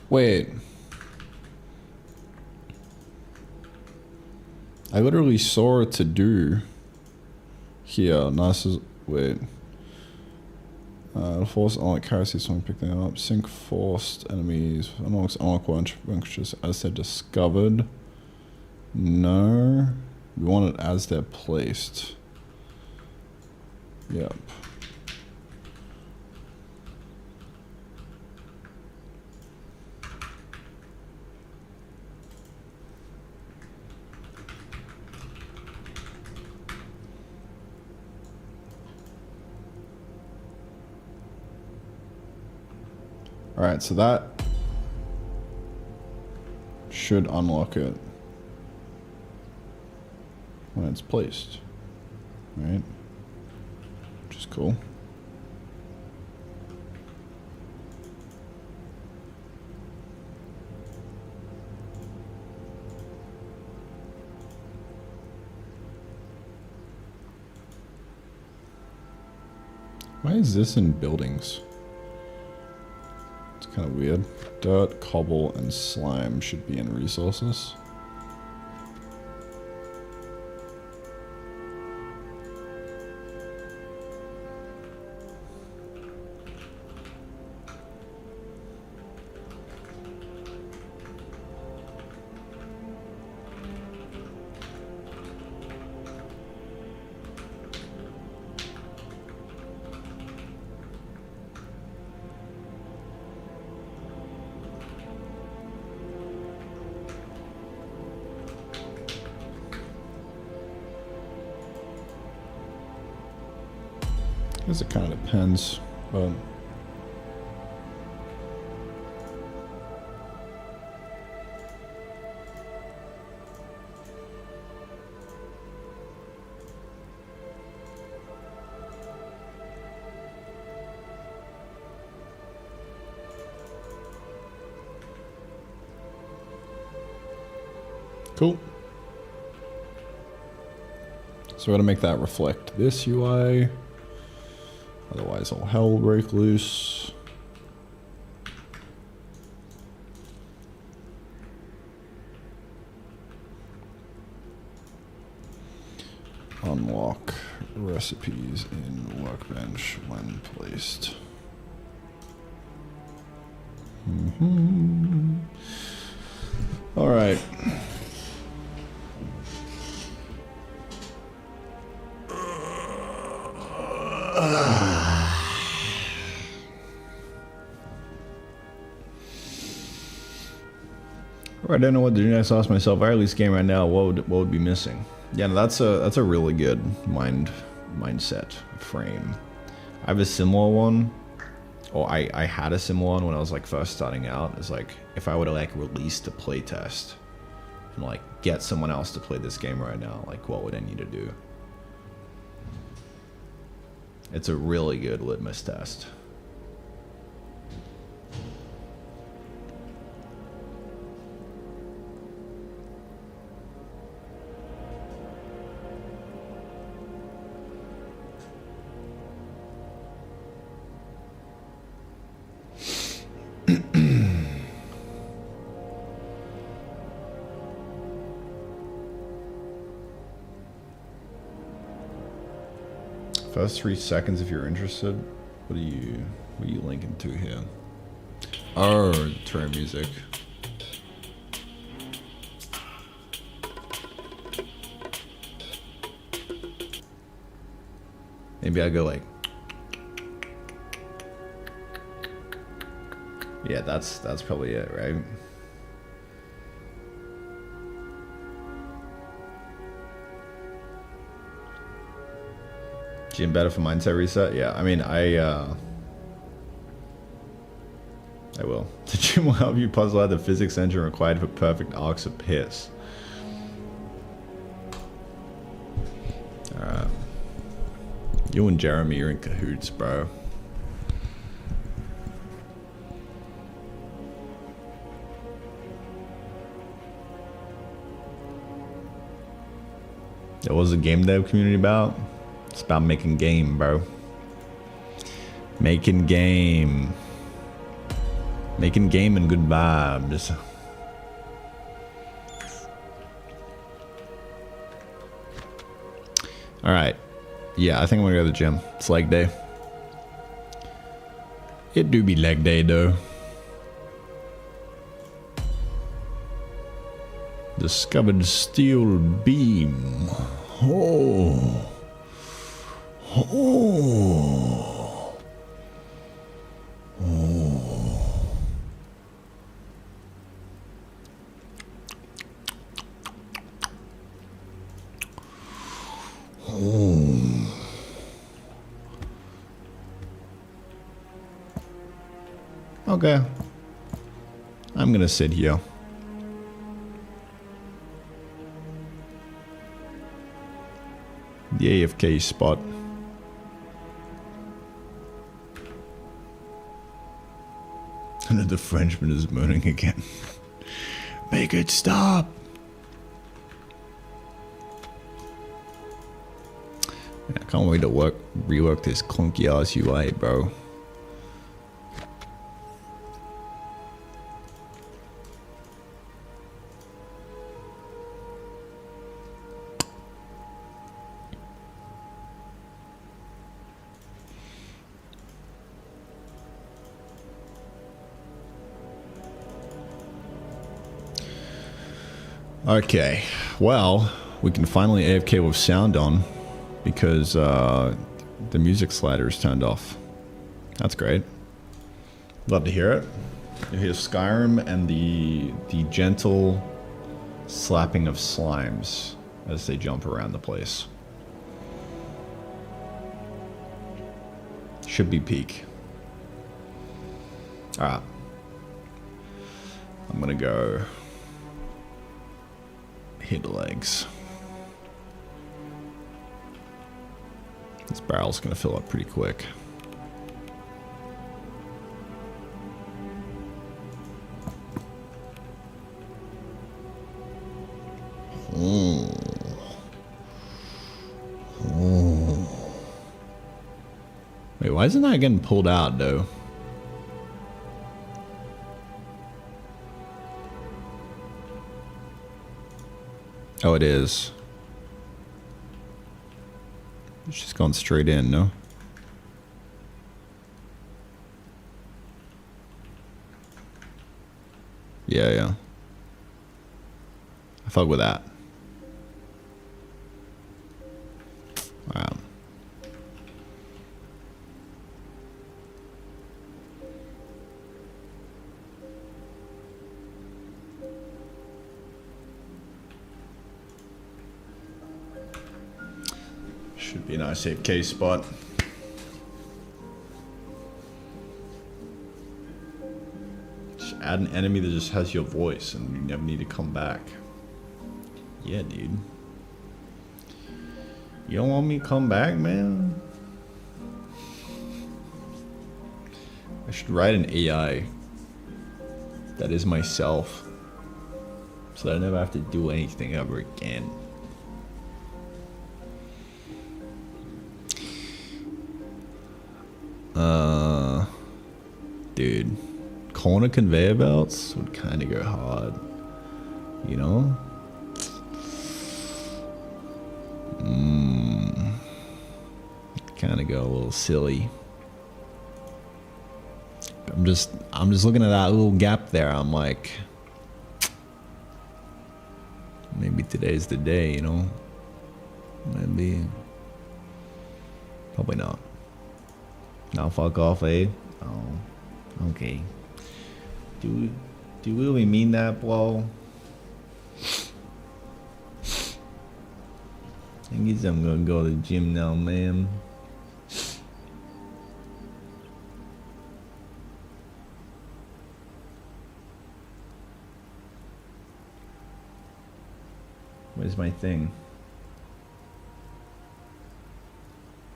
Speaker 1: Wait. I literally saw it to do here. Nice as wait. Force unlock currencies when pick them up. Sync forced enemies. Unlock bunches as they're discovered. No. We want it as they're placed. Yep. Alright, so that should unlock it when it's placed, right? Which is cool. Why is this in buildings? Kind of weird. Dirt, cobble, and slime should be in resources. I guess it kind of depends, but cool. So we're gonna make that reflect this UI. Otherwise, all hell will break loose. Unlock recipes in workbench when placed. All right. I don't know what to do next. I asked myself, if I release game right now, what would be missing? Yeah, no, that's a really good mindset frame. I have a similar one. Or I had a similar one when I was like first starting out. It's like if I were to like release the playtest and like get someone else to play this game right now, like what would I need to do? It's a really good litmus test. First 3 seconds if you're interested. What are you linking to here? Oh, turn music. Maybe I go like, yeah, that's probably it, right? Gym better for mindset reset? Yeah, I mean, I will. The gym will help you puzzle out the physics engine required for perfect arcs of piss. Alright. You and Jeremy are in cahoots, bro. What was the game dev community about? It's about making game, bro. Making game. Making game and good vibes. Alright. Yeah, I think I'm gonna go to the gym. It's leg day. It do be leg day, though. Discovered steel beam. Oh. Oh. Oh. Oh. Okay. I'm gonna sit here. The AFK spot. And the Frenchman is moaning again. Make it stop! I can't wait to rework this clunky ass UI, bro. Okay, well, we can finally AFK with sound on because the music slider is turned off. That's great. Love to hear it. You hear Skyrim and the gentle slapping of slimes as they jump around the place. Should be peak. Alright. I'm gonna go hit legs. This barrel's gonna fill up pretty quick. Oh. Oh. Wait, why isn't that getting pulled out though? Oh, it is. It's just gone straight in, no? Yeah. I fuck with that. Wow. Should be a nice AFK spot. Just add an enemy that just has your voice and you never need to come back. Yeah, dude. You don't want me to come back, man? I should write an AI that is myself so that I never have to do anything ever again. Dude, corner conveyor belts would kind of go hard, you know? kind of go a little silly. I'm just looking at that little gap there. I'm like, maybe today's the day, you know? Maybe. Probably not. Now fuck off, eh? Oh, okay. Do we really mean that, bro? I guess I'm gonna go to the gym now, man. Where's my thing?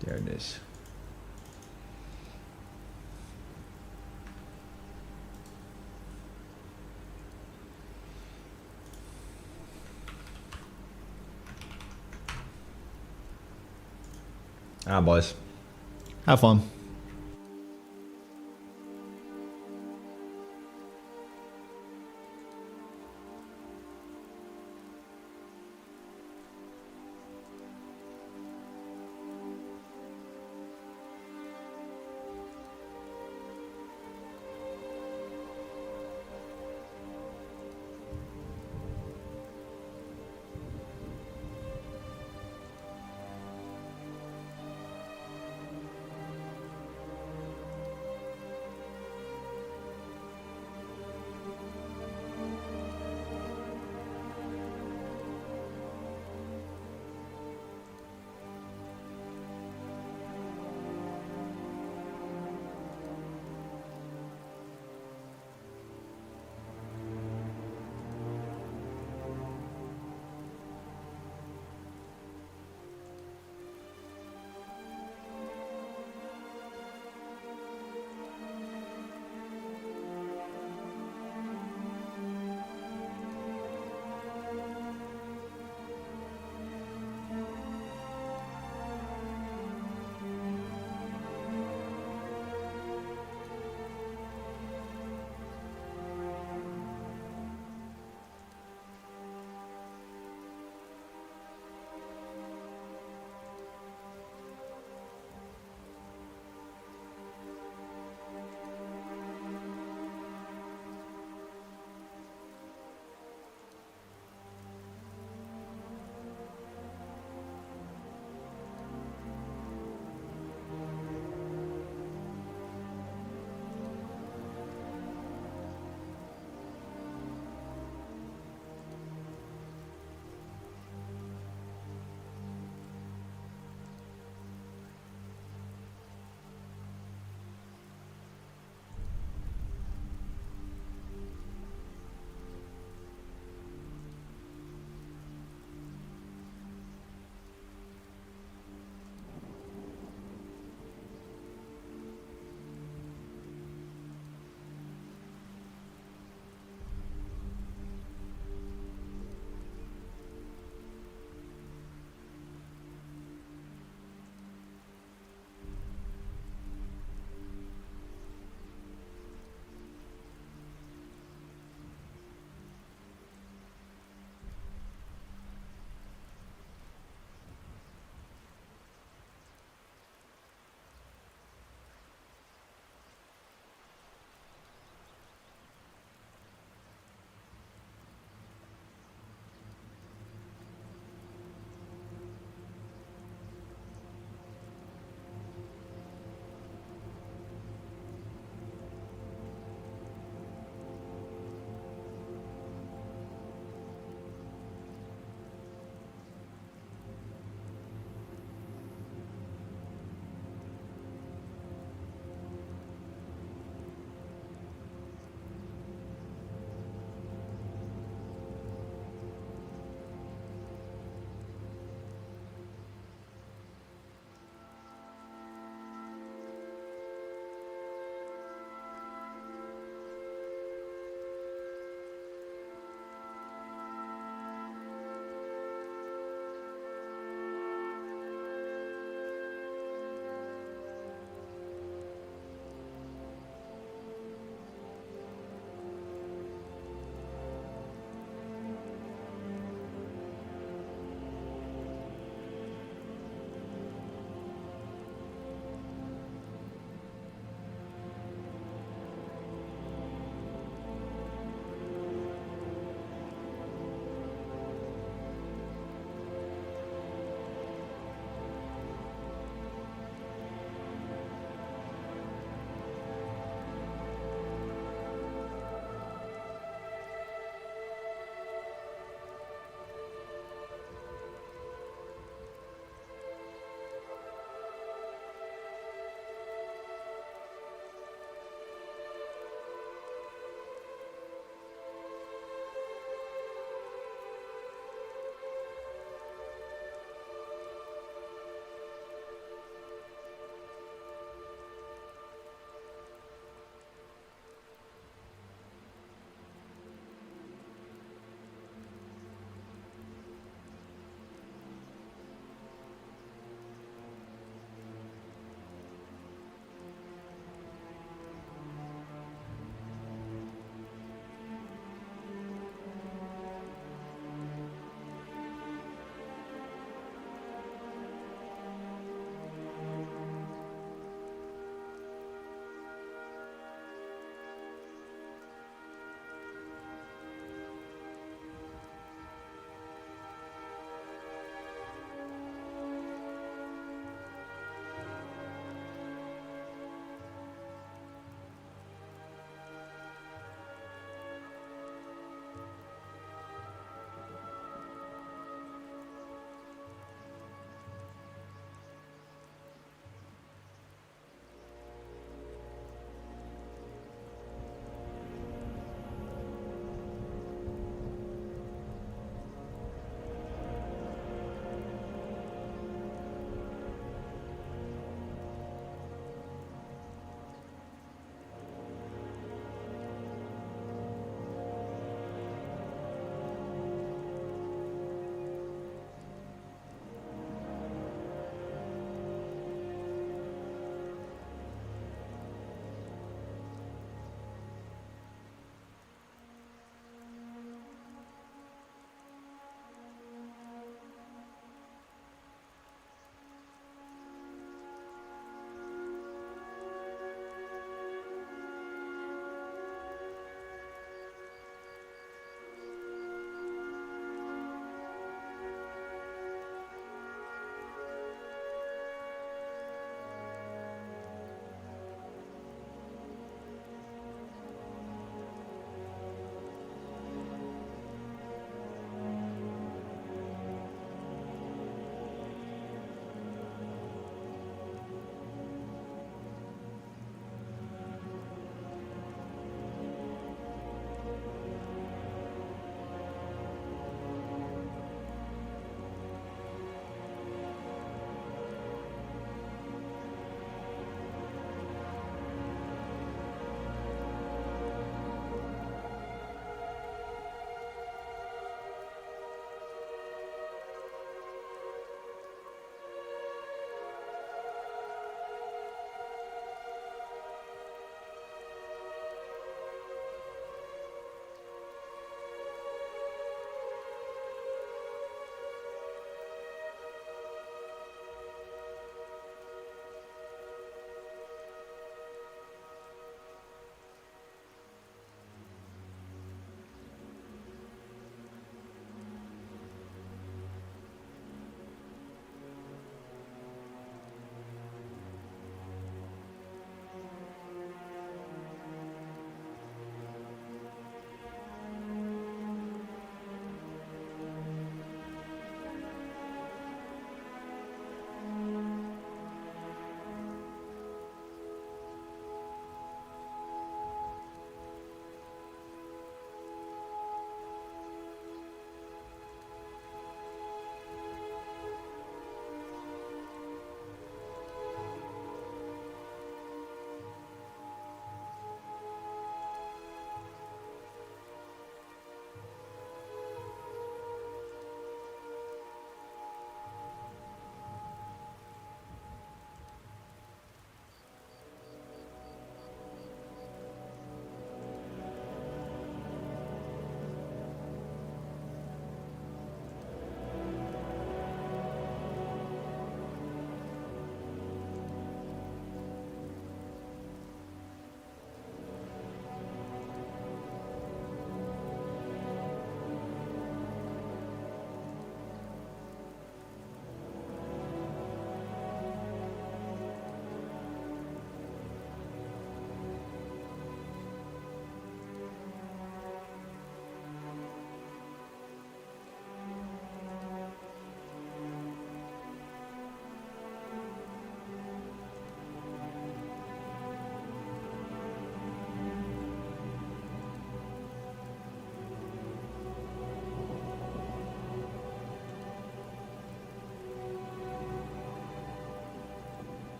Speaker 1: There it is. Ah, boys. Have fun.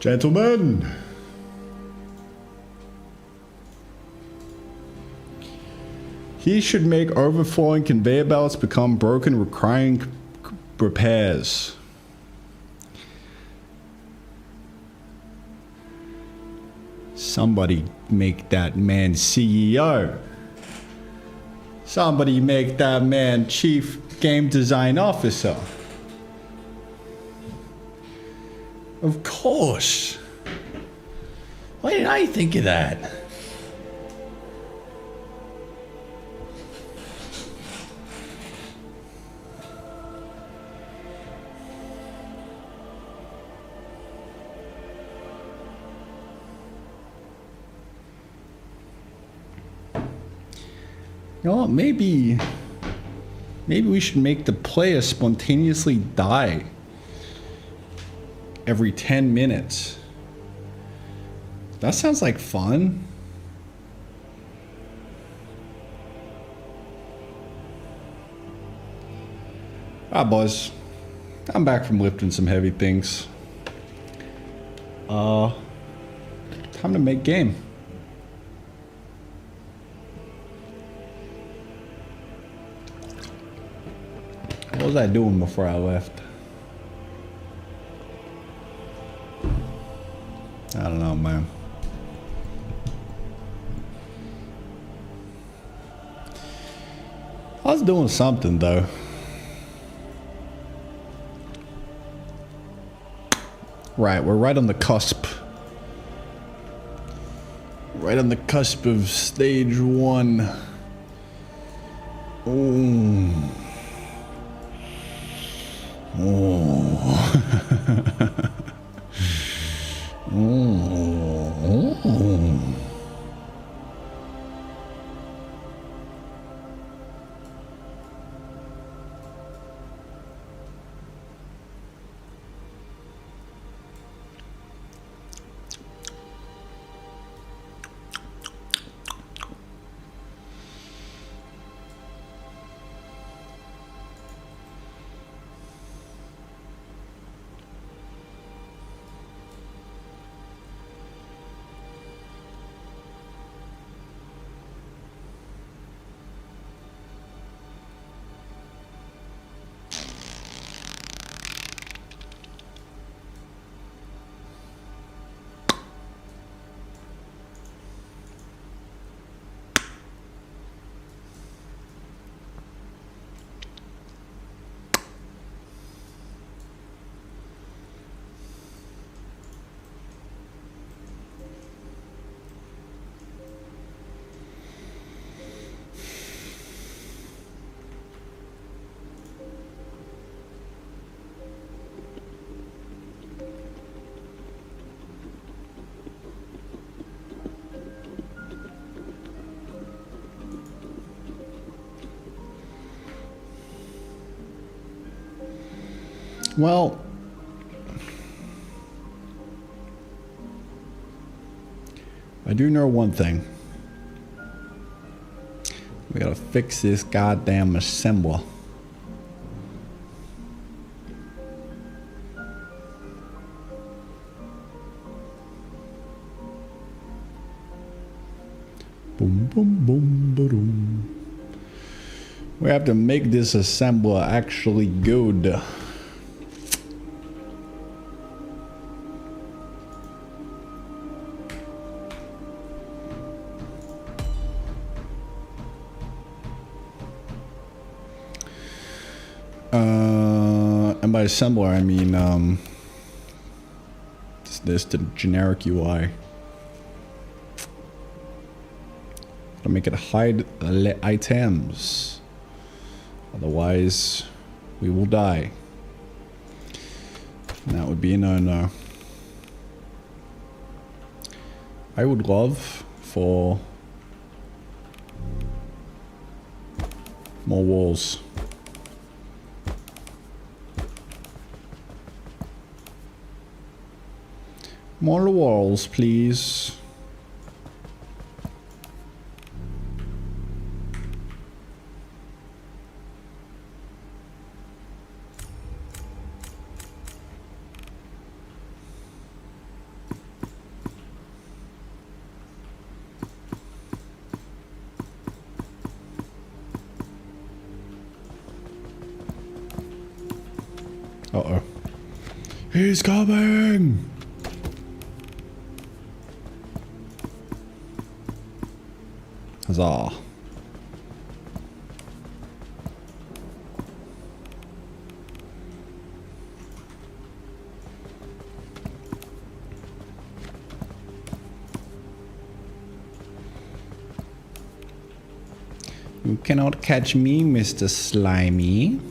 Speaker 1: Gentlemen. He should make overflowing conveyor belts become broken, requiring repairs. Somebody make that man CEO. Somebody make that man Chief Game Design Officer. Of course. Why didn't I think of that? You know what, maybe we should make the player spontaneously die every 10 minutes. That sounds like fun. Boys. I'm back from lifting some heavy things. Time to make game. What was I doing before I left? I don't know, man. I was doing something, though. Right, we're right on the cusp. Right on the cusp of stage 1. Ooh. Oh. Oh. Well, I do know one thing. We gotta fix this goddamn assembler. Boom, boom, boom, boom. We have to make this assembler actually good. And by assembler, I mean, this the generic UI. To make it hide items. Otherwise, we will die. And that would be a no-no. I would love for more walls. More walls, please. Uh-oh. He's coming! Huzzah. You cannot catch me, Mr. Slimy.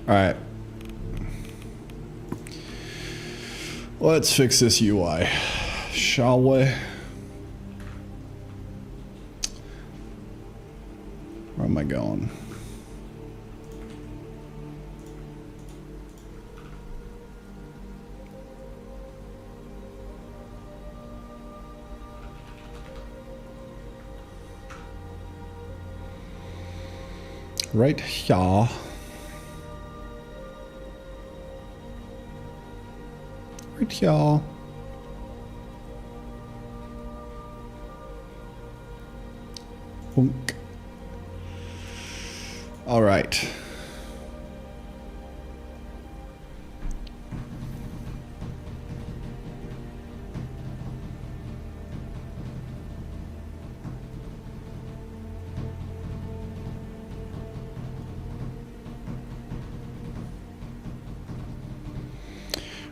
Speaker 1: Alright. Let's fix this UI, shall we? Where am I going? Right here. Right here. Boink. All right.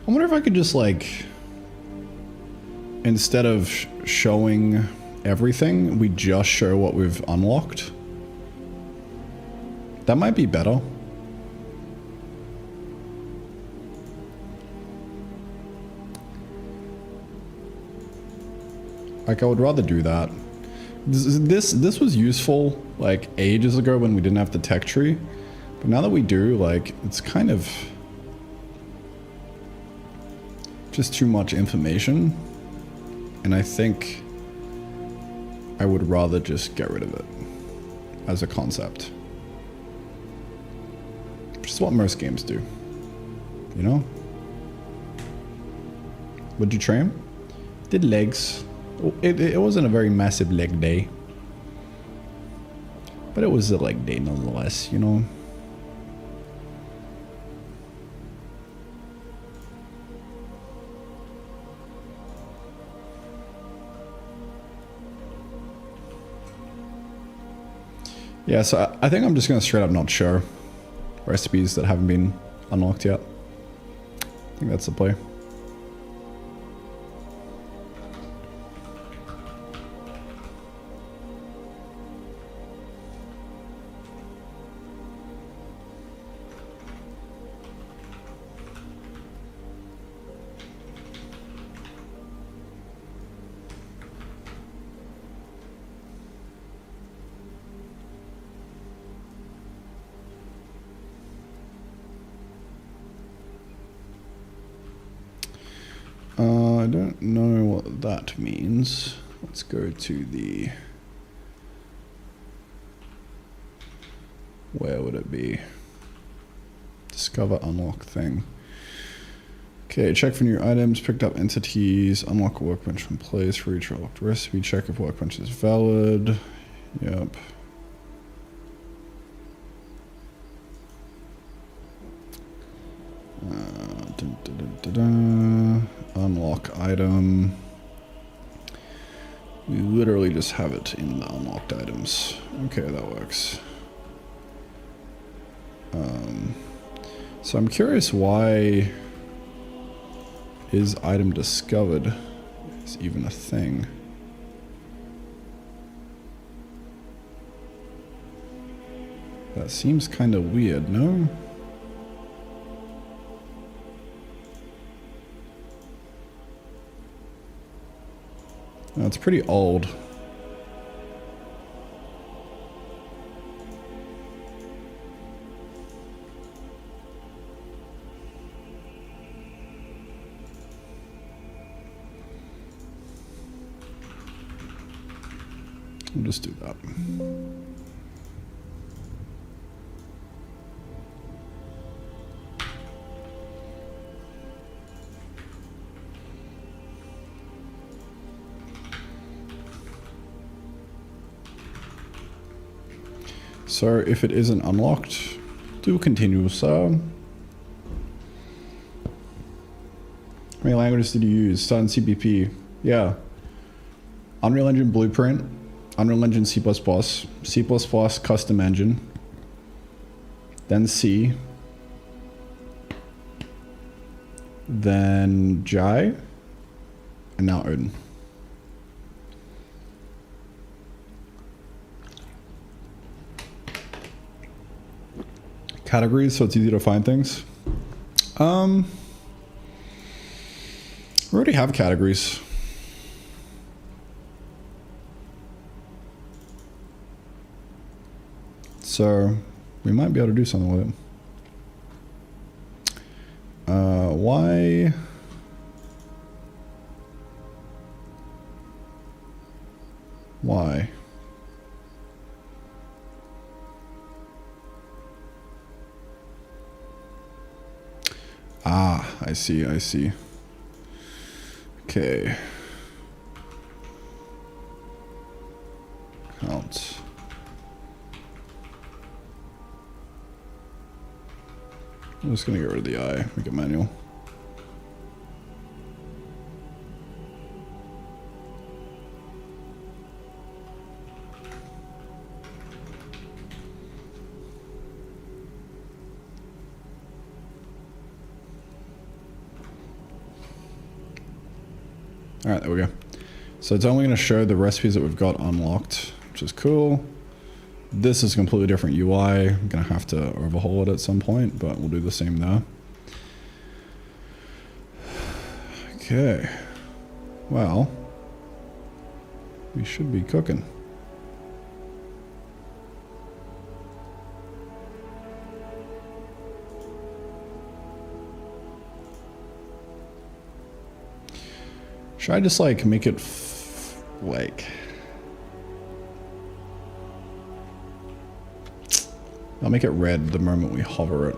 Speaker 1: I wonder if I could just like, instead of showing everything, we just show what we've unlocked. That might be better. Like, I would rather do that. This was useful like ages ago when we didn't have the tech tree, but now that we do, like, it's kind of just too much information, and I think I would rather just get rid of it as a concept. Which is what most games do, you know? What'd you train? Did legs. It wasn't a very massive leg day, but it was a leg day nonetheless, you know? Yeah, so I think I'm just gonna straight up not show recipes that haven't been unlocked yet. I think that's the play. I don't know what that means. Let's go to the... Where would it be? Discover unlock thing. Okay, check for new items, picked up entities, unlock a workbench from place for each unlocked recipe, check if workbench is valid. Yep. Unlock item. We literally just have it in the unlocked items. Okay, that works. So I'm curious why is item discovered is even a thing. That seems kind of weird, no? No, it's pretty old. We'll just do that. So if it isn't unlocked, do continue, so. How many languages did you use? Start in CPP. Yeah. Unreal Engine Blueprint, Unreal Engine C++, C++ Custom Engine, then C, then Jai, and now Odin. Categories, so it's easy to find things. We already have categories. So we might be able to do something with it. Why? Why? Ah, I see, I see. Okay. Count. I'm just gonna get rid of the I, make it manual. All right, there we go. So it's only going to show the recipes that we've got unlocked, which is cool. This is a completely different UI. I'm going to have to overhaul it at some point, but we'll do the same there. Okay. Well, we should be cooking. Should I just like make it like I'll make it red the moment we hover it.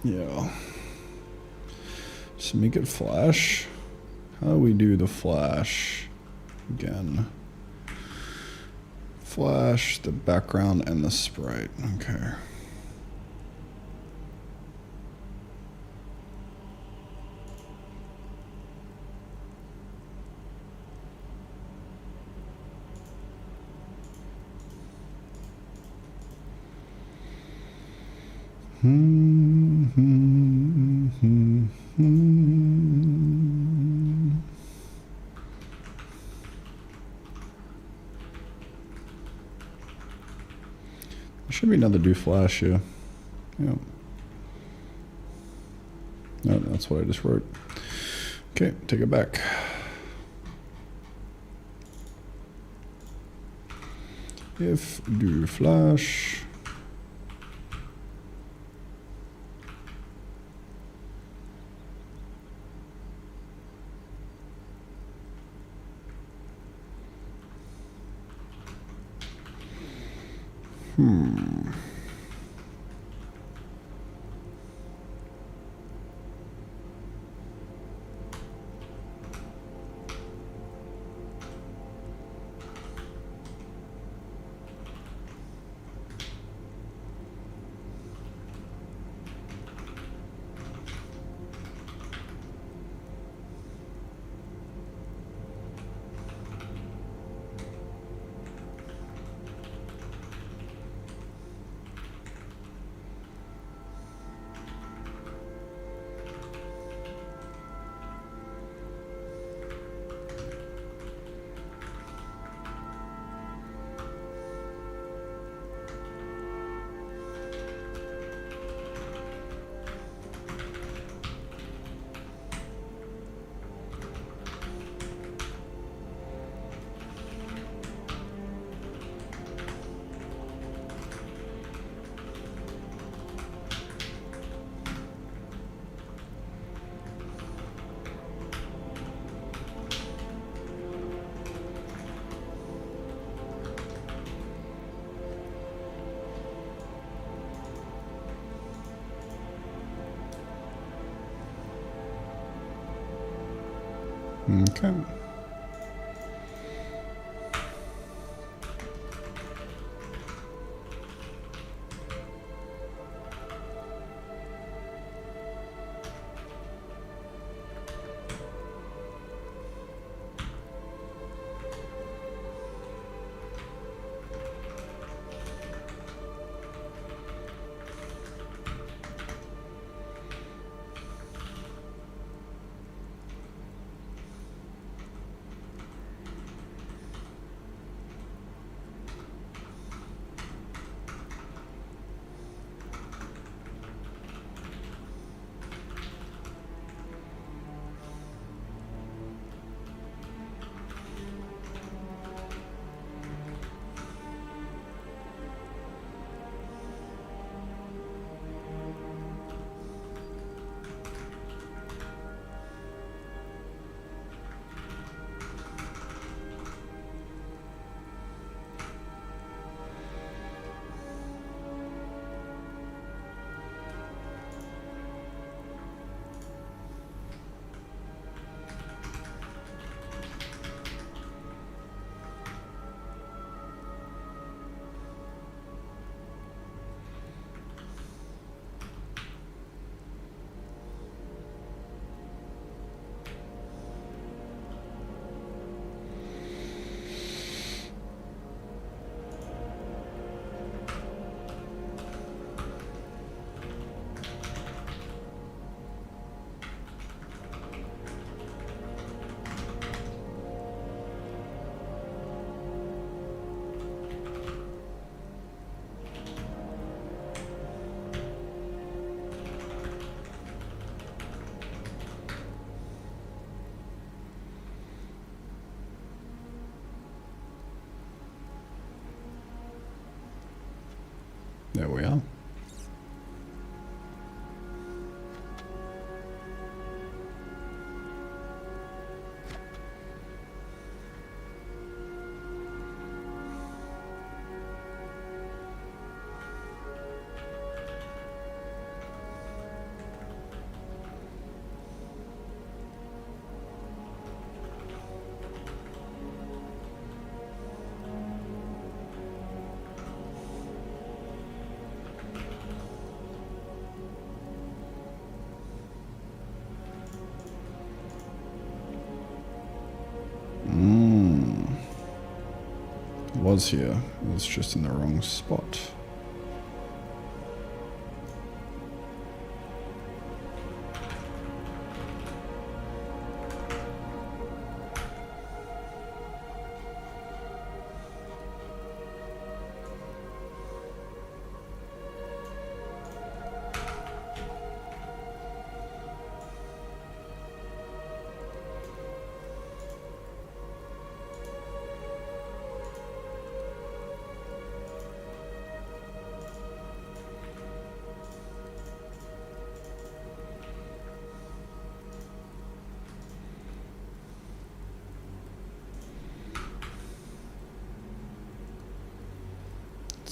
Speaker 1: Yeah. Just make it flash. How do we do the flash? Again. Flash, the background, and the sprite. Okay. Should be another do flash here. Yeah. No, that's what I just wrote. Okay, take it back. If do flash. Okay. There we are. Was here. It was just in the wrong spot.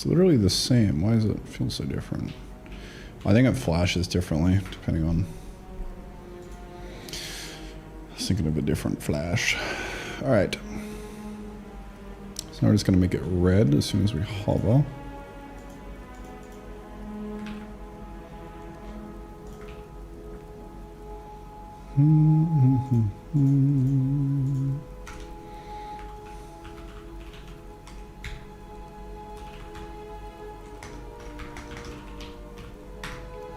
Speaker 1: It's literally the same. Why does it feel so different? I think it flashes differently depending on... I was thinking of a different flash. Alright. So now we're just going to make it red as soon as we hover.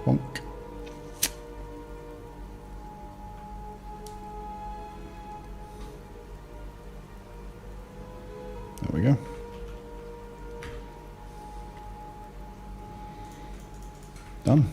Speaker 1: Bonk. There we go. Done.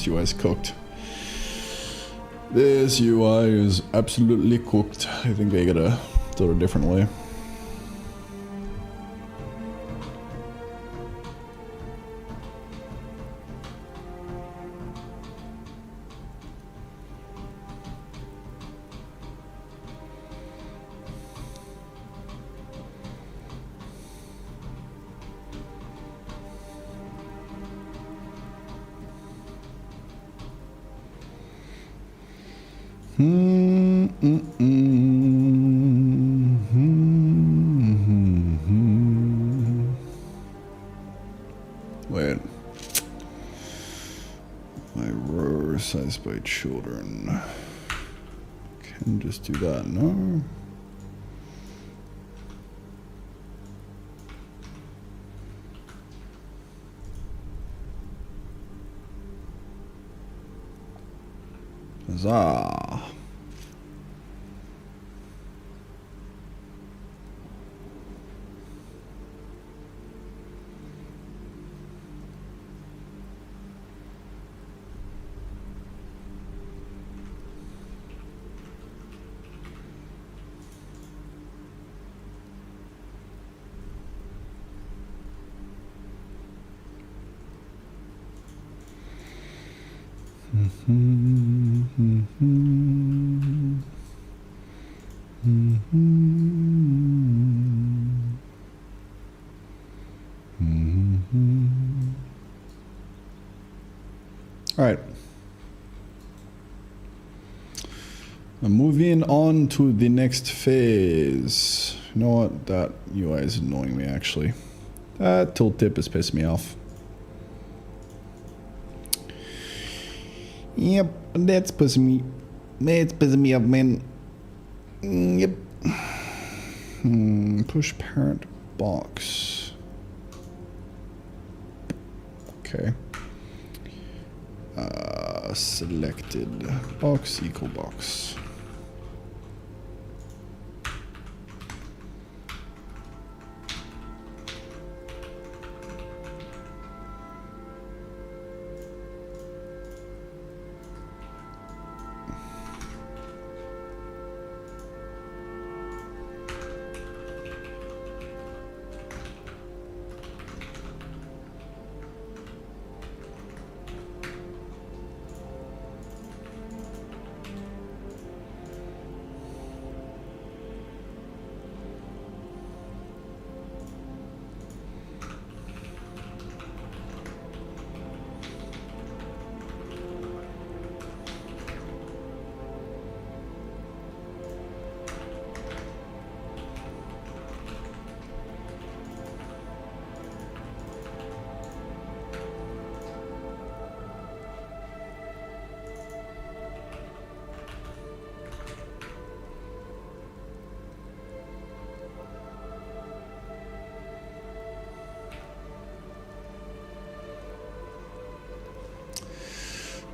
Speaker 1: This UI is cooked. This UI is absolutely cooked. I think they gotta do it a different way. Wait. My row size by children. Can just do that, no? Huzzah. All right. I'm moving on to the next phase. You know what? That UI is annoying me, actually. That tooltip is pissing me off. Yep, that's pissing me off, man. Yep. Push parent box. Okay. Selected box equal box.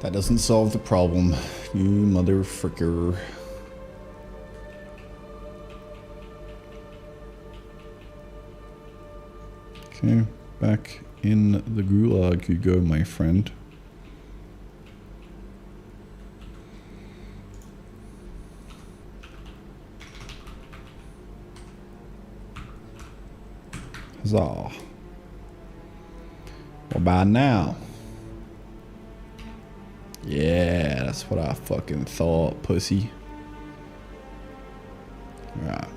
Speaker 1: That doesn't solve the problem, you motherfucker. Okay, back in the gulag you go, my friend. Huzzah. What about now? Yeah, that's what I fucking thought, pussy. Alright.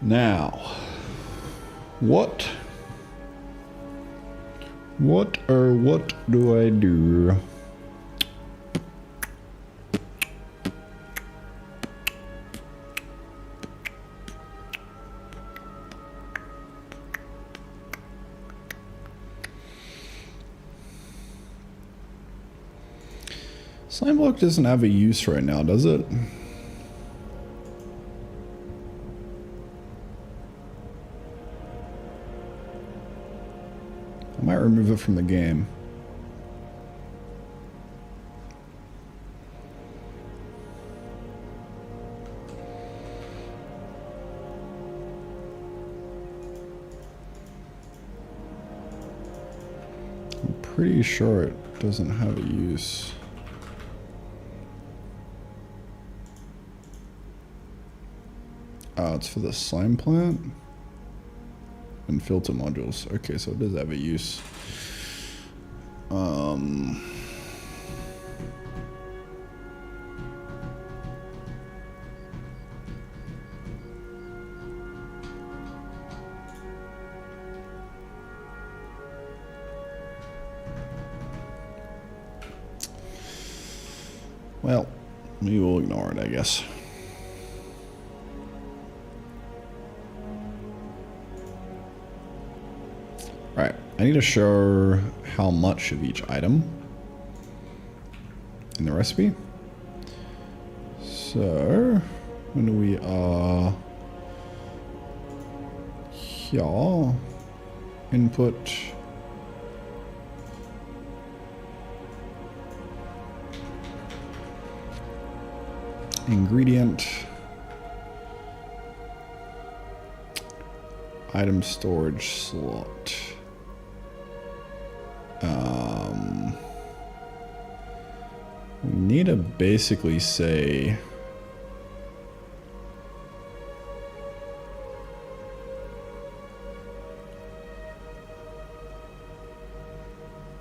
Speaker 1: Now, what do I do? Slime block doesn't have a use right now, does it? I might remove it from the game. I'm pretty sure it doesn't have a use. Oh, it's for the slime plant and filter modules. Okay, so it does have a use. Well, we will ignore it, I guess. Right, I need to show how much of each item in the recipe. So, when we are here, input ingredient, item storage slot. We need to basically say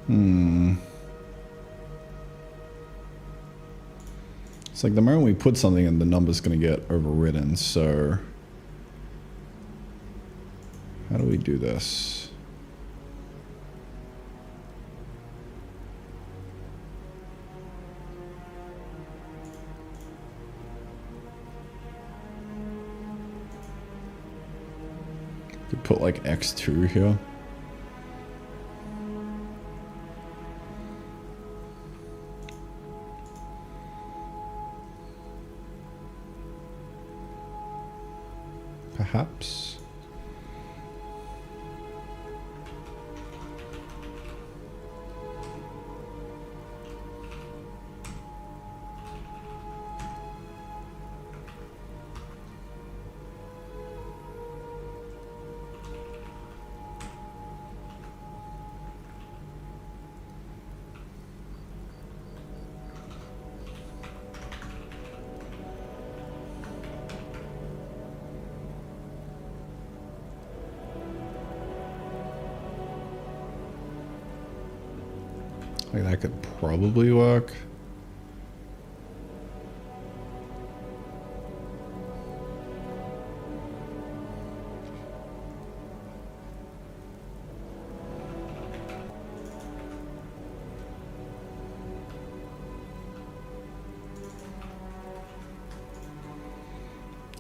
Speaker 1: It's like the moment we put something in, the number's going to get overridden, so... How do we do this? Could put like X2 here. Perhaps. Like that could probably work.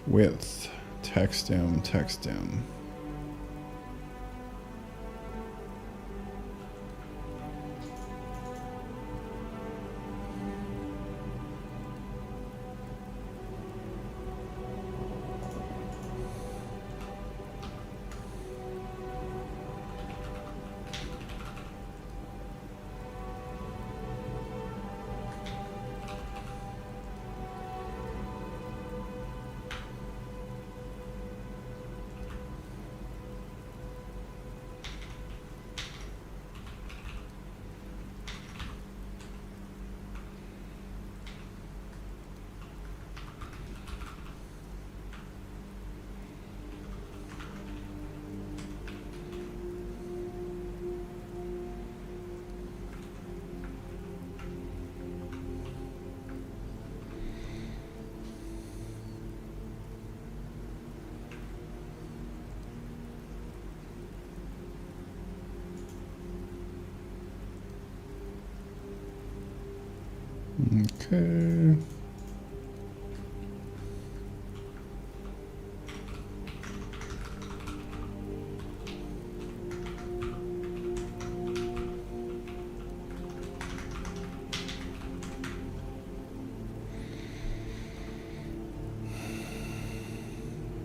Speaker 1: Width, text him, text him. Okay.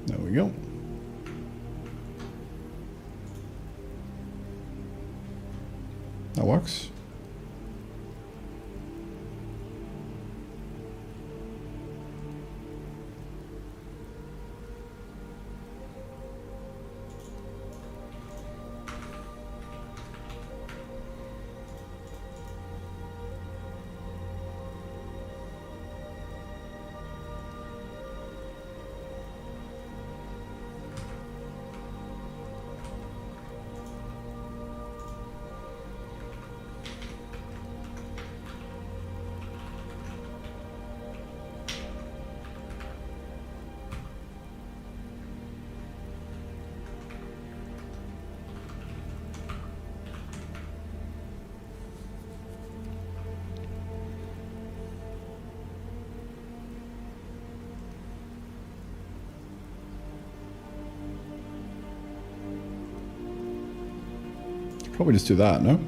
Speaker 1: There we go. That works. Probably just do that, no?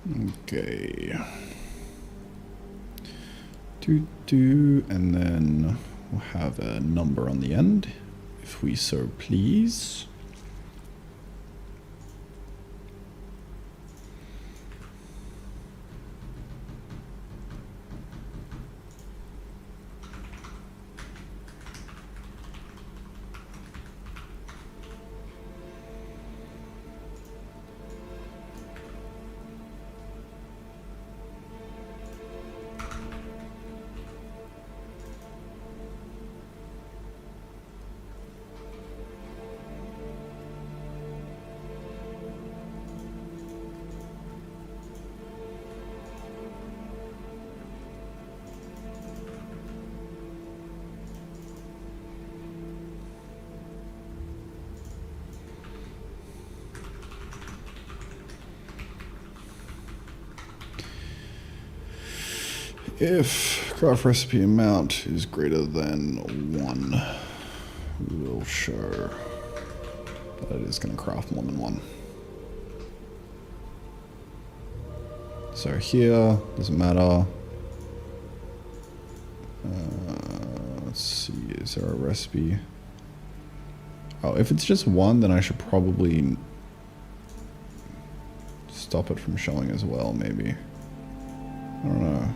Speaker 1: Okay. And then we'll have a number on the end, if we so please. If craft recipe amount is greater than 1, we will show that it is going to craft more than 1. So here, doesn't matter. Let's see, is there a recipe? Oh, if it's just 1, then I should probably stop it from showing as well, maybe. I don't know.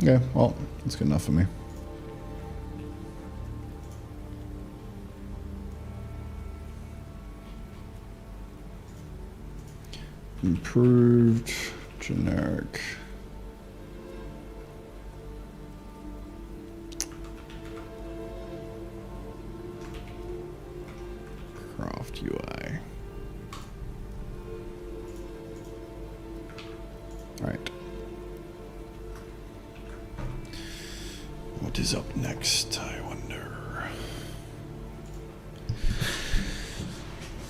Speaker 1: Okay, well, that's good enough for me. Improved, generic. Craft UI. All right. What is up next, I wonder?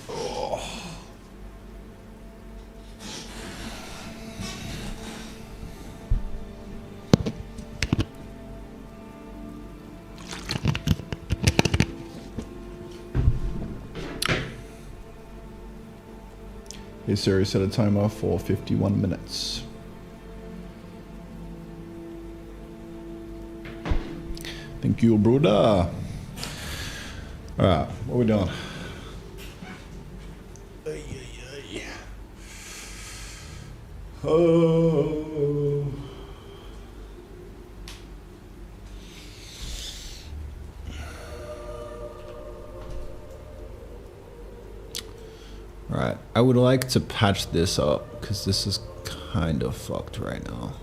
Speaker 1: Oh. Hey Siri, set a timer for 51 minutes. Thank you, brother. Alright, what are we doing? Oh. Alright, I would like to patch this up because this is kind of fucked right now.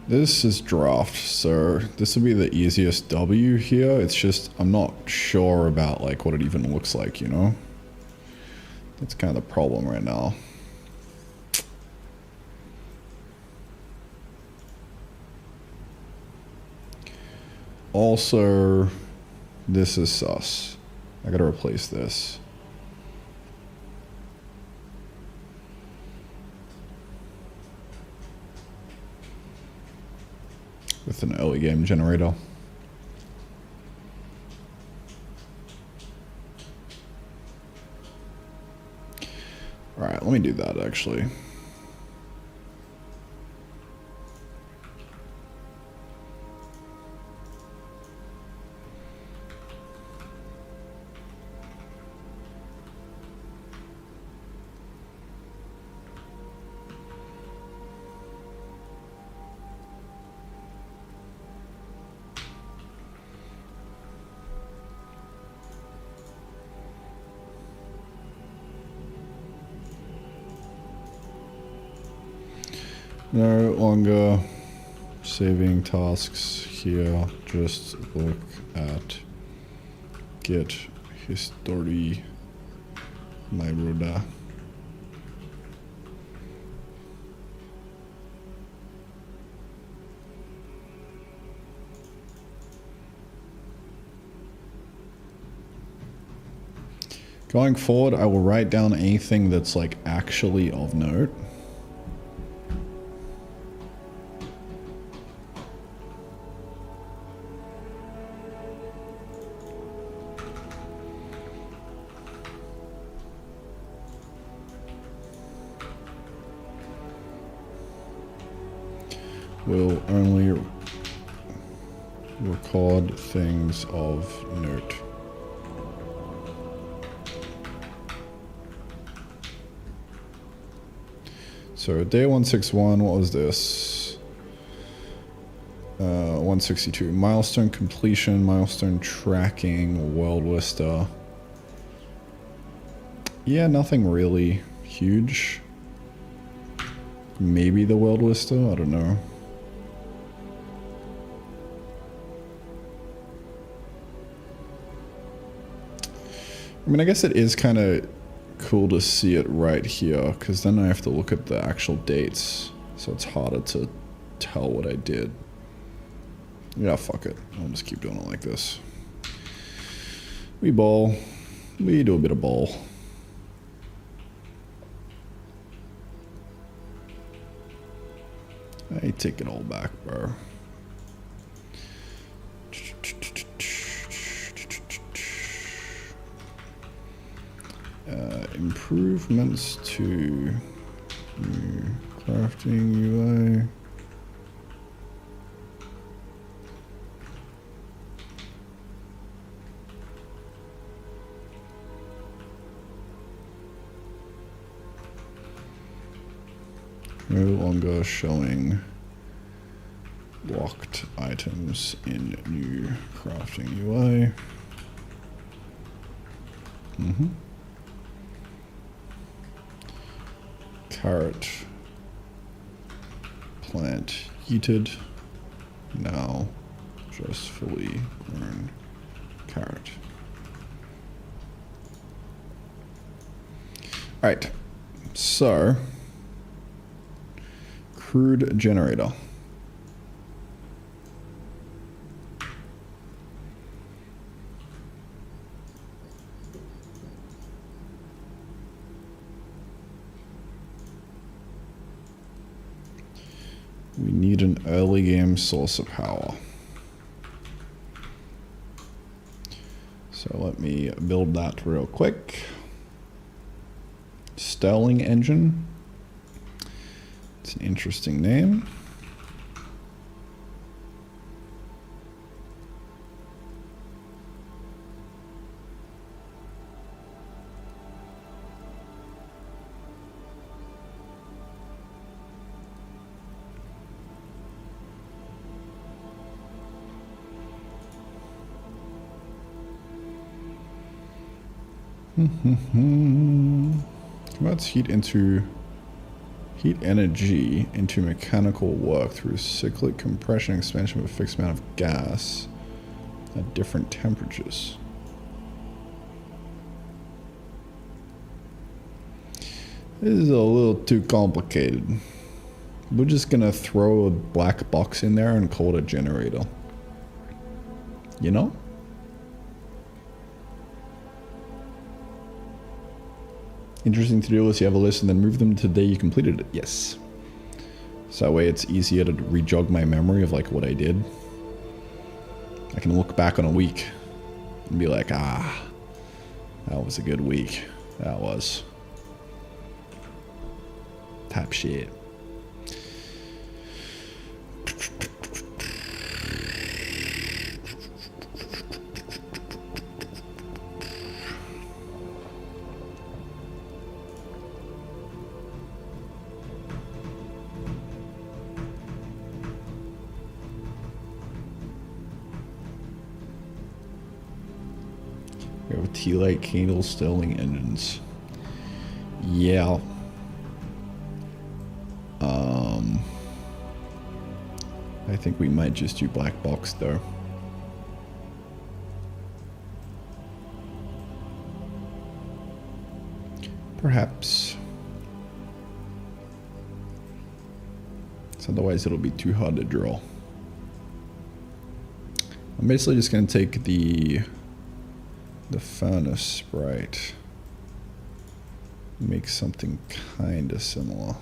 Speaker 1: This is draft, so this will be the easiest W here. It's just, I'm not sure about like what it even looks like, you know? That's kind of the problem right now. Also, this is sus. I gotta replace this. With an early game generator. Alright, let me do that actually. No longer saving tasks here, just look at get history, my brother. Going forward, I will write down anything that's like actually of note. Will only record things of note. So day 161, what was this? 162, milestone completion, milestone tracking, world lister. Yeah, nothing really huge. Maybe the world lister, I don't know. I mean, I guess it is kind of cool to see it right here, because then I have to look at the actual dates, so it's harder to tell what I did. Yeah, fuck it. I'll just keep doing it like this. We bowl. We do a bit of bowl. I take it all back, bro. Improvements to new crafting UI. No longer showing locked items in new crafting UI. Carrot plant heated. Now just fully grown carrot. Alright, so crude generator. We need an early game source of power. So let me build that real quick. Stirling engine. It's an interesting name. Converts heat energy into mechanical work through cyclic compression and expansion of a fixed amount of gas at different temperatures. This is a little too complicated. We're just gonna throw a black box in there and call it a generator. You know? Interesting to-do list, you have a list and then move them to the day you completed it. Yes. So that way it's easier to re-jog my memory of like what I did. I can look back on a week and be like, ah, that was a good week. That was. Type shit. We have T-light candle Stirling engines. Yeah. I think we might just do black box though. Perhaps. So otherwise it'll be too hard to draw. I'm basically just going to take the furnace sprite, make something kind of similar.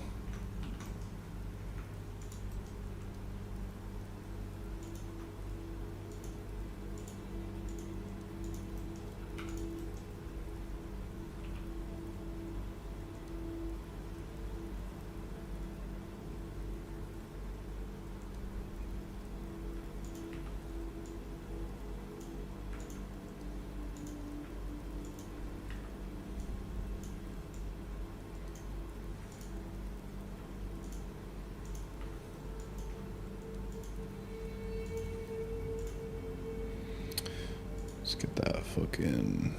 Speaker 1: Let's get that fucking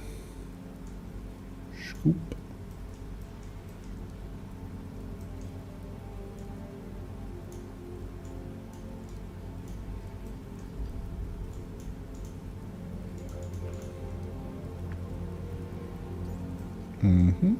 Speaker 1: scoop. Mm-hmm.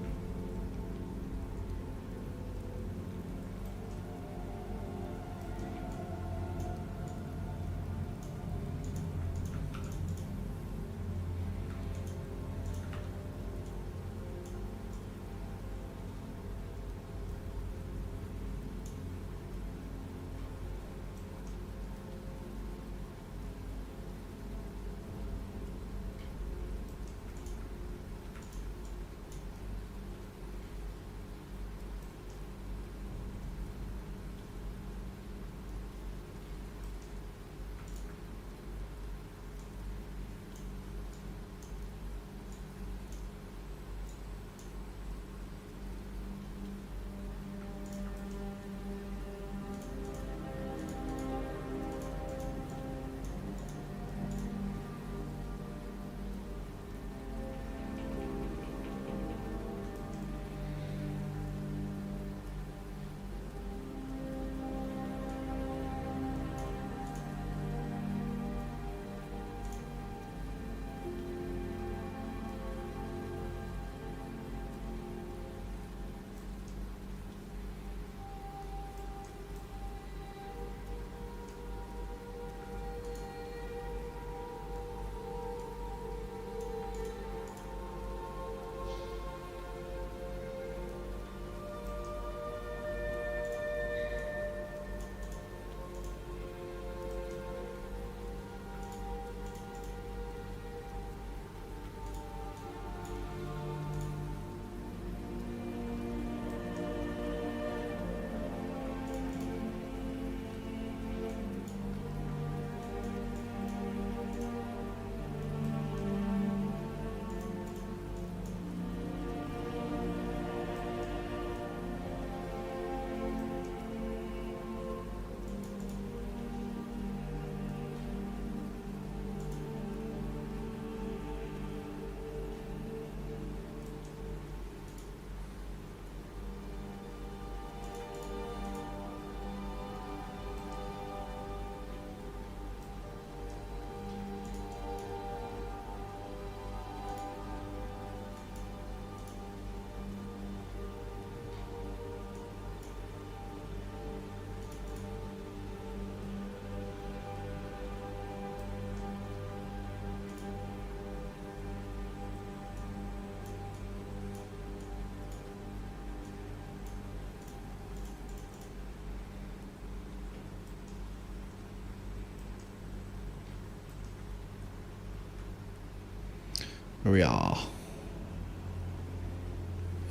Speaker 1: Here we are.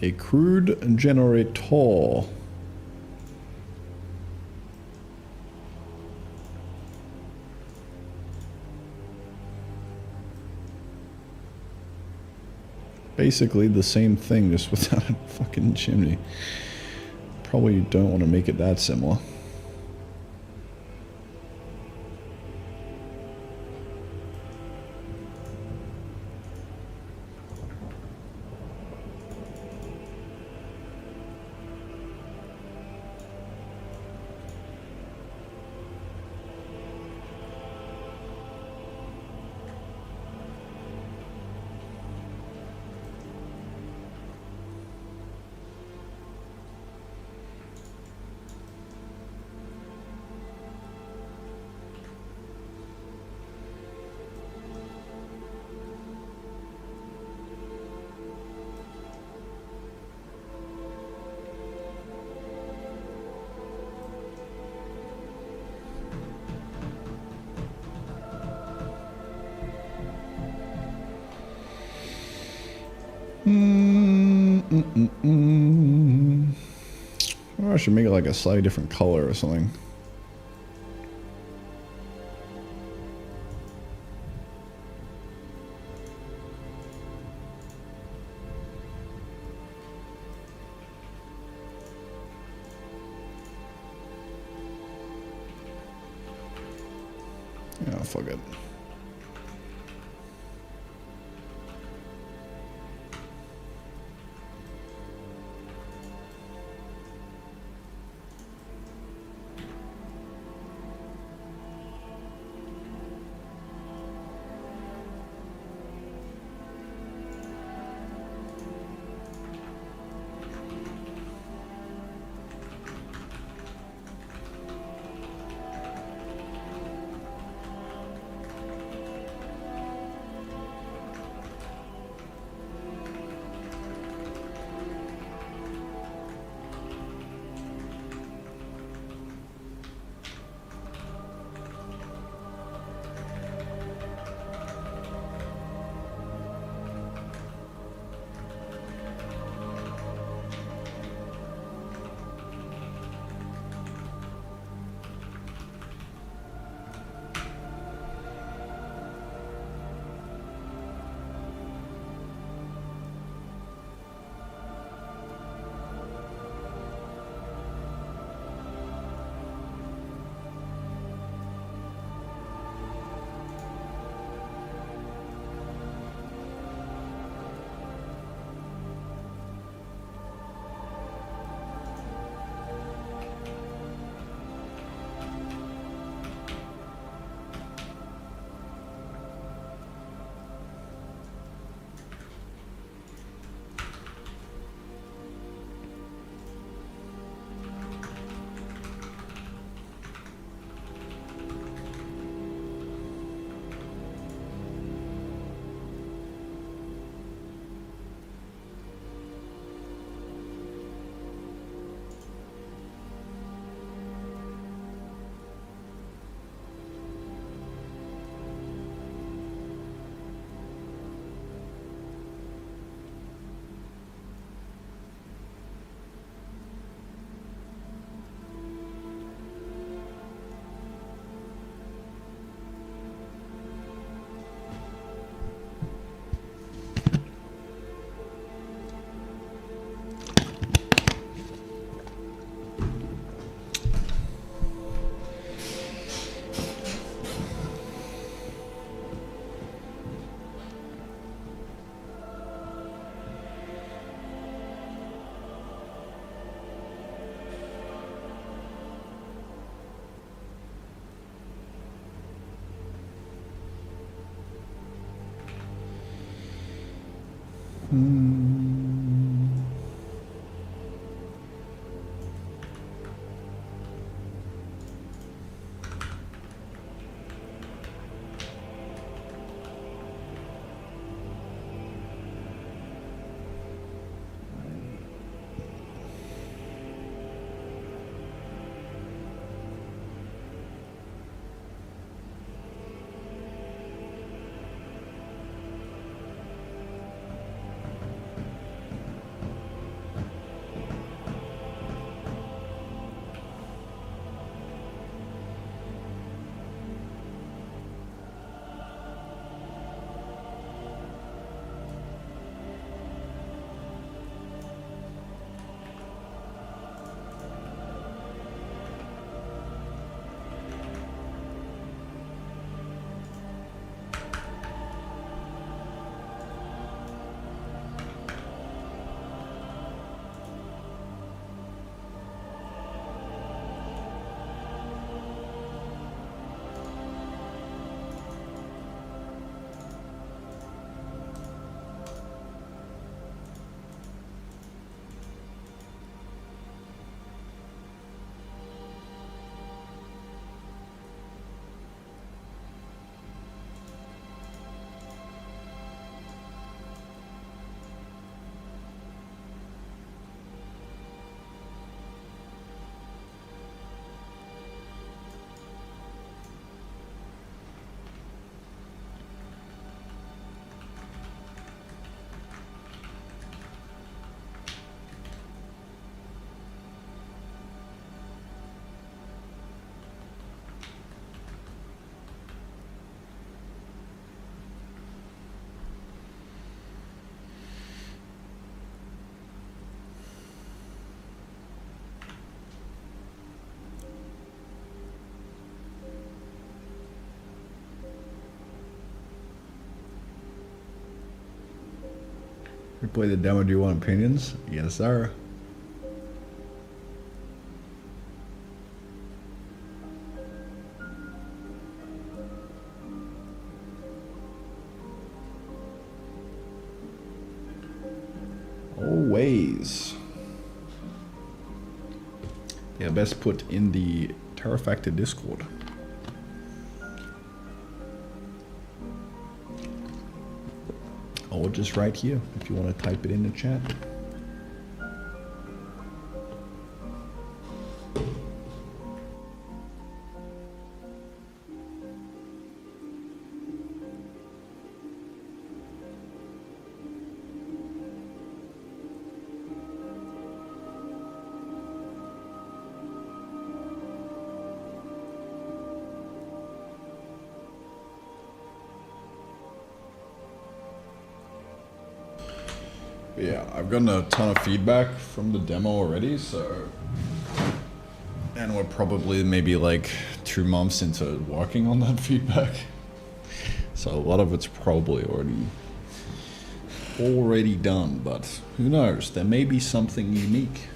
Speaker 1: A crude generator. Basically the same thing, just without a fucking chimney. Probably don't want to make it that similar. Or I should make it like a slightly different color or something. Yeah, fuck it. We play the demo, do you want opinions? Yes, sir. Always. Yeah, best put in the Terrafactor Discord. Or just right here, if you want to type it in the chat. Yeah, I've gotten a ton of feedback from the demo already, so... And we're probably maybe like 2 months into working on that feedback. So a lot of it's probably already done, but who knows, there may be something unique.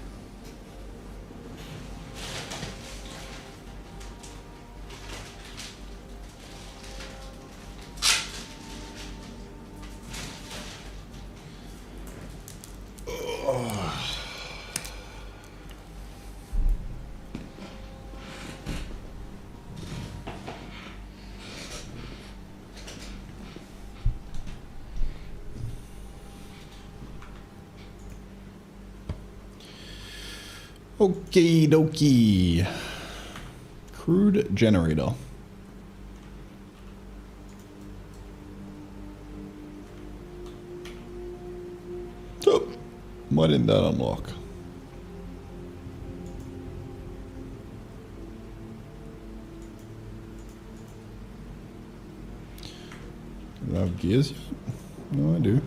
Speaker 1: Okie dokie. Crude generator. Oh, why didn't that unlock? Do I have gears yet? No, I do.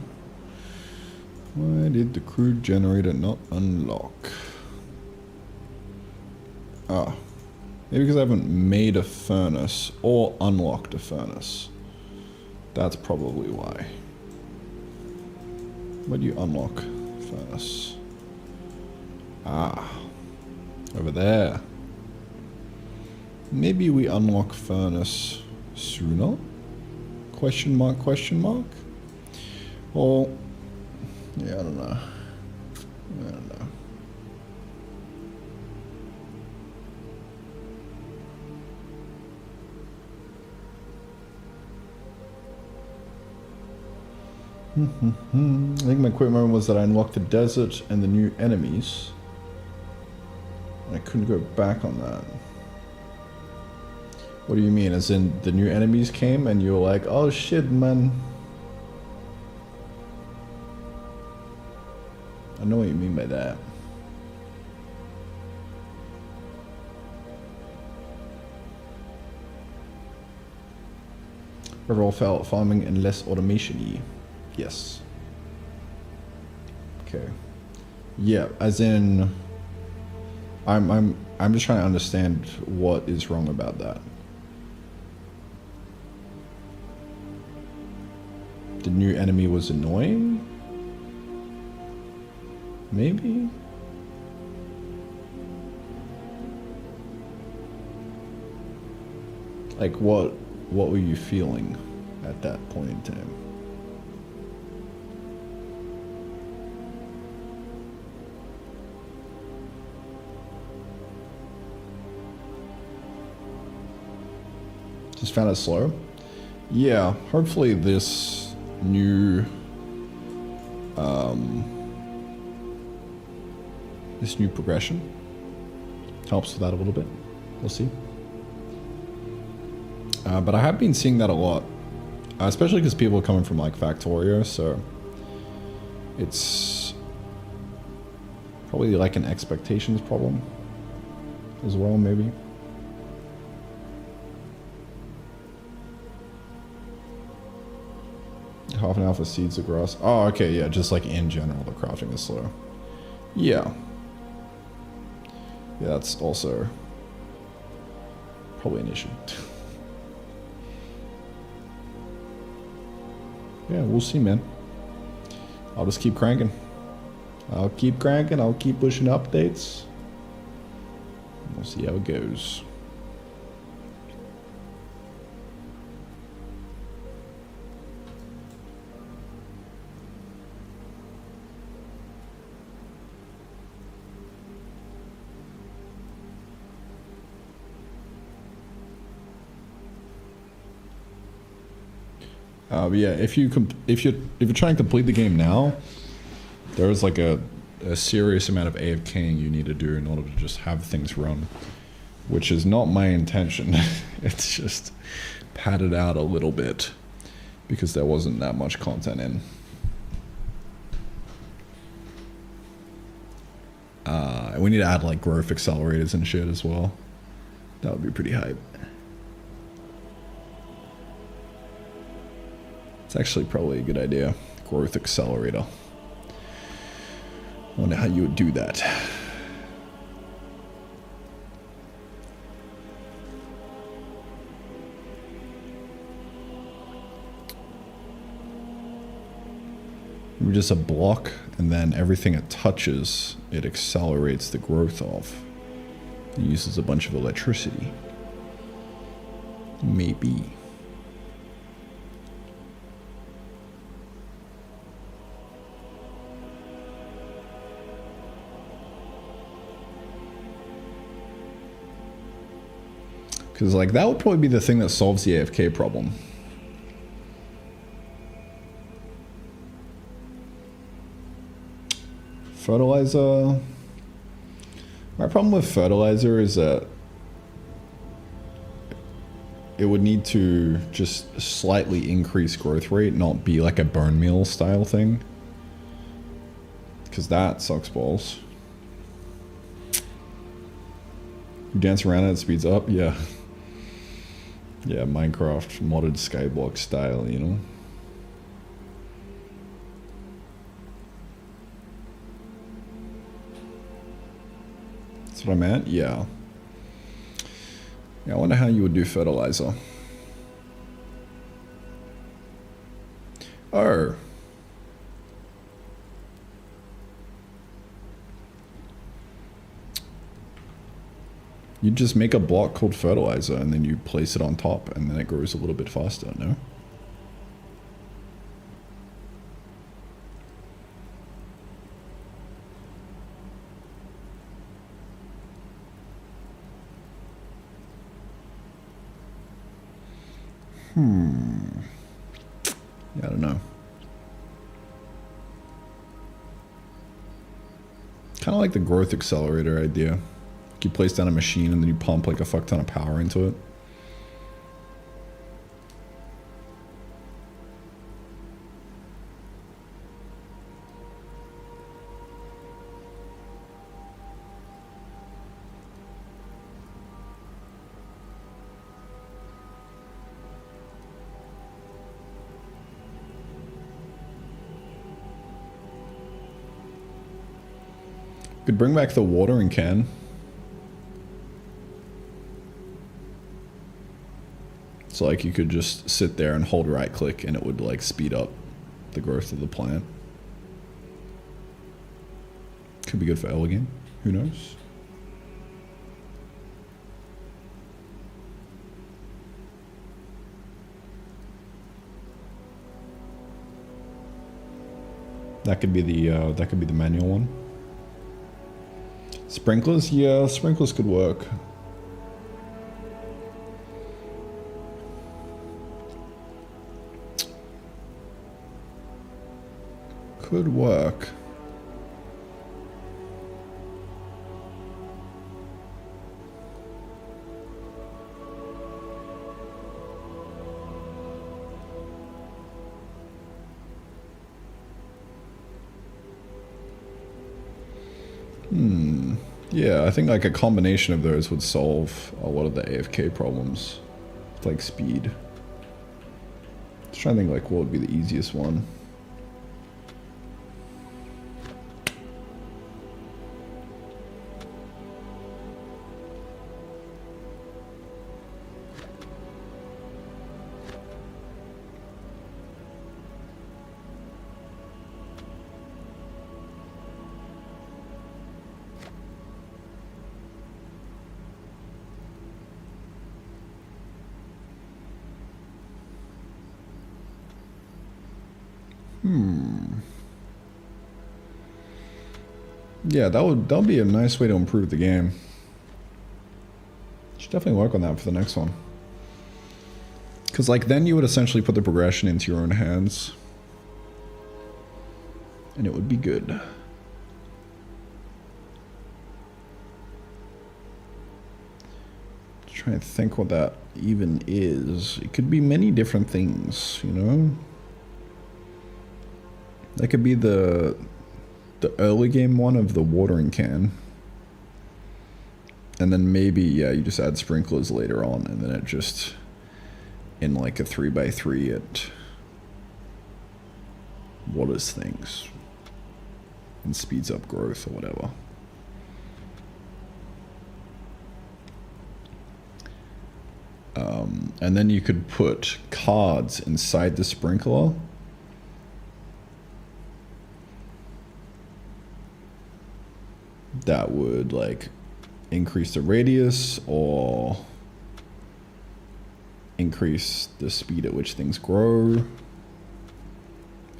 Speaker 1: Why did the crude generator not unlock? Ah, maybe because I haven't made a furnace or unlocked a furnace. That's probably why. Where do you unlock furnace? Ah, over there. Maybe we unlock furnace sooner? Question mark, question mark? Or, yeah, I don't know. I don't know. I think my quick moment was that I unlocked the desert and the new enemies. I couldn't go back on that. What do you mean? As in the new enemies came and you were like, oh shit, man. I know what you mean by that. Overall felt farming and less automation-y. Yes. Okay. Yeah, as in I'm just trying to understand what is wrong about that. The new enemy was annoying? Maybe? Like what were you feeling at that point in time? Just found it slow? Yeah, hopefully this new progression helps with that a little bit. We'll see. But I have been seeing that a lot, especially because people are coming from like Factorio, so it's probably like an expectations problem as well, maybe. Half an hour for seeds of grass. Oh, okay, yeah, just like in general, the crafting is slow. Yeah. Yeah, that's also probably an issue. Yeah, we'll see, man. I'll just keep cranking. I'll keep cranking. I'll keep pushing updates. We'll see how it goes. But yeah, if you're trying to complete the game now, there's like a serious amount of AFKing you need to do in order to just have things run, which is not my intention. It's just padded out a little bit because there wasn't that much content in. We need to add like growth accelerators and shit as well. That would be pretty hype. It's actually probably a good idea. Growth accelerator. I wonder how you would do that. Maybe just a block, and then everything it touches, it accelerates the growth of. It uses a bunch of electricity. Maybe. Because like that would probably be the thing that solves the AFK problem. Fertilizer. My problem with fertilizer is that it would need to just slightly increase growth rate, not be like a bone meal style thing. Because that sucks balls. You dance around and it speeds up, yeah. Yeah, Minecraft modded skyblock style, you know? That's what I meant? Yeah. Yeah, I wonder how you would do fertilizer. Oh. You just make a block called fertilizer and then you place it on top and then it grows a little bit faster, no? Yeah, I don't know. Kind of like the growth accelerator idea. You place down a machine and then you pump like a fuck ton of power into it. Could bring back the watering can. So like you could just sit there and hold right click and it would like speed up the growth of the plant. Could be good for Elegant, who knows? That could be the manual one. Sprinklers, yeah, sprinklers could work. Could work. Yeah, I think like a combination of those would solve a lot of the AFK problems. Like speed. Just trying to think like what would be the easiest one. Yeah, that'll be a nice way to improve the game. Should definitely work on that for the next one. Because, like, then you would essentially put the progression into your own hands. And it would be good. Trying to think what that even is. It could be many different things, you know? That could be the early game one of the watering can. And then maybe, yeah, you just add sprinklers later on, and then it just, in like a 3x3, it waters things and speeds up growth or whatever. And then you could put cards inside the sprinkler. That would like increase the radius or increase the speed at which things grow.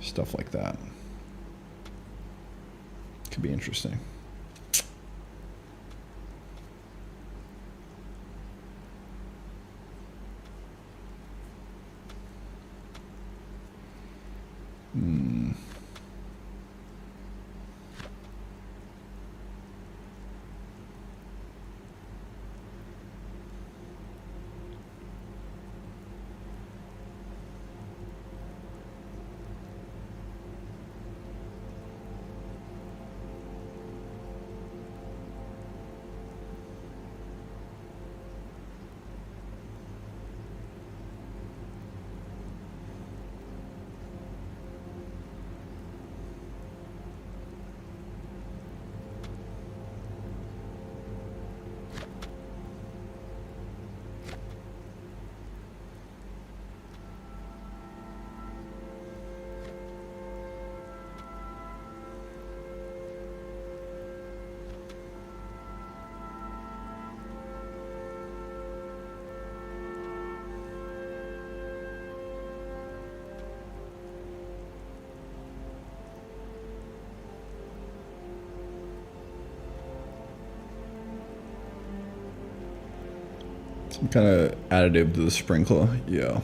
Speaker 1: Stuff like that. Could be interesting. Some kind of additive to the sprinkler, yeah.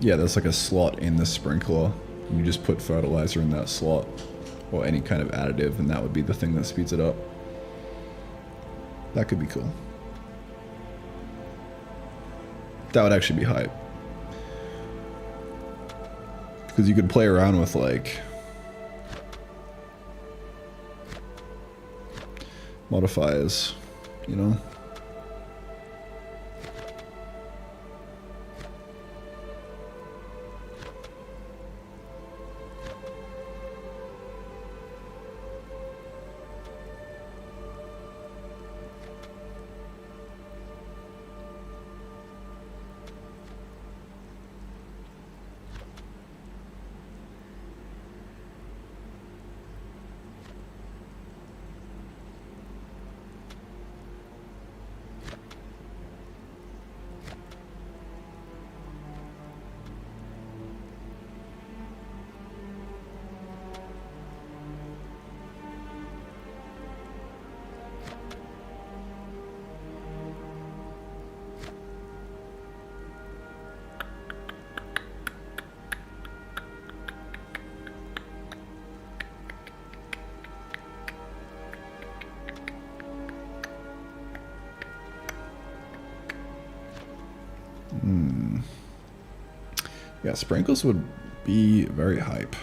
Speaker 1: Yeah, there's like a slot in the sprinkler. You just put fertilizer in that slot or any kind of additive, and that would be the thing that speeds it up. That could be cool. That would actually be hype. Because you could play around with like modifiers, you know? Yeah, sprinkles would be very hype.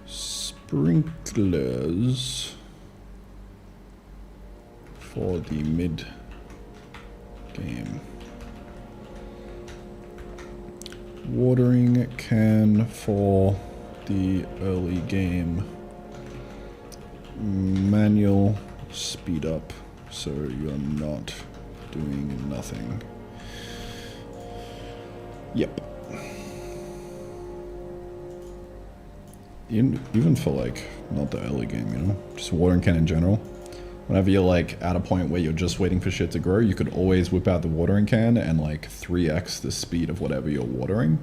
Speaker 1: Sprinklers for the mid game. Watering can for the early game. Manual speed up so you're not doing nothing. Yep. Even for like not the early game, you know, just watering can in general. Whenever you're like at a point where you're just waiting for shit to grow, you could always whip out the watering can and like 3x the speed of whatever you're watering.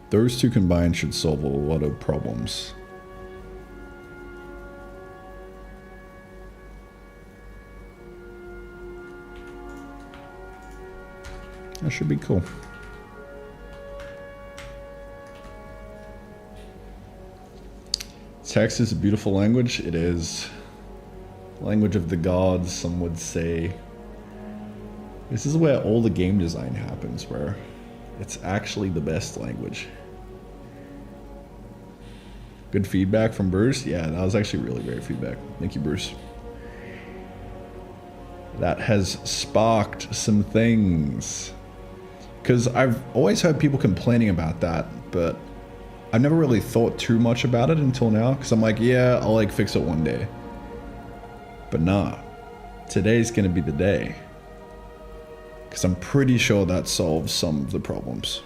Speaker 1: Those two combined should solve a lot of problems. That should be cool. Text is a beautiful language. It is language of the gods, some would say. This is where all the game design happens, where it's actually the best language. Good feedback from Bruce. Yeah, that was actually really great feedback. Thank you, Bruce. That has sparked some things. Because I've always heard people complaining about that, but I've never really thought too much about it until now. Because I'm like, yeah, I'll like fix it one day. But nah, today's gonna be the day. Because I'm pretty sure that solves some of the problems.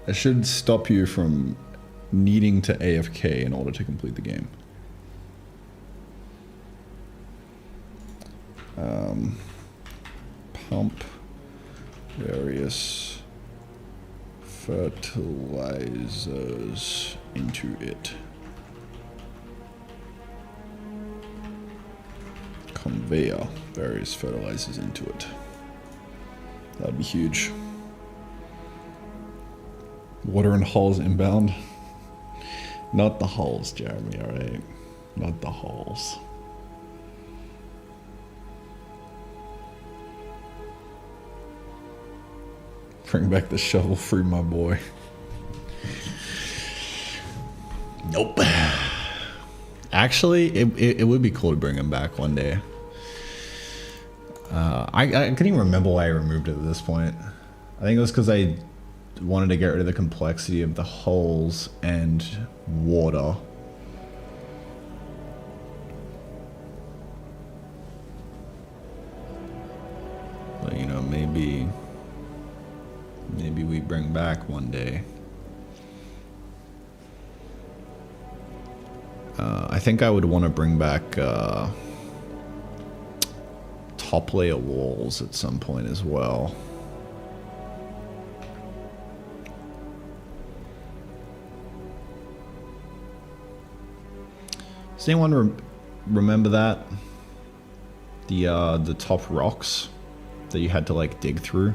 Speaker 1: It should stop you from needing to AFK in order to complete the game. Pump various fertilizers into it. Conveyor various fertilizers into it. That'd be huge. Water and hulls inbound. Not the hulls, Jeremy, alright? Not the hulls. Bring back the shovel free, my boy. Nope. Actually, it would be cool to bring him back one day. I couldn't even remember why I removed it at this point. I think it was because I wanted to get rid of the complexity of the hulls and water. But you know, maybe we bring back one day. I think I would want to bring back top layer walls at some point as well. Does anyone remember that? The top rocks that you had to like dig through?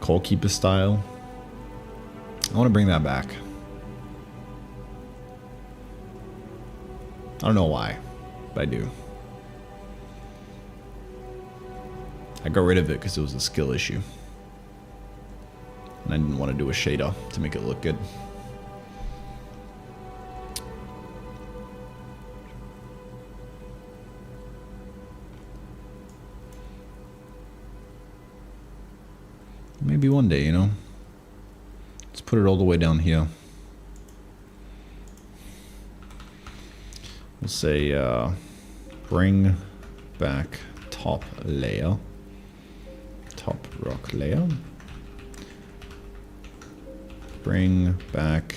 Speaker 1: Core Keeper style. I want to bring that back. I don't know why, but I do. I got rid of it because it was a skill issue. And I didn't want to do a shader to make it look good. Maybe one day, you know? Let's put it all the way down here. We'll say, bring back top layer. Top rock layer. Bring back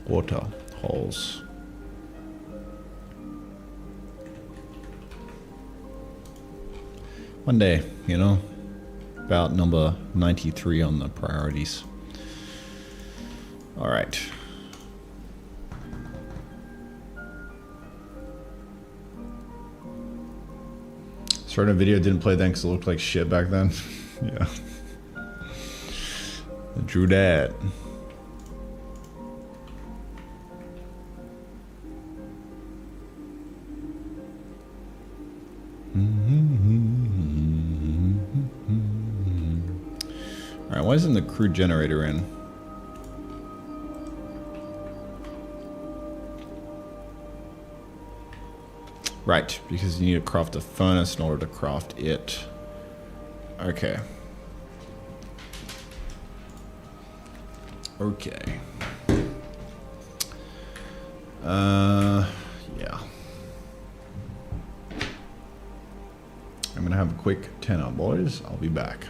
Speaker 1: water holes. One day, you know, about number 93 on the priorities. All right. Starting a video, didn't play then because it looked like shit back then. Yeah. Drew that. Alright, why isn't the crude generator in? Right, because you need to craft a furnace in order to craft it. Okay. Okay. Yeah. I'm gonna have a quick 10 out, boys. I'll be back.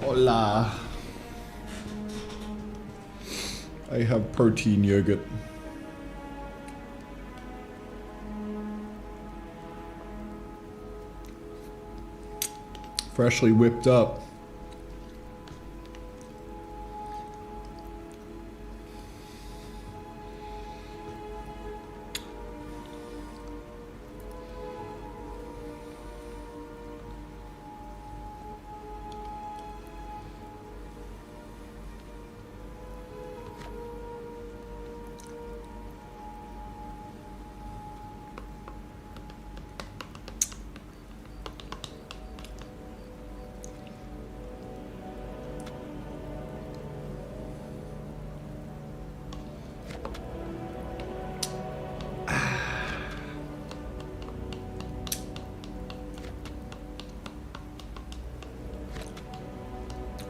Speaker 1: Hola. I have protein yogurt. Freshly whipped up.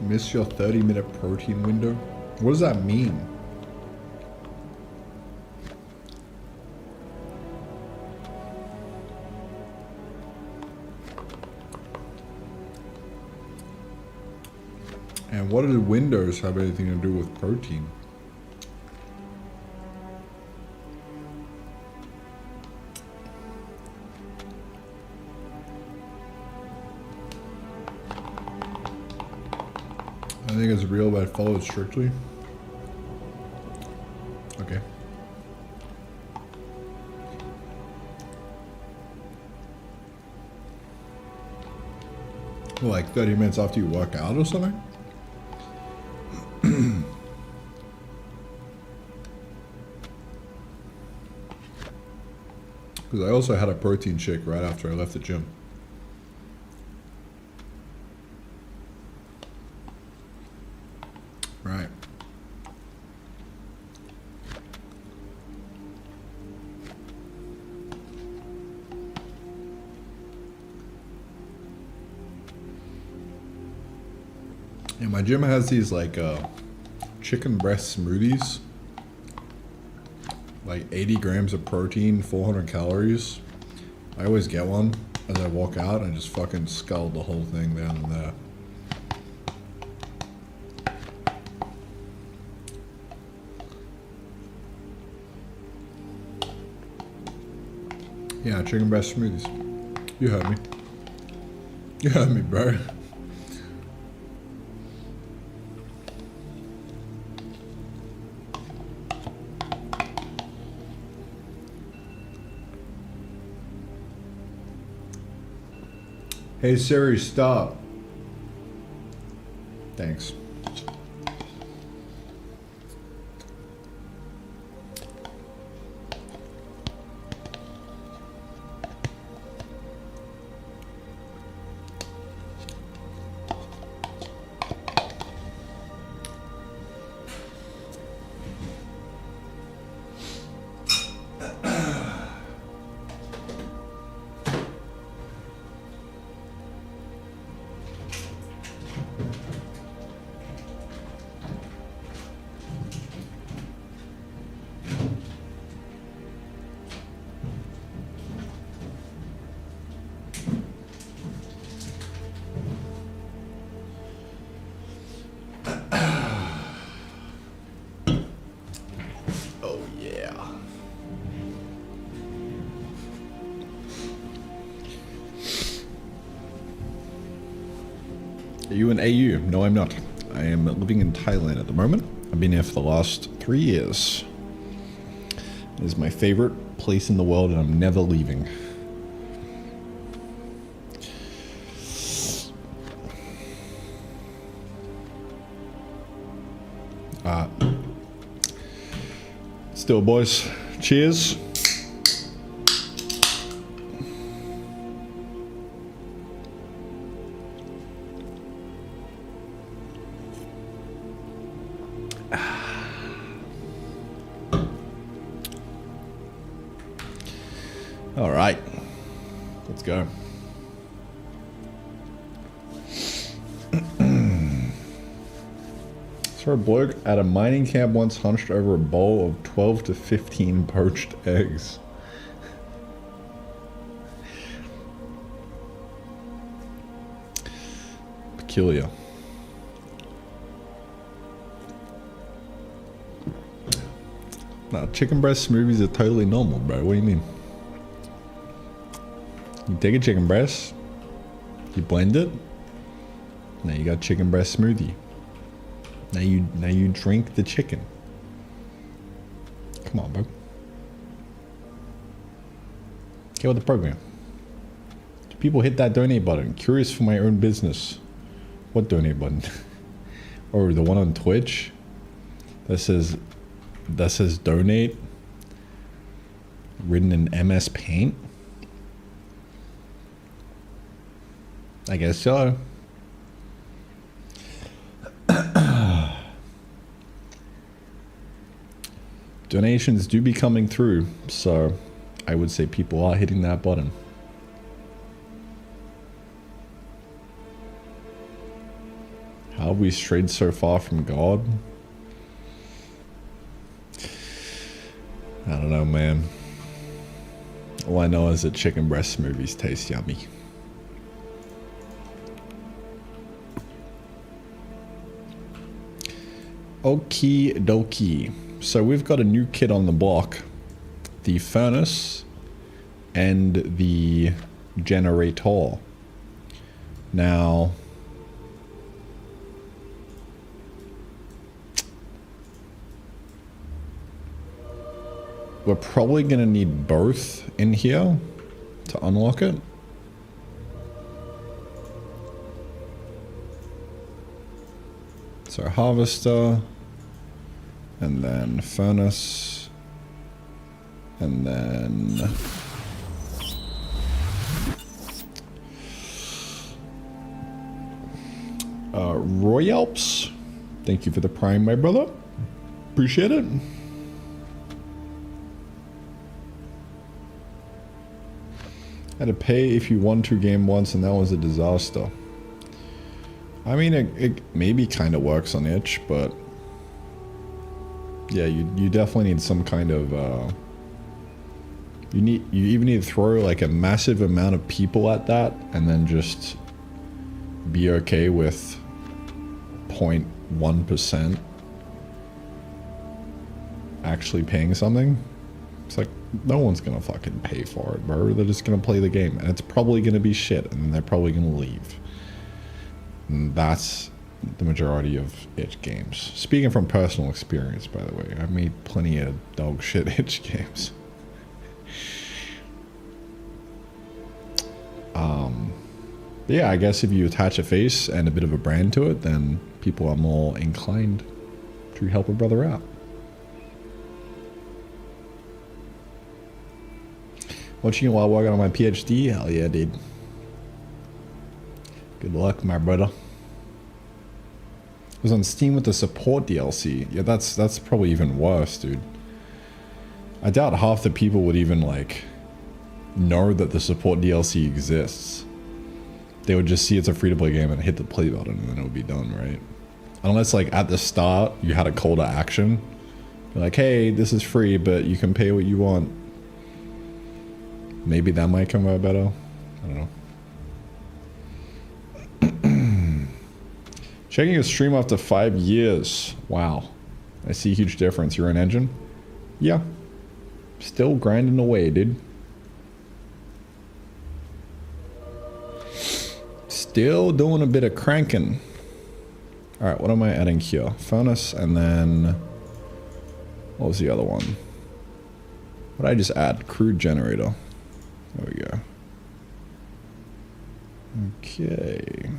Speaker 1: Miss your 30-minute protein window? What does that mean? And what do windows have anything to do with protein? I think it's real, but I follow it strictly. Okay. Well, like 30 minutes after you work out or something? Because I also had a protein shake right after I left the gym. Right. Yeah, my gym has these like chicken breast smoothies. Like 80 grams of protein, 400 calories. I always get one as I walk out and just fucking scull the whole thing down in there. Yeah, chicken breast smoothies. You heard me. You heard me, bro. Hey Siri, stop. Thanks. Are you an AU? No, I'm not. I am living in Thailand at the moment. I've been here for the last 3 years. It is my favorite place in the world and I'm never leaving. Still, boys. Cheers. All right, let's go. So a bloke at a mining camp once hunched over a bowl of 12 to 15 poached eggs. Peculiar. Nah, chicken breast smoothies are totally normal, bro. What do you mean? You take a chicken breast, you blend it, now you got chicken breast smoothie. Now you drink the chicken. Come on, bro. Get with the program. Do people hit that donate button? Curious for my own business. What donate button? Or the one on Twitch that says donate, written in MS Paint. I guess so. Donations do be coming through, so I would say people are hitting that button. How have we strayed so far from God? I don't know, man. All I know is that chicken breast smoothies taste yummy. Okie dokie. So we've got a new kit on the block. The furnace and the generator. Now, we're probably going to need both in here to unlock it. So harvester, and then furnace, and then Roy Alps. Thank you for the prime, my brother. Appreciate it. Had to pay if you won 2 game once, and that was a disaster. I mean, it maybe kind of works on itch, but yeah, you definitely need some kind of you even need to throw like a massive amount of people at that, and then just be okay with 0.1% actually paying something. It's like, no one's gonna fucking pay for it, bro. They're just gonna play the game, and it's probably gonna be shit, and they're probably gonna leave. And that's the majority of itch games. Speaking from personal experience, by the way, I've made plenty of dog shit itch games. But yeah, I guess if you attach a face and a bit of a brand to it, then people are more inclined to help a brother out. Watching you while working on my PhD? Hell yeah, dude. Good luck, my brother. It was on Steam with the support DLC. Yeah, that's probably even worse, dude. I doubt half the people would even, like, know that the support DLC exists. They would just see it's a free-to-play game and hit the play button, and then it would be done, right? Unless, like, at the start, you had a call to action. You're like, hey, this is free, but you can pay what you want. Maybe that might come out better. I don't know. Checking your stream after 5 years. Wow. I see a huge difference. You're an engine? Yeah. Still grinding away, dude. Still doing a bit of cranking. Alright, what am I adding here? Furnace, and then... what was the other one? What did I just add? Crude generator. There we go. Okay.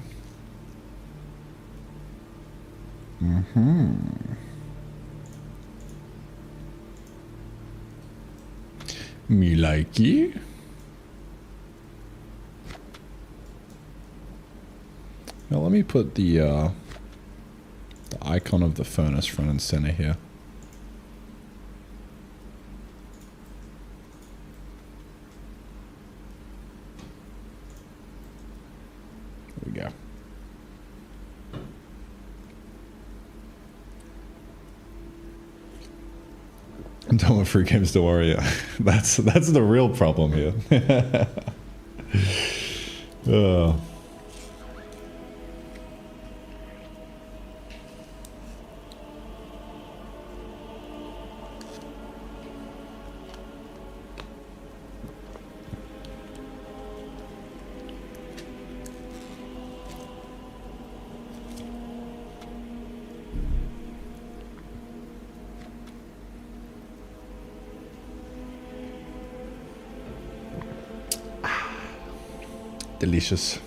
Speaker 1: Me likey. Now let me put the icon of the furnace front and center here. There we go. I'm done with free games, don't worry. That's the real problem here. Delicious.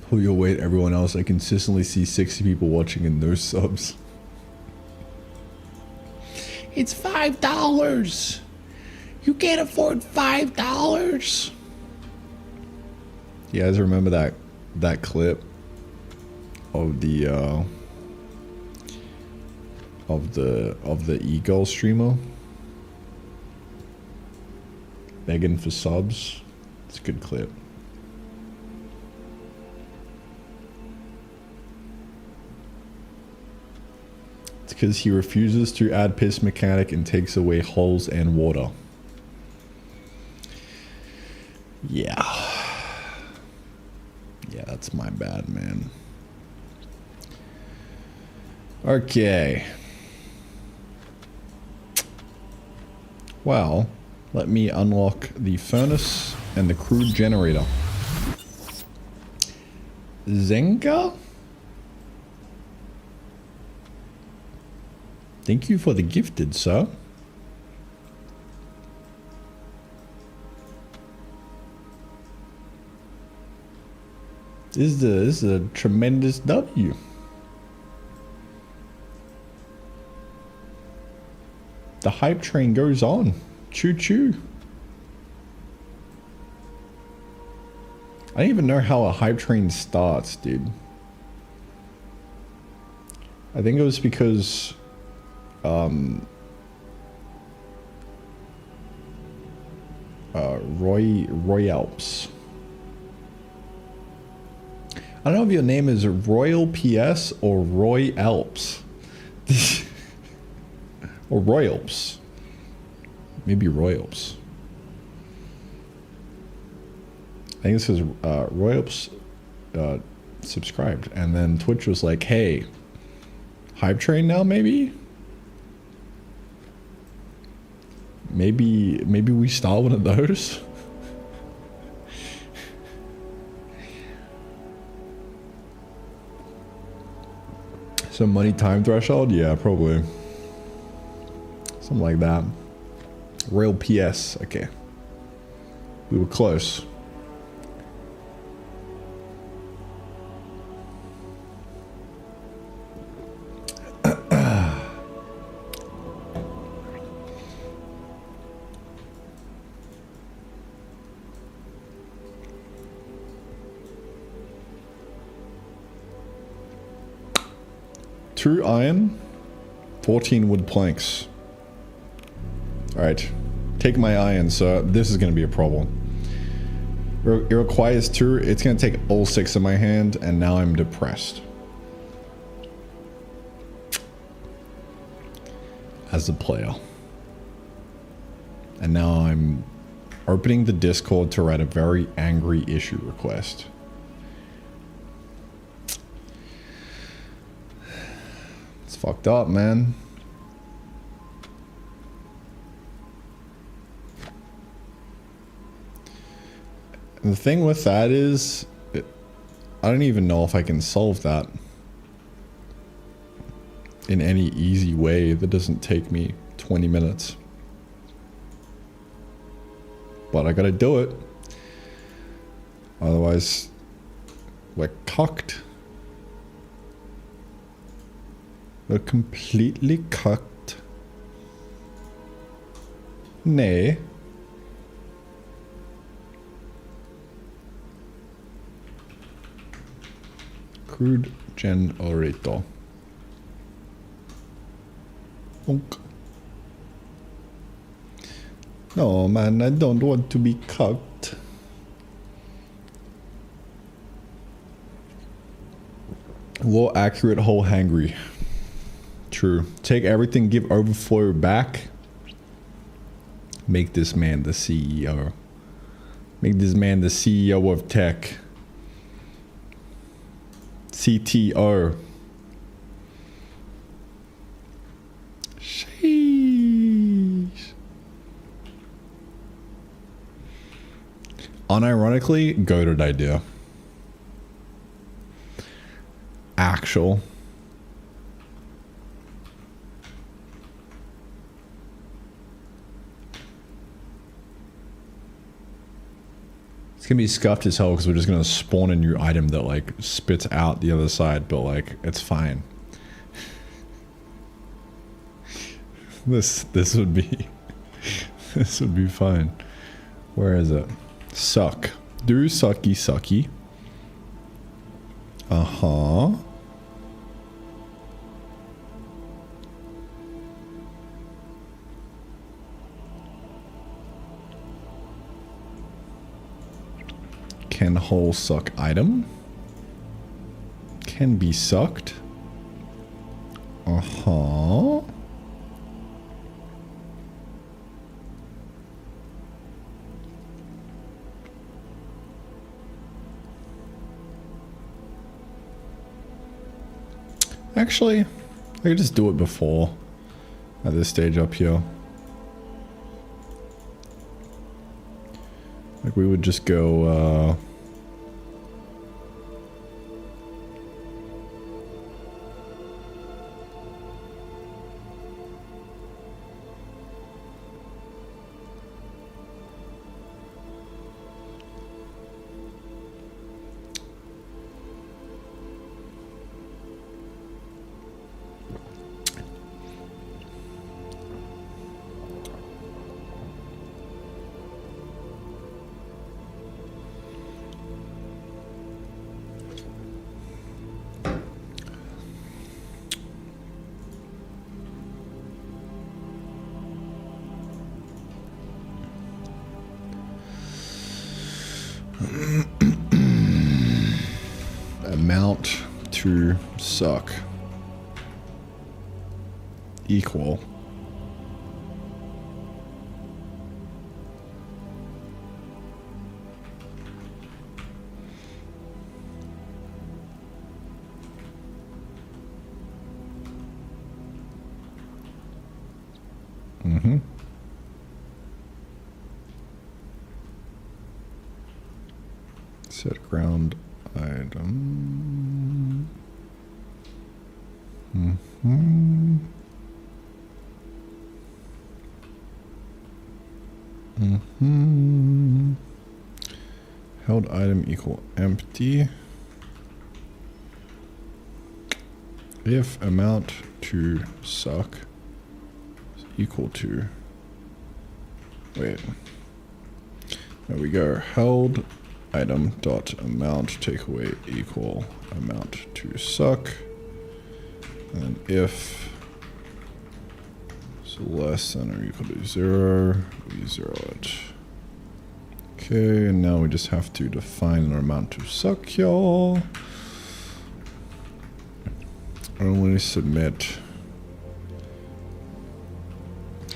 Speaker 1: Pull your weight, everyone else. I consistently see 60 people watching and no subs. It's $5. You can't afford $5. You guys remember that clip of the e-girl streamer begging for subs? It's a good clip. Because he refuses to add piss mechanic and takes away holes and water. Yeah. Yeah, that's my bad, man. Okay. Well, let me unlock the furnace and the crude generator. Zenka? Thank you for the gifted, sir. This is a tremendous W. The hype train goes on. Choo choo. I don't even know how a hype train starts, dude. I think it was because Roy Alps. I don't know if your name is Royal PS or Roy Alps. Or Royals. Maybe Royals. I think it says Royals subscribed. And then Twitch was like, hey, hype train now maybe? Maybe we start one of those? Some money time threshold? Yeah, probably. Something like that. Rail PS. Okay. We were close. Two iron, 14 wood planks. Alright, take my iron, so this is going to be a problem. It requires two, it's going to take all 6 in my hand, and now I'm depressed. As a player. And now I'm opening the Discord to write a very angry issue request. Fucked up, man. And the thing with that is, I don't even know if I can solve that in any easy way that doesn't take me 20 minutes. But I gotta do it. Otherwise, we're cocked. We're completely cocked. Nay. Crude generator. Onk. No, man, I don't want to be cocked. More accurate, whole hangry. True. Take everything, give overflow back. Make this man the CEO. Make this man the CEO of tech. CTO. Sheesh. Unironically, goated idea. Actual. It's gonna be scuffed as hell because we're just gonna spawn a new item that like spits out the other side, but like it's fine. This would be this would be fine. Where is it? Suck. Do sucky sucky. Uh-huh. Can hole suck item. Can be sucked. Uh-huh. Actually, I could just do it before at this stage up here. Like we would just go, amount to suck equal set ground item. Held item equal empty. If amount to suck is equal to, wait, there we go. Held item dot amount takeaway equal amount to suck, and if it's less than or equal to 0, we 0 it. Okay, and now we just have to define an amount to suck, y'all. Only submit.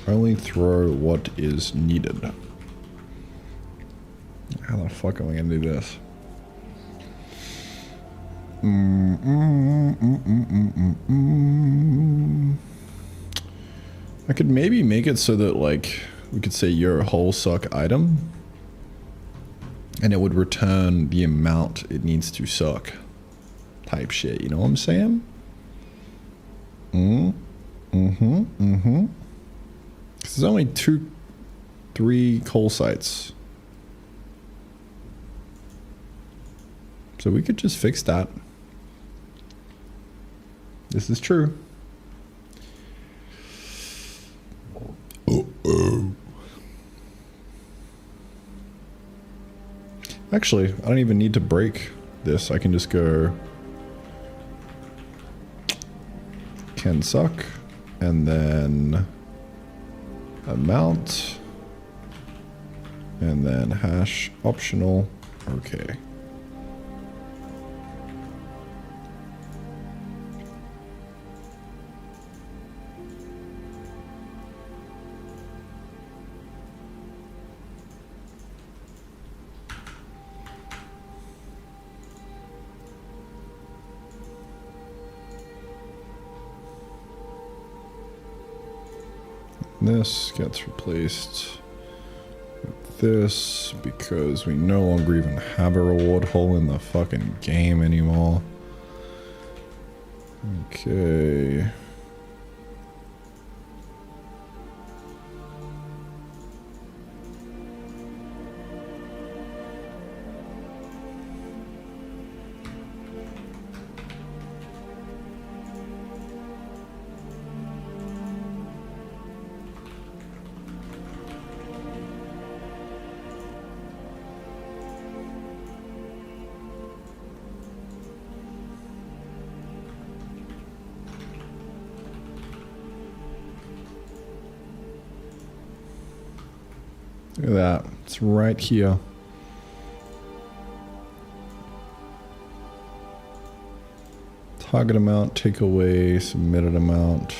Speaker 1: Only throw what is needed. How the fuck am I gonna do this? I could maybe make it so that like we could say you're a whole suck item, and it would return the amount it needs to suck, type shit. You know what I'm saying? There's only 3 coal sites. So we could just fix that. This is true. Actually, I don't even need to break this. I can just go can suck and then amount and then hash optional. Okay. This gets replaced with this because we no longer even have a reward hole in the fucking game anymore. Okay. Look at that. It's right here. Target amount, take away, submitted amount.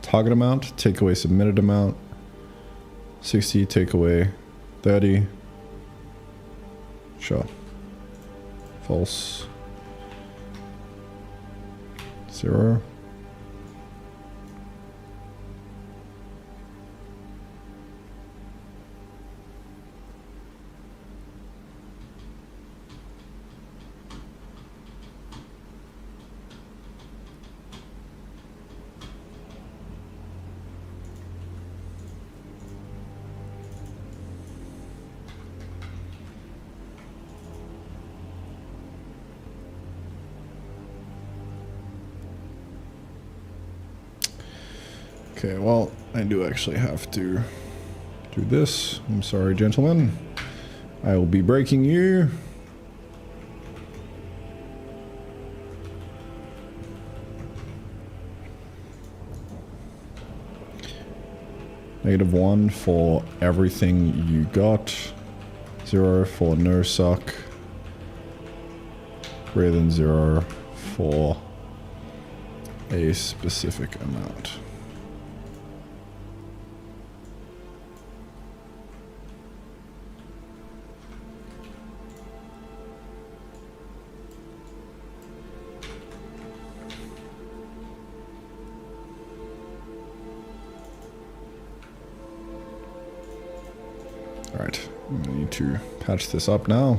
Speaker 1: Target amount, take away, submitted amount. 60, take away, 30. Sure. False. 0. Okay, well, I do actually have to do this. I'm sorry, gentlemen. I will be breaking you. -1 for everything you got. 0 for no suck. Greater than 0 for a specific amount. Alright, we need to patch this up now.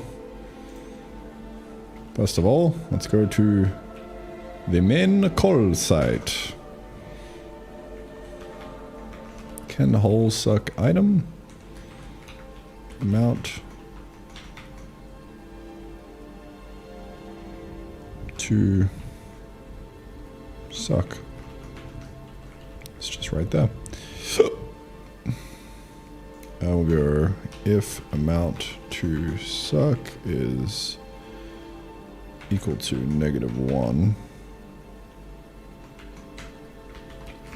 Speaker 1: First of all, let's go to the main call site. Can hole suck item? Amount to suck. It's just right there. I'll go if amount to suck is equal to -1.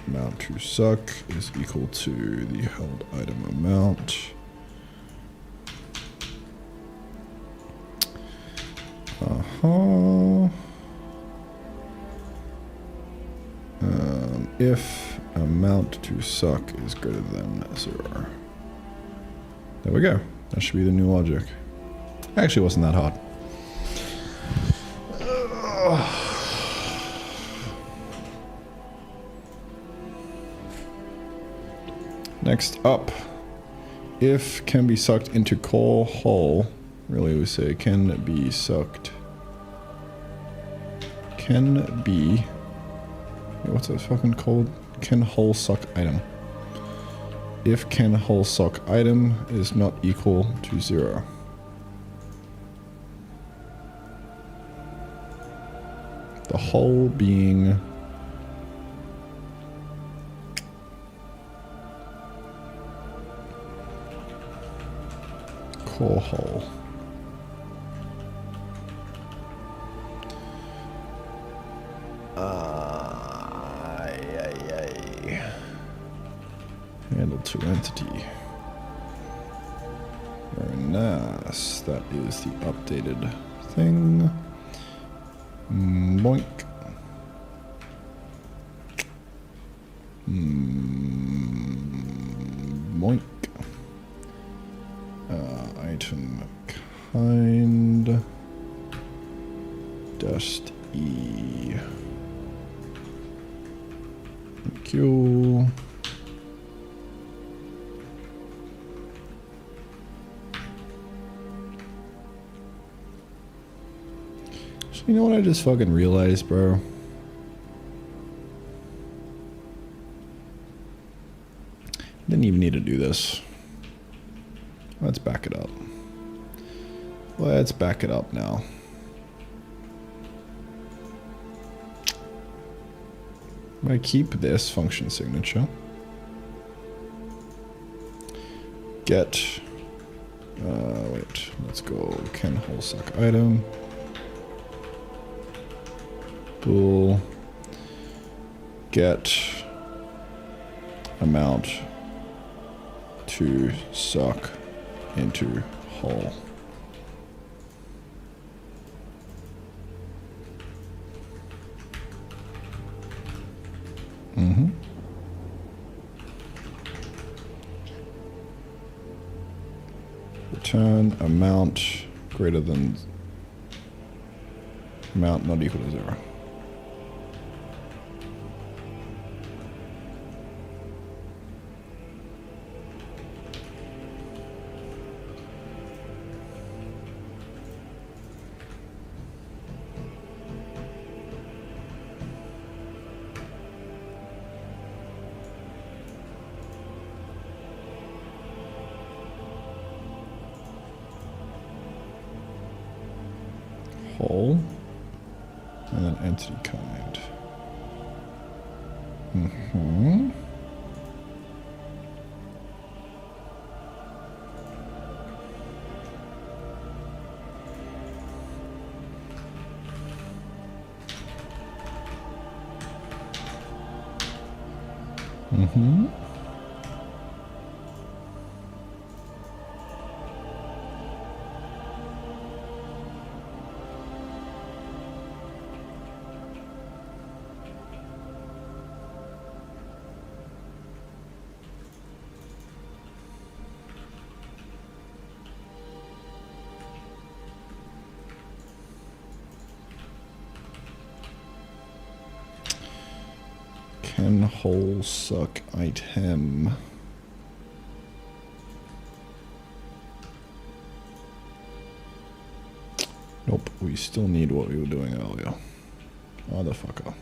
Speaker 1: Amount to suck is equal to the held item amount. If amount to suck is greater than 0. There we go. That should be the new logic. Actually, it wasn't that hard. Next up, if can be sucked into core hole. Really, we say can be sucked. Can be. What's that fucking called? Can hole suck item. If can hole suck item is not equal to 0. The hole being core hole. Handle to entity. Very nice. That is the updated thing. Boink. Boink. Item kind. Dust E. Thank you. You know what I just fucking realized, bro? Didn't even need to do this. Let's back it up. Let's back it up now. I'm gonna keep this function signature. Get, wait, let's go can whole suck item. Bool. Get amount to suck into whole. Mm-hmm. Return amount greater than amount not equal to 0. Whole, and then entity kind. Mm-hmm. Mm-hmm. Can whole suck item. Nope, we still need what we were doing earlier. Motherfucker.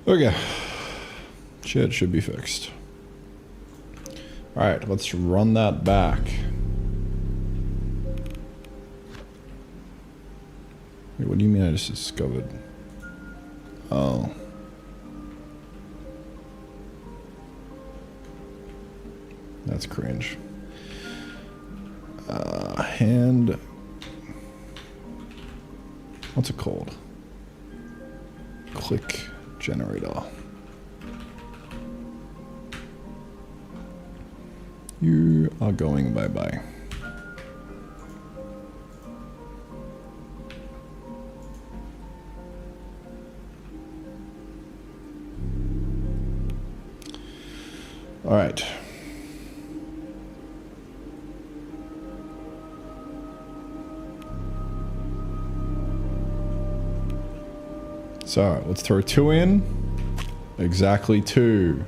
Speaker 1: Okay. Shit should be fixed. Alright, let's run that back. Wait, what do you mean I just discovered? Oh. That's cringe. Hand... What's it called? Click generator. You are going bye-bye. All right. So let's throw 2 in. Exactly 2.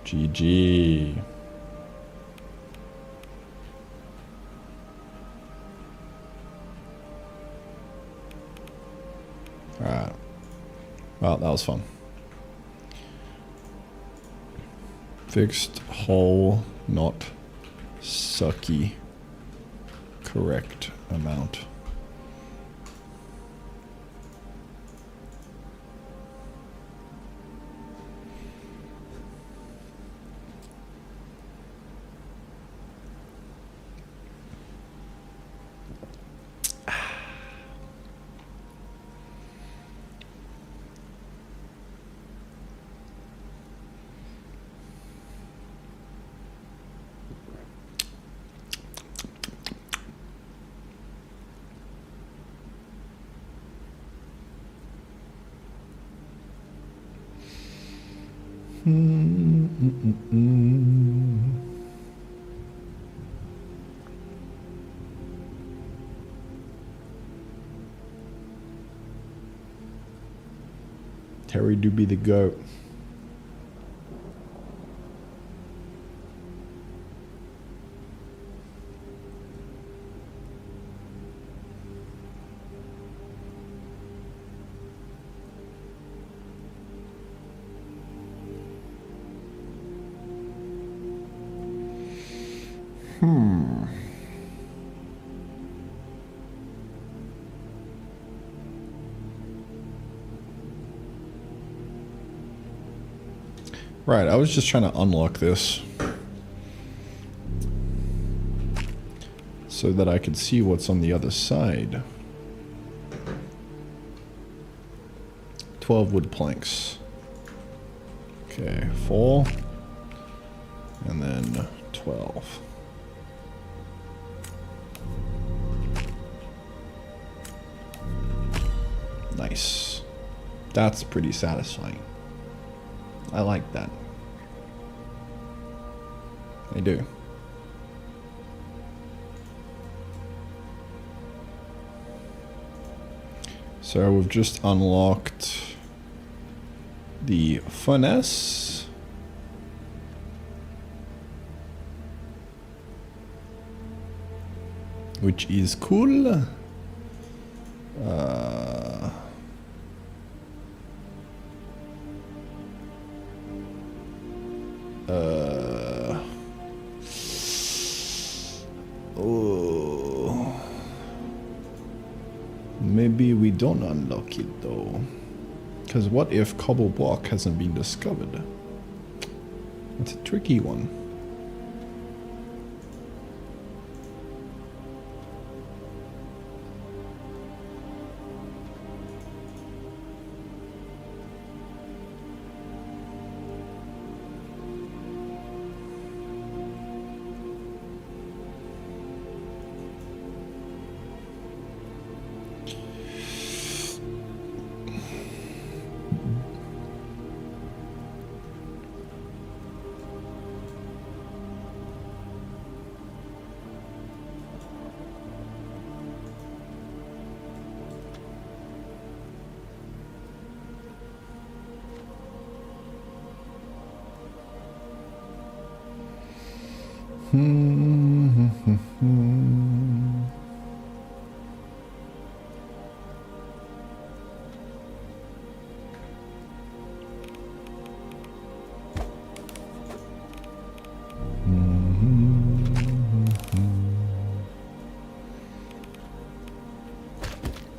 Speaker 1: GG. Alright. Well, that was fun. Fixed whole, not sucky. Correct amount. Terry do be the goat. Right, I was just trying to unlock this so that I could see what's on the other side. 12 wood planks. Okay, 4 and then 12. Nice. That's pretty satisfying. I like that. I do. So we've just unlocked the furnace. Which is cool. Oh. Maybe we don't unlock it though. Because what if cobble block hasn't been discovered? That's a tricky one.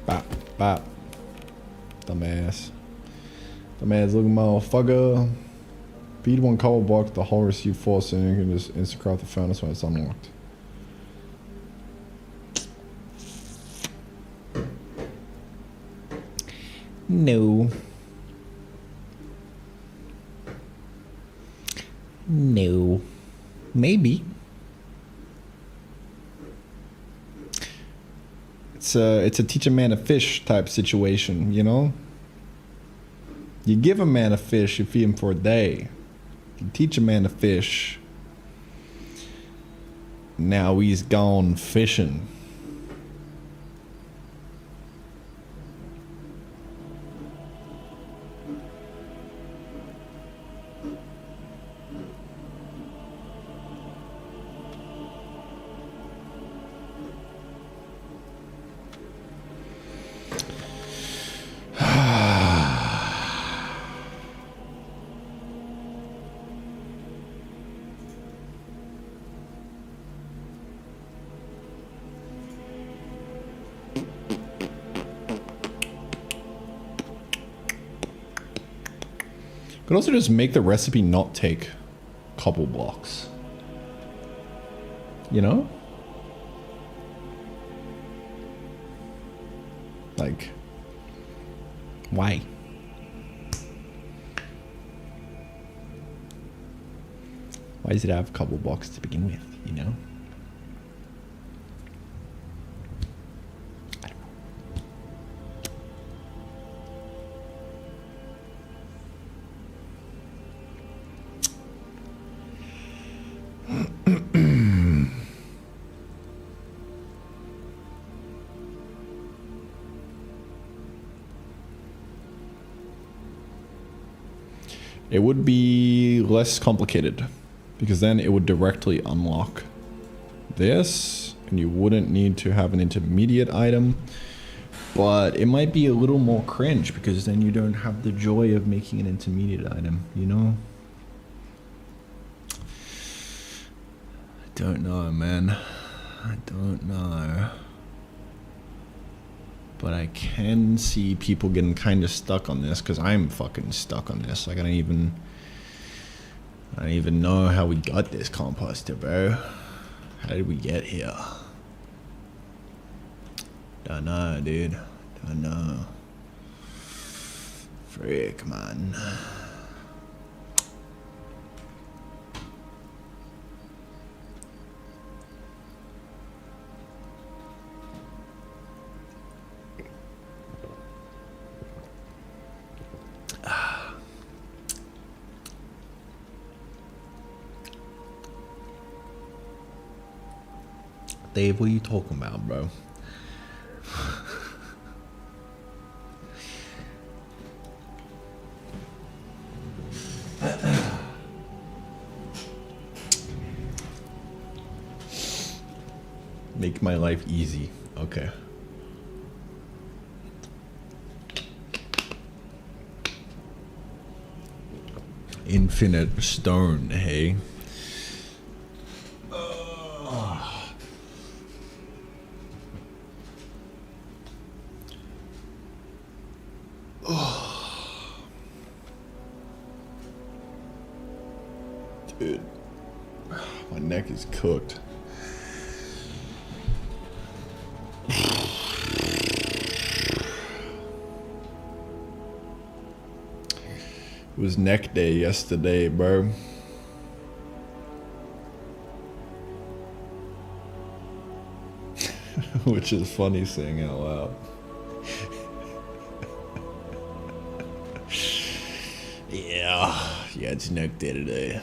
Speaker 1: Bop, bop. Dumbass. Dumbass looking motherfucker. Feed one cobble block, the hull receive force, and you can just instant craft the furnace when it's unlocked. No. No. Maybe. It's a teach a man to fish type situation, you know? You give a man a fish, you feed him for a day. You teach a man to fish. Now he's gone fishing. Could also just make the recipe not take cobble blocks. You know? Like, why? Why does it have cobble blocks to begin with, you know? It would be less complicated because then it would directly unlock this and you wouldn't need to have an intermediate item, but it might be a little more cringe because then you don't have the joy of making an intermediate item, you know? I don't know, man. I don't know. But I can see people getting kind of stuck on this because I'm fucking stuck on this. Like I don't even know how we got this composter, bro. How did we get here? Don't know, dude. Don't know. Frick, man. Dave, what are you talking about, bro? Make my life easy. Okay. Infinite stone, hey? Dude, my neck is cooked. It was neck day yesterday, bro. Which is funny saying out loud. Yeah, it's neck day today.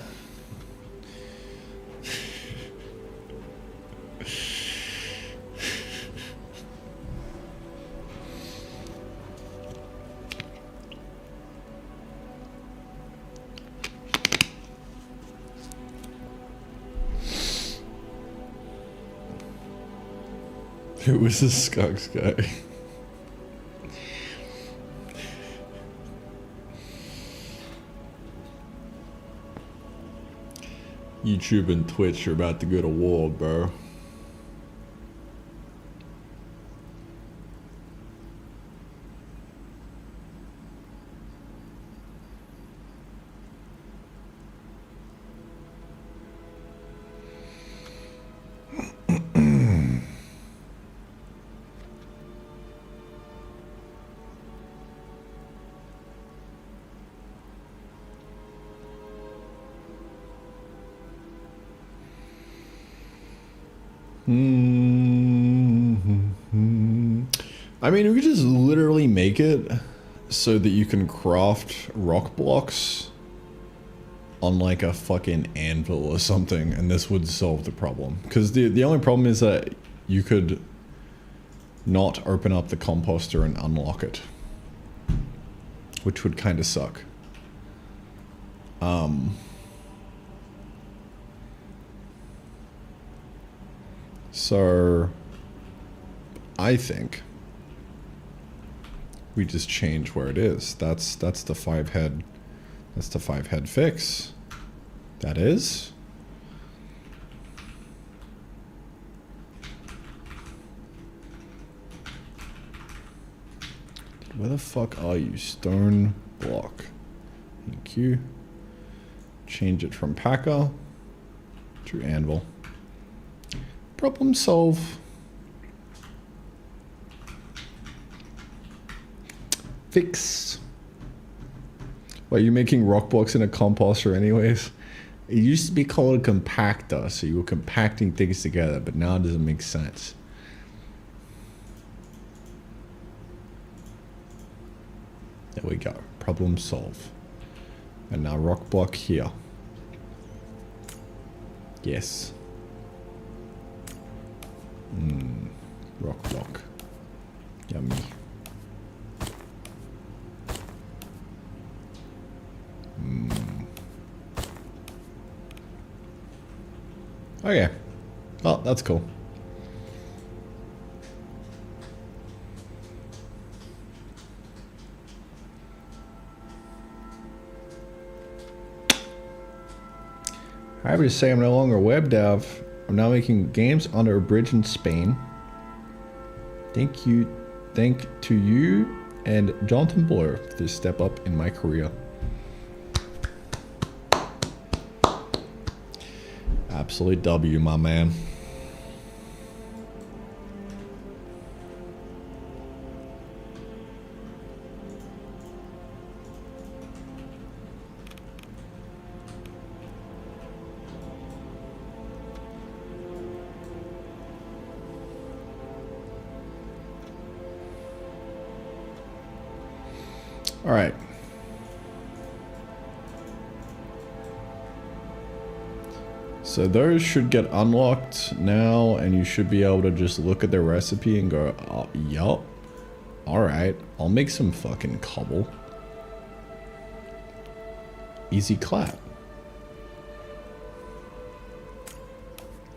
Speaker 1: Who was this Skux guy? YouTube and Twitch are about to go to war, bro. I mean, we could just literally make it so that you can craft rock blocks on like a fucking anvil or something, and this would solve the problem. Because the only problem is that you could not open up the composter and unlock it, which would kind of suck. So I think we just change where it is. That's the 5-head. That's the 5-head fix. That is. Where the fuck are you? Stone block. Thank you. Change it from packer to anvil. Problem solve. Fix. Why are you making rock blocks in a composter anyways? It used to be called a compactor, so you were compacting things together, but now it doesn't make sense. There we go. Problem solve. And now rock block here. Yes. Rock block. Yummy. Okay. Oh, that's cool. Happy to say I'm no longer a web dev. I'm now making games under a bridge in Spain. Thank to you and Jonathan Blair for this step up in my career. Absolute W, my man. All right. So those should get unlocked now, and you should be able to just look at the recipe and go, oh, yup. All right, I'll make some fucking cobble. Easy clap.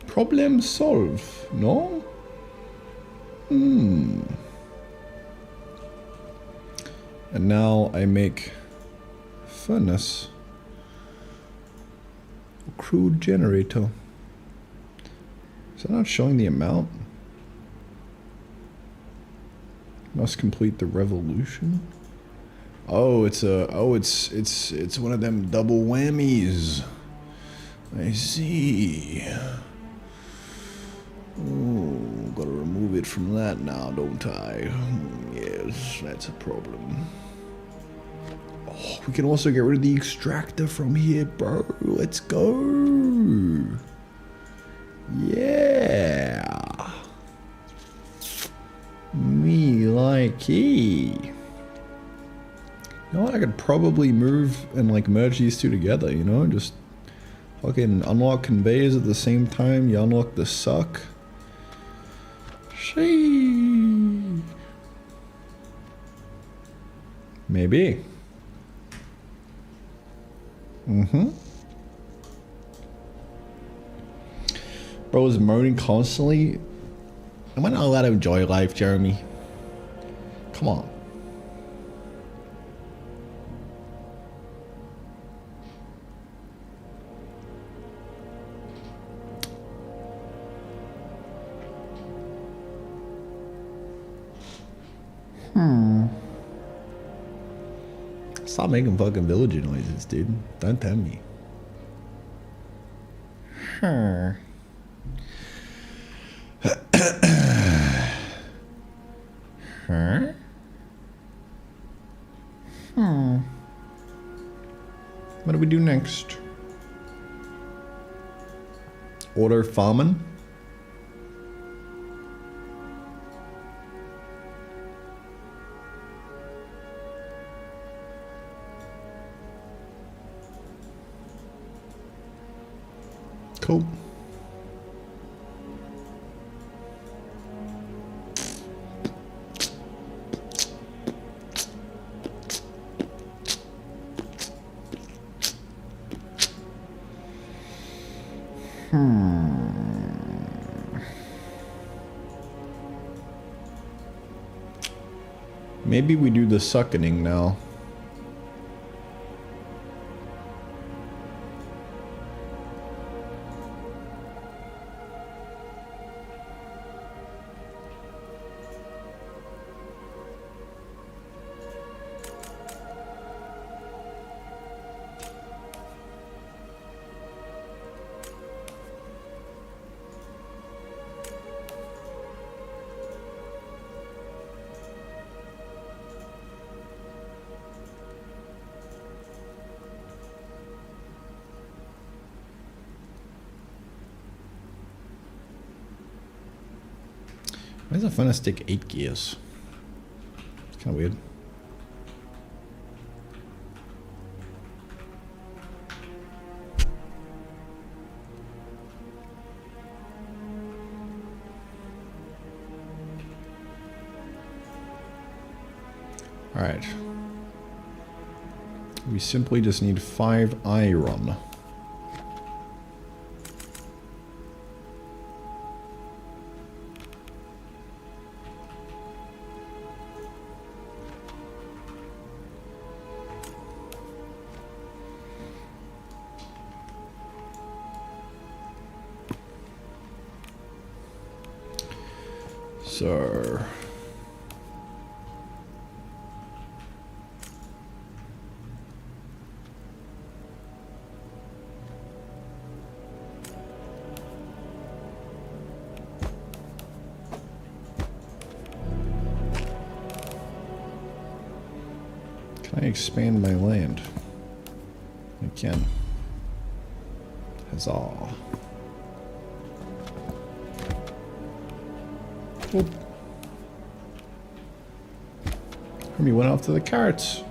Speaker 1: Problem solved, no? And now I make furnace. Crude generator. Is that not showing the amount? Must complete the revolution. Oh, it's one of them double whammies. I see. Oh, gotta remove it from that now, don't I? Yes, that's a problem. Oh, we can also get rid of the extractor from here, bro. Let's go. Yeah. Me like it. You know what? I could probably move and like merge these two together, you know? Just fucking unlock conveyors at the same time. You unlock the suck. Sheesh. Maybe. Bro is moaning constantly. Am I not allowed to enjoy life, Jeremy? Come on. Stop making fucking villager noises, dude. Don't tell me. Huh. Huh? What do we do next? Order farming? Cool. Maybe we do the suckening now. Why does a furnace take 8 gears? It's kind of weird. Alright. We simply just need 5 iron. So... Can I expand my land? I can. Huzzah. Whoop. Hermie went off to the carrots.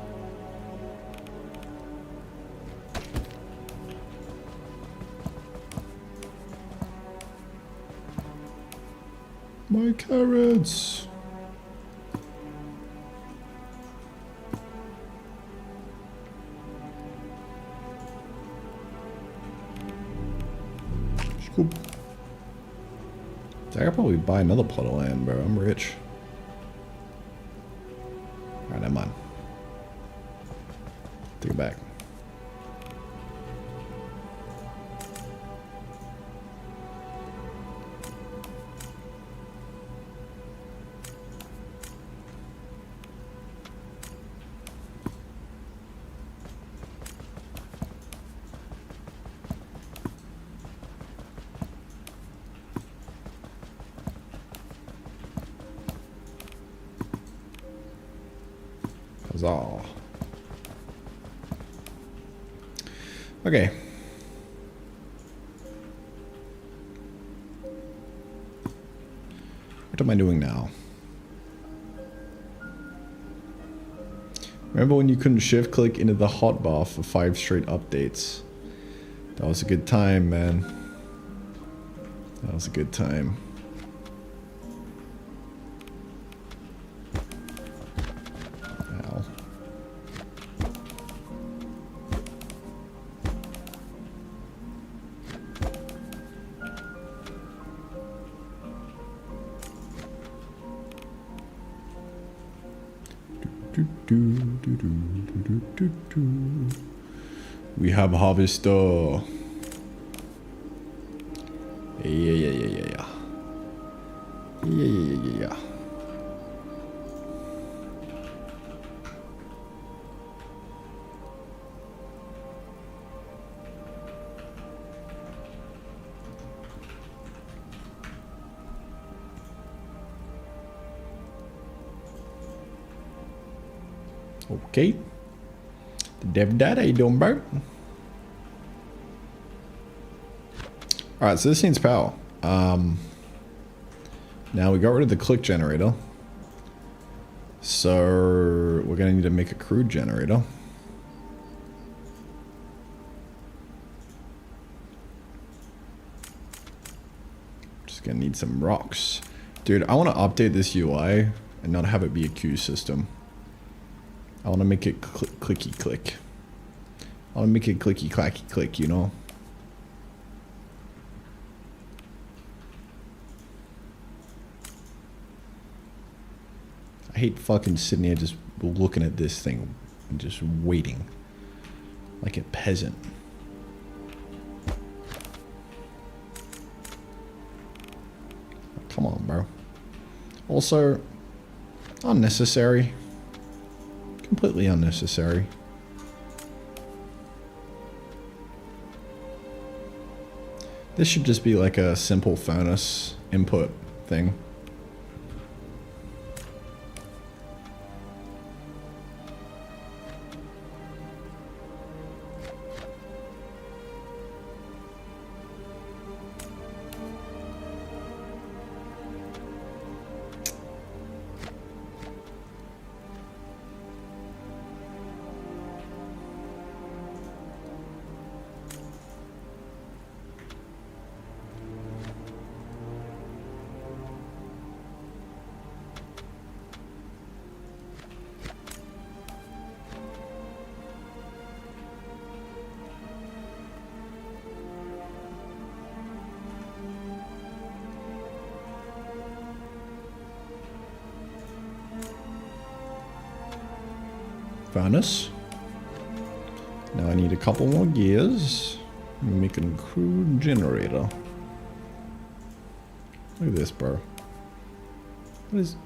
Speaker 1: My carrots. Scoop. I could probably buy another plot of land, bro. I'm rich. Alright, never mind. Take it back. Huzzah. Okay. What am I doing now? Remember when you couldn't shift click into the hotbar for 5 straight updates? That was a good time, man. That was a good time. We have harvester. Yeah. Okay. The dev dad, how you doing, bro? Alright, so this needs power. Now we got rid of the click generator. So we're gonna need to make a crude generator. Just gonna need some rocks. Dude, I wanna update this UI and not have it be a queue system. I want to make it clicky click. I want to make it clicky clacky click, you know? I hate fucking sitting here just looking at this thing and just waiting. Like a peasant. Come on, bro. Also, unnecessary. Completely unnecessary. This should just be like a simple furnace input thing. furnace. Now I need a couple more gears. I'm making a crude generator. Look at this, bro. What is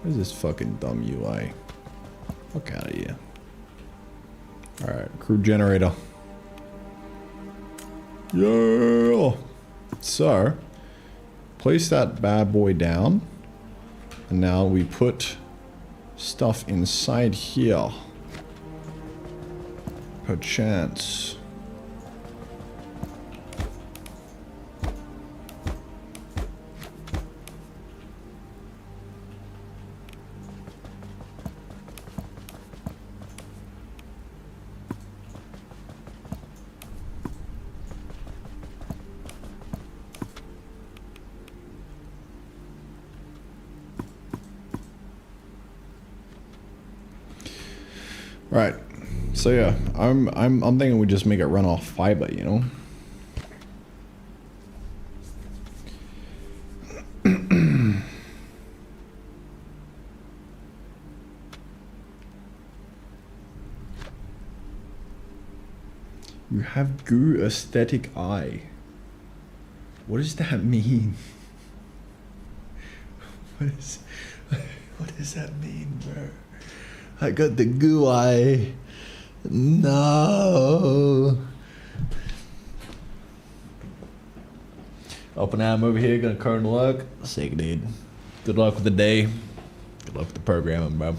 Speaker 1: this fucking dumb UI? Fuck out of here. Alright, crude generator. Yeah! So, place that bad boy down. And now we put stuff inside here. Perchance. Right. So yeah, I'm thinking we just make it run off fiber, you know? You have goo aesthetic eye. What does that mean? What does that mean, bro? I got the goo eye. No. Open arm over here, gonna current luck. Sick, dude. Good luck with the day. Good luck with the programming, bro.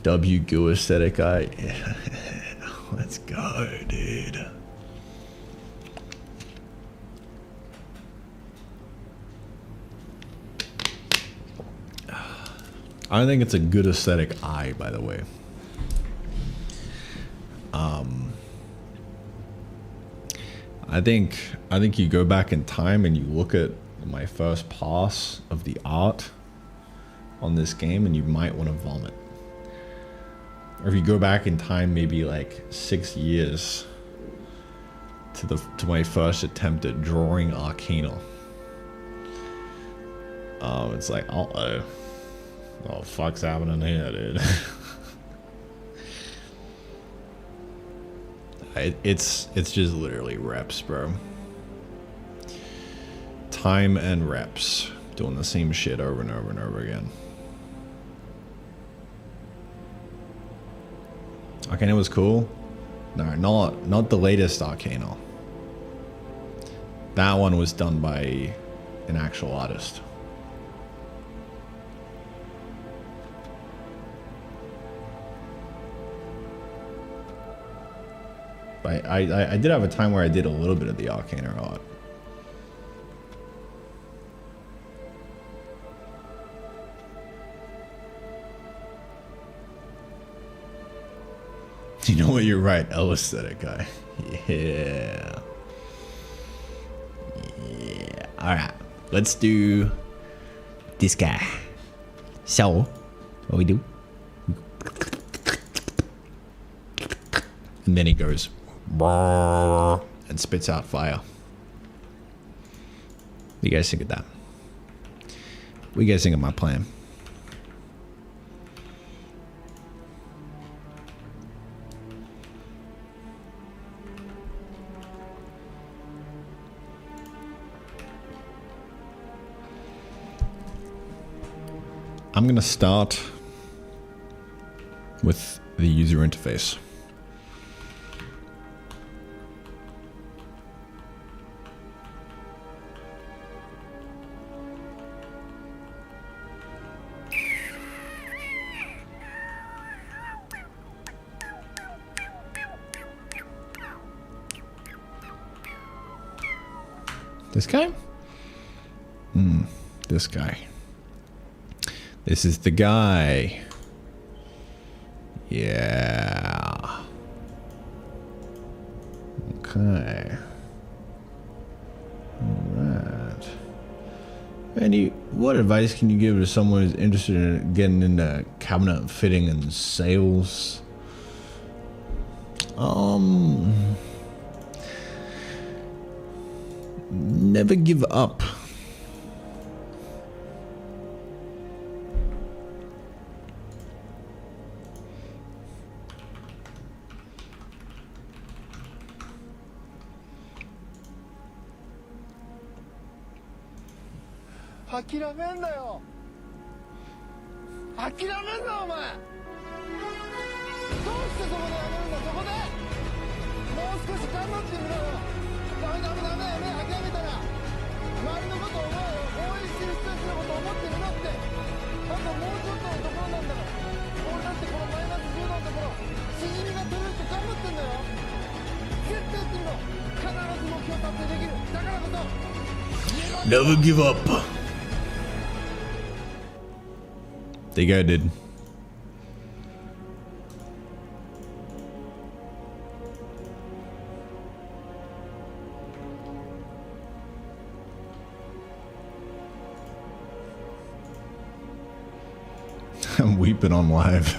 Speaker 1: W goo aesthetic eye. Let's go, dude. I don't think it's a good aesthetic eye, by the way. I think you go back in time and you look at my first pass of the art on this game and you might want to vomit. Or if you go back in time maybe like 6 years to my first attempt at drawing Arcana. It's like, uh-oh. Oh, fuck's happening here, dude. It's just literally reps, bro. Time and reps. Doing the same shit over and over and over again. Arcana was cool. No, not the latest Arcana. That one was done by an actual artist. I did have a time where I did a little bit of the Arcana art. You know what? You're right. L aesthetic guy. Yeah. Yeah. All right. Let's do this guy. So, what we do? And then he goes and spits out fire. What do you guys think of that? What do you guys think of my plan? I'm going to start with the user interface. This guy? This guy. This is the guy. Yeah. Okay. Alright. What advice can you give to someone who's interested in getting into cabinet fitting and sales? Never give up.
Speaker 4: 諦めんなよ。諦めんなお前。どうしてそこでやめるんだ。そこでもう少し頑張ってみろよ。ダメダメ諦めたら周りのことを思うよ。応援してる人たちのことを思ってみろって。あともうちょっとのところなんだから。俺だってこのマイナス10度のところしじみが取れるって頑張ってんだよ。絶対やってみろ。必ず目標達成できる。だからこそ
Speaker 1: Never give up. They go, dude. I'm weeping on live.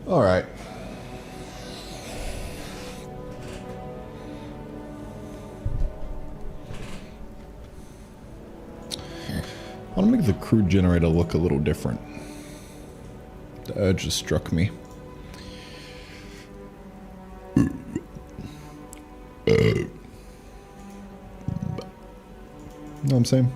Speaker 1: All right. I want to make the crude generator look a little different. The urge just struck me. Know what I'm saying?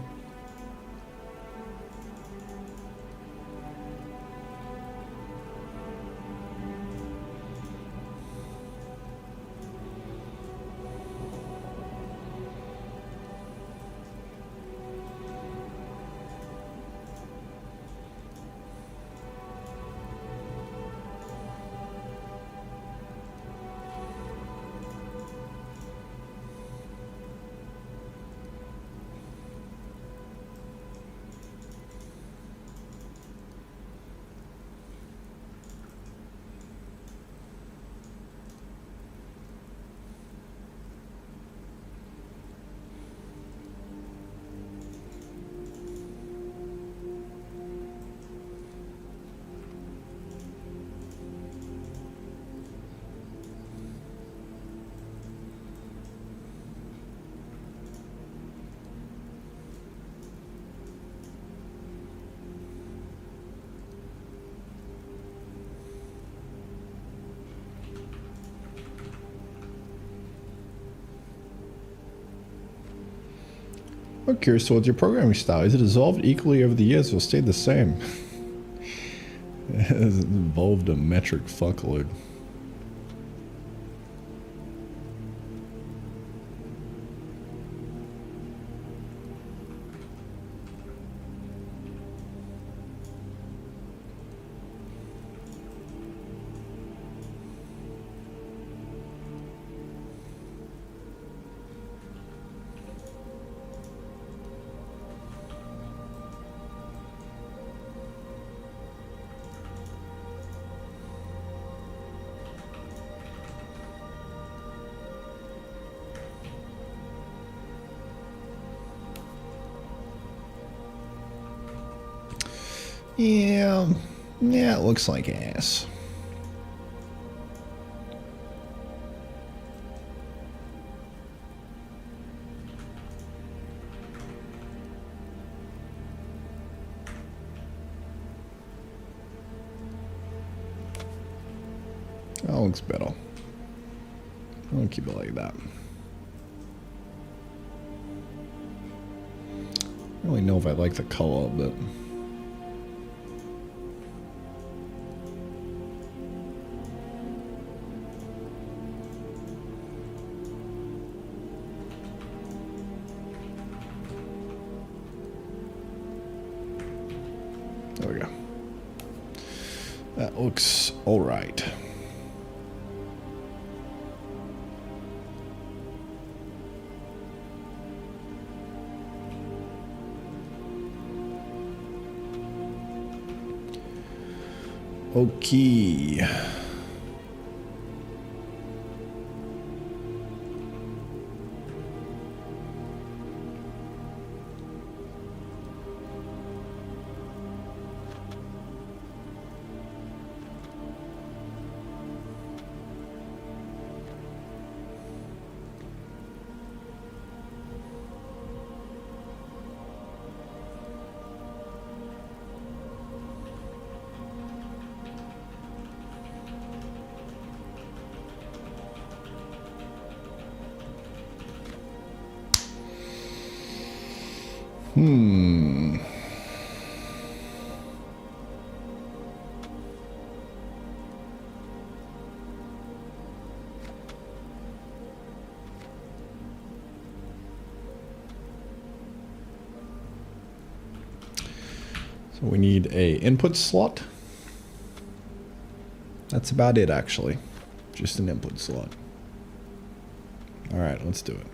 Speaker 1: I'm curious towards your programming style. Is it evolved equally over the years or stayed the same? It has evolved a metric fuckload. Yeah, yeah, it looks like ass. That looks better. I'll keep it like that. I don't really know if I like the color of it. There we go. That looks all right. Okay. So we need a input slot. That's about it, actually. Just an input slot. All right, let's do it.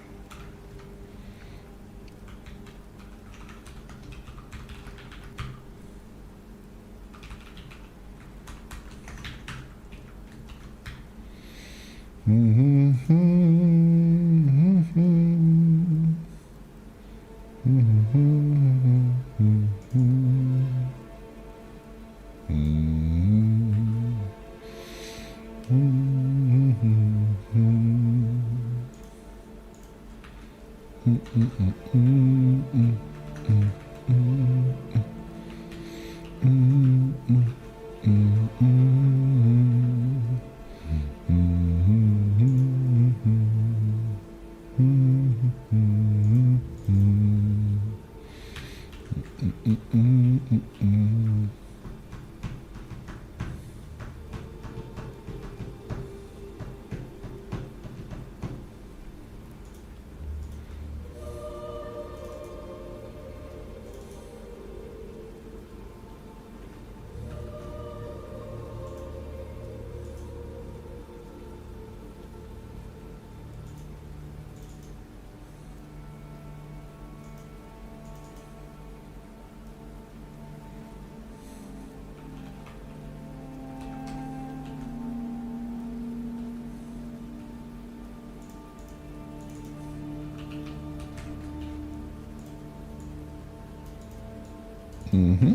Speaker 1: Mm-hmm.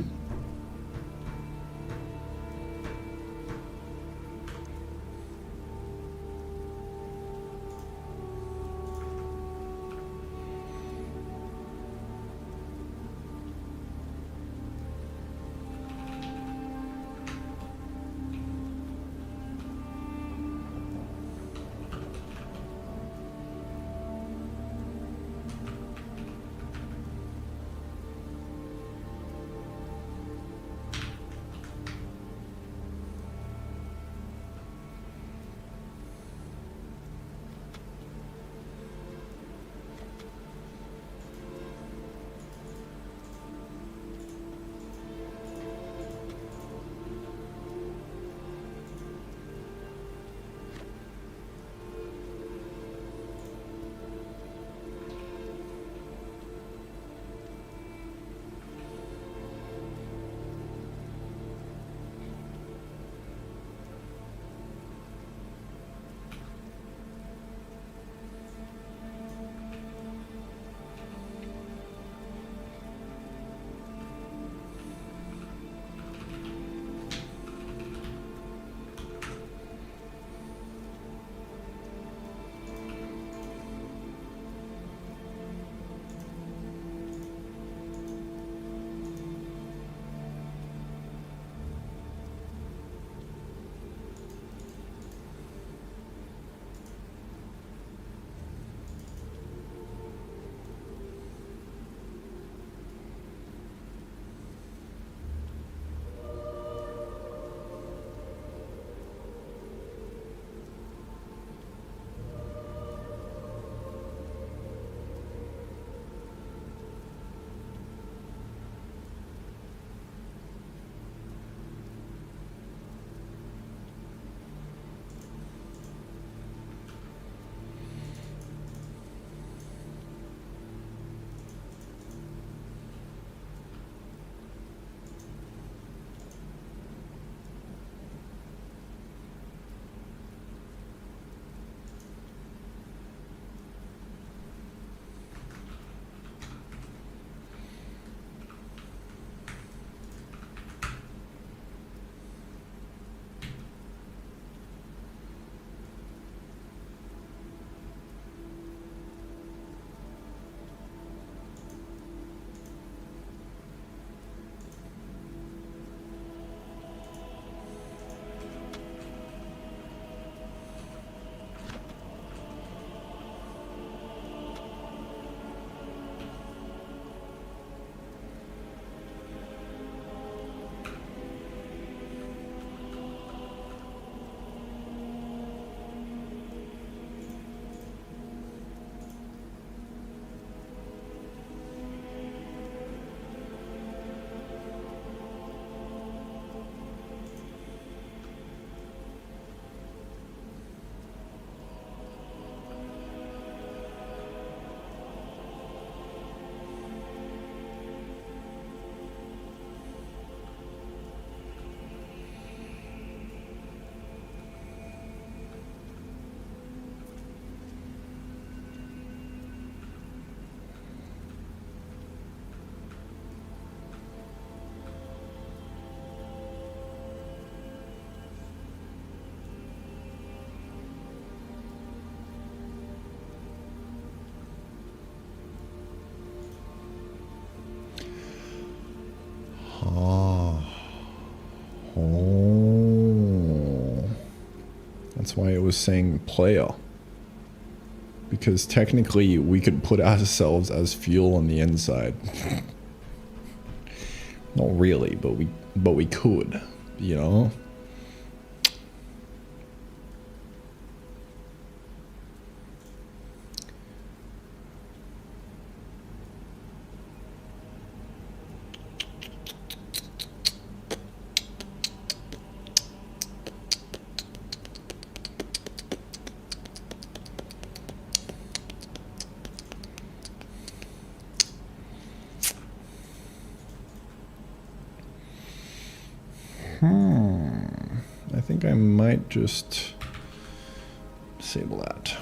Speaker 1: Oh. Oh. That's why it was saying player. Because technically we could put ourselves as fuel on the inside. Not really, but we could, you know? I think I might just disable that.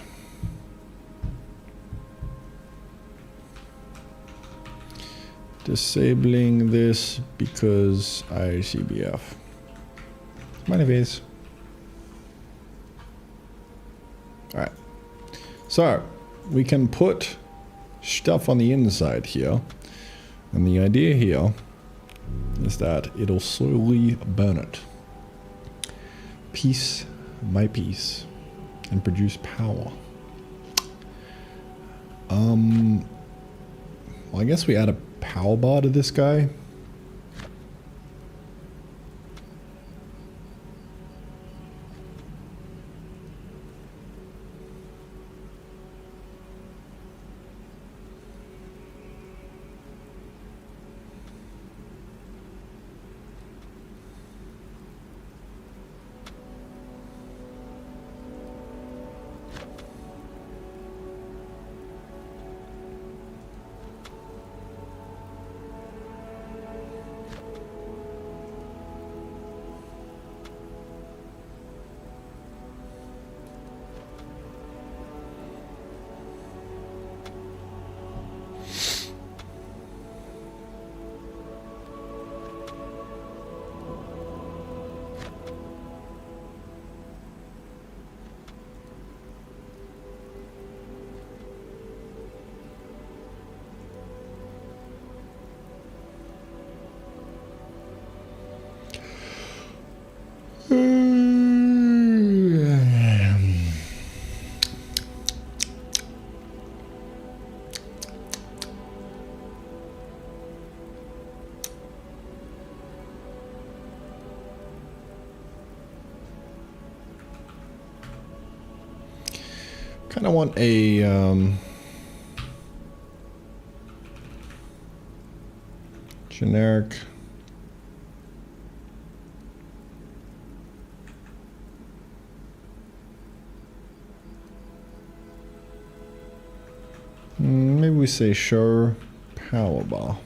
Speaker 1: Disabling this because ICBF. Anyways. Alright. So, we can put stuff on the inside here. And the idea here is that it'll slowly burn it. Piece by piece. And produce power. Well, I guess we add a power bar to this guy. Kind of want a generic maybe we say show power bar.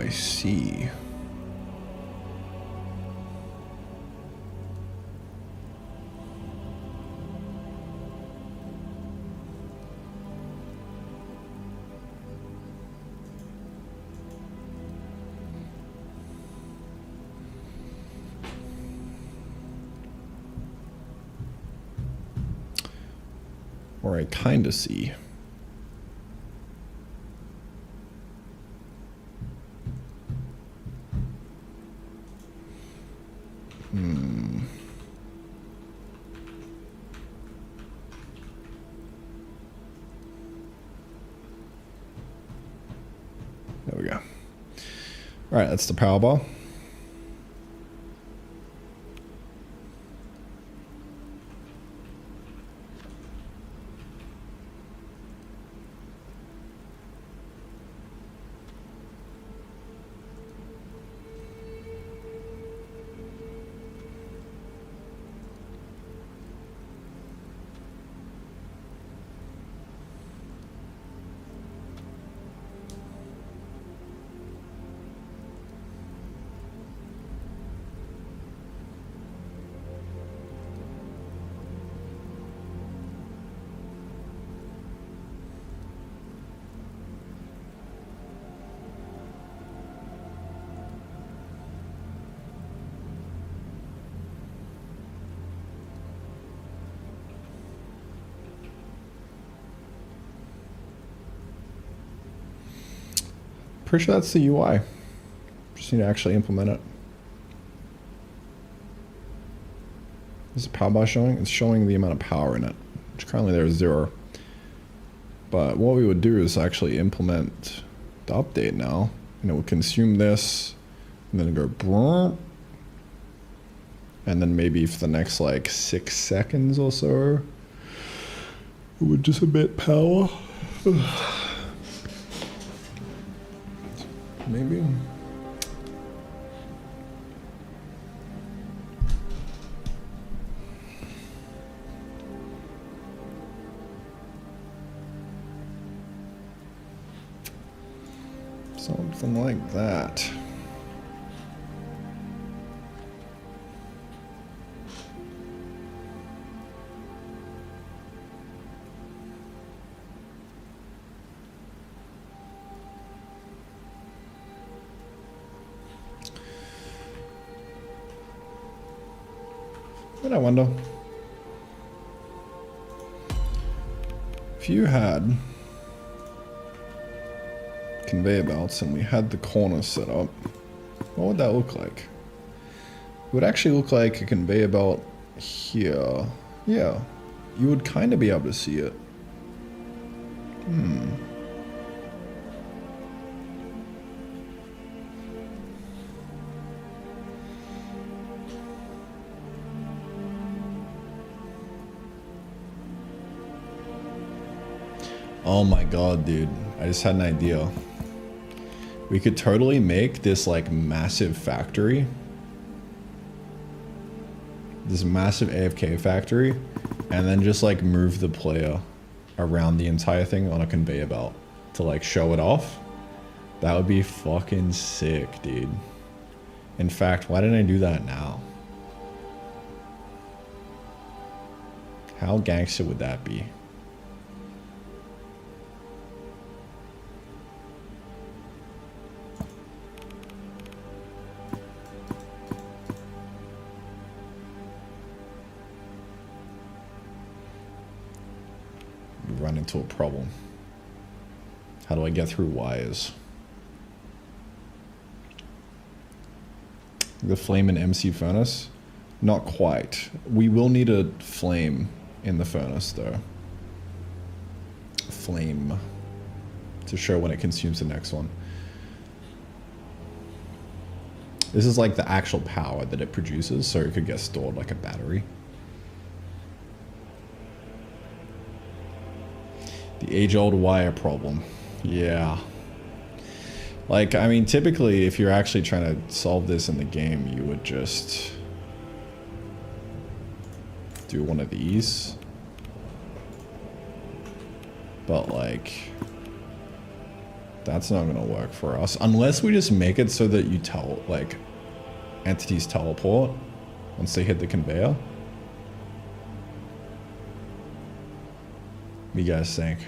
Speaker 1: I see. Or I kinda see. There we go. All right, that's the Powerball. Pretty sure that's the UI. Just need to actually implement it. Is the power bar showing? It's showing the amount of power in it, which currently there is 0. But what we would do is actually implement the update now, and it would consume this, and then go brrrr, and then maybe for the next like 6 seconds or so, it would just emit power. Maybe. Something like that. But I wonder if you had conveyor belts and we had the corners set up, what would that look like? It would actually look like a conveyor belt here. Yeah, you would kind of be able to see it. Oh my god, dude. I just had an idea. We could totally make this like massive factory. This massive AFK factory. And then just like move the player around the entire thing on a conveyor belt to like show it off. That would be fucking sick, dude. In fact, why didn't I do that now? How gangster would that be? Run into a problem. How do I get through wires? The flame in MC furnace? Not quite. We will need a flame in the furnace though. Flame. To show when it consumes the next one. This is like the actual power that it produces, so it could get stored like a battery. The age-old wire problem. Yeah. Like, I mean, typically, if you're actually trying to solve this in the game, you would just do one of these. But, like, That's not gonna work for us. Unless we just make it so that you like, entities teleport once they hit the conveyor. What do you guys think?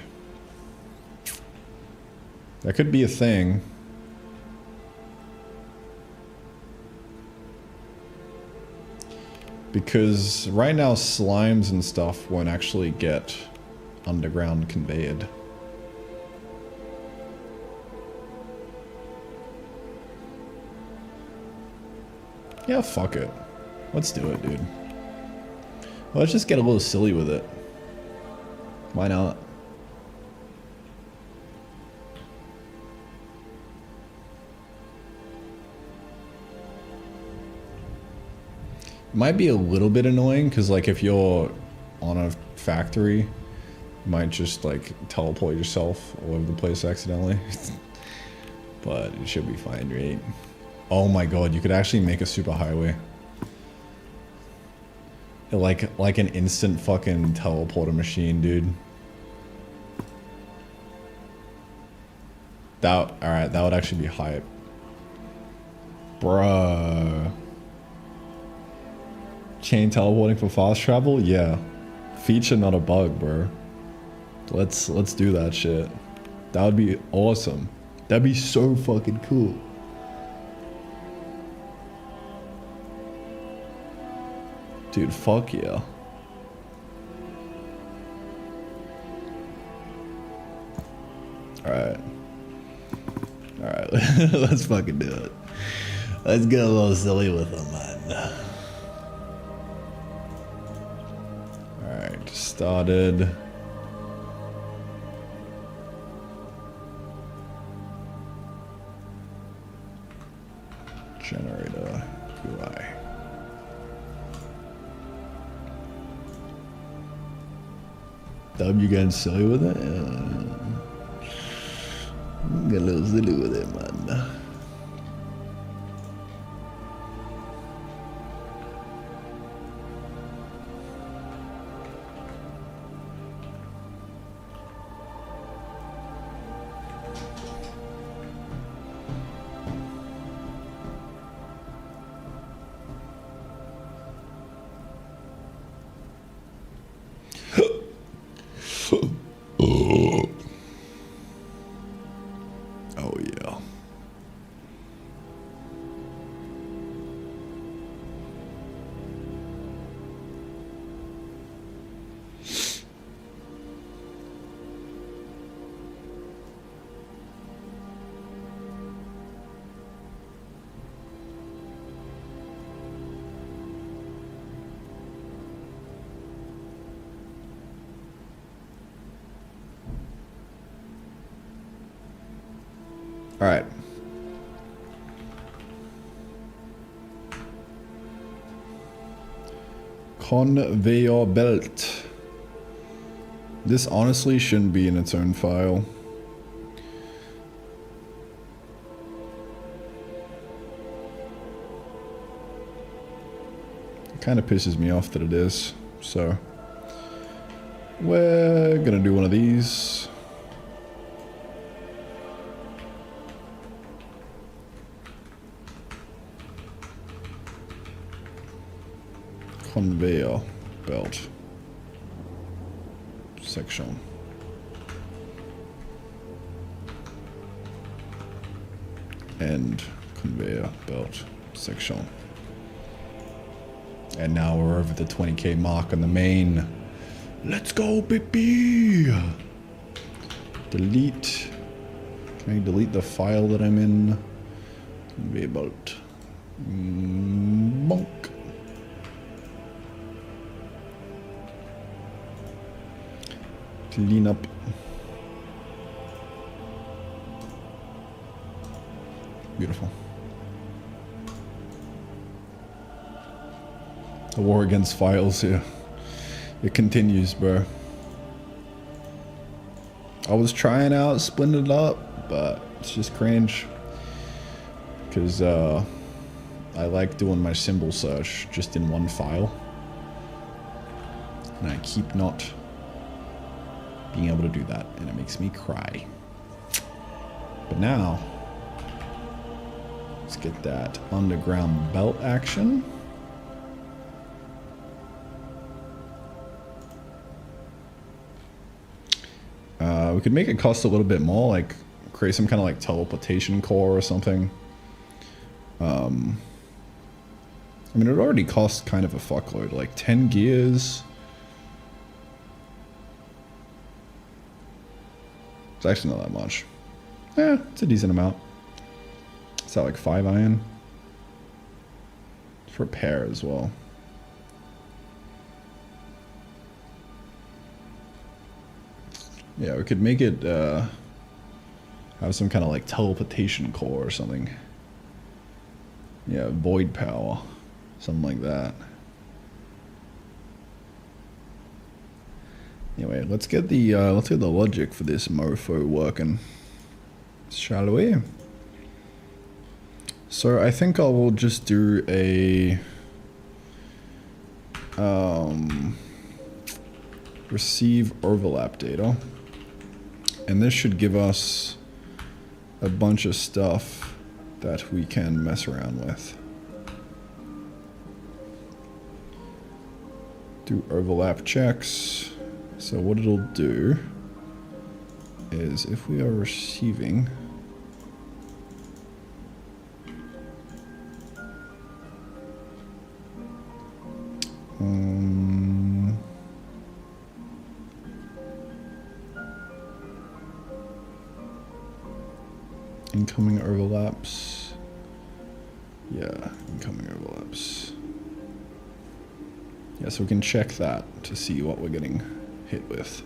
Speaker 1: That could be a thing. Because right now slimes and stuff won't actually get underground conveyed. Yeah, fuck it. Let's do it, dude. Let's just get a little silly with it. Why not? It might be a little bit annoying because, like, if you're on a factory, you might just like teleport yourself all over the place accidentally. But it should be fine, right? Oh my god, you could actually make a super highway. Like an instant fucking teleporter machine, dude. Alright, that would actually be hype. Bruh. Chain teleporting for fast travel? Yeah. Feature, not a bug, bro. Let's do that shit. That would be awesome. That'd be so fucking cool. Dude, fuck yeah. Alright. Alright, let's fucking do it. Let's get a little silly with them, man. Alright, started. Generator UI. You getting silly with it? Get a little silly with it, man. Oh yeah. All right. Conveyor belt. This honestly shouldn't be in its own file. It kind of pisses me off that it is. So we're gonna do one of these. Conveyor belt section. And conveyor belt section. And now we're over the 20k mark on the main. Let's go, baby! Delete. Can I delete the file that I'm in? Conveyor belt. Bonk. Clean up. Beautiful. The war against files here. It continues, bro. I was trying out splitting it up, but it's just cringe. Because I like doing my symbol search just in one file. And I keep not being able to do that, and it makes me cry. But now, let's get that underground belt action. We could make it cost a little bit more, like create some kind of like teleportation core or something. I mean, it already costs kind of a fuckload, like 10 gears. It's actually not that much. Yeah, it's a decent amount. Is that like 5 iron? It's for repair as well. Yeah, we could make it have some kind of like teleportation core or something. Yeah, void power, something like that. Anyway, let's get the logic for this mofo working, shall we? So I think I will just do a receive overlap data, and this should give us a bunch of stuff that we can mess around with. Do overlap checks. So what it'll do is if we are receiving incoming overlaps. Yeah, incoming overlaps. Yeah, so we can check that to see what we're getting hit with.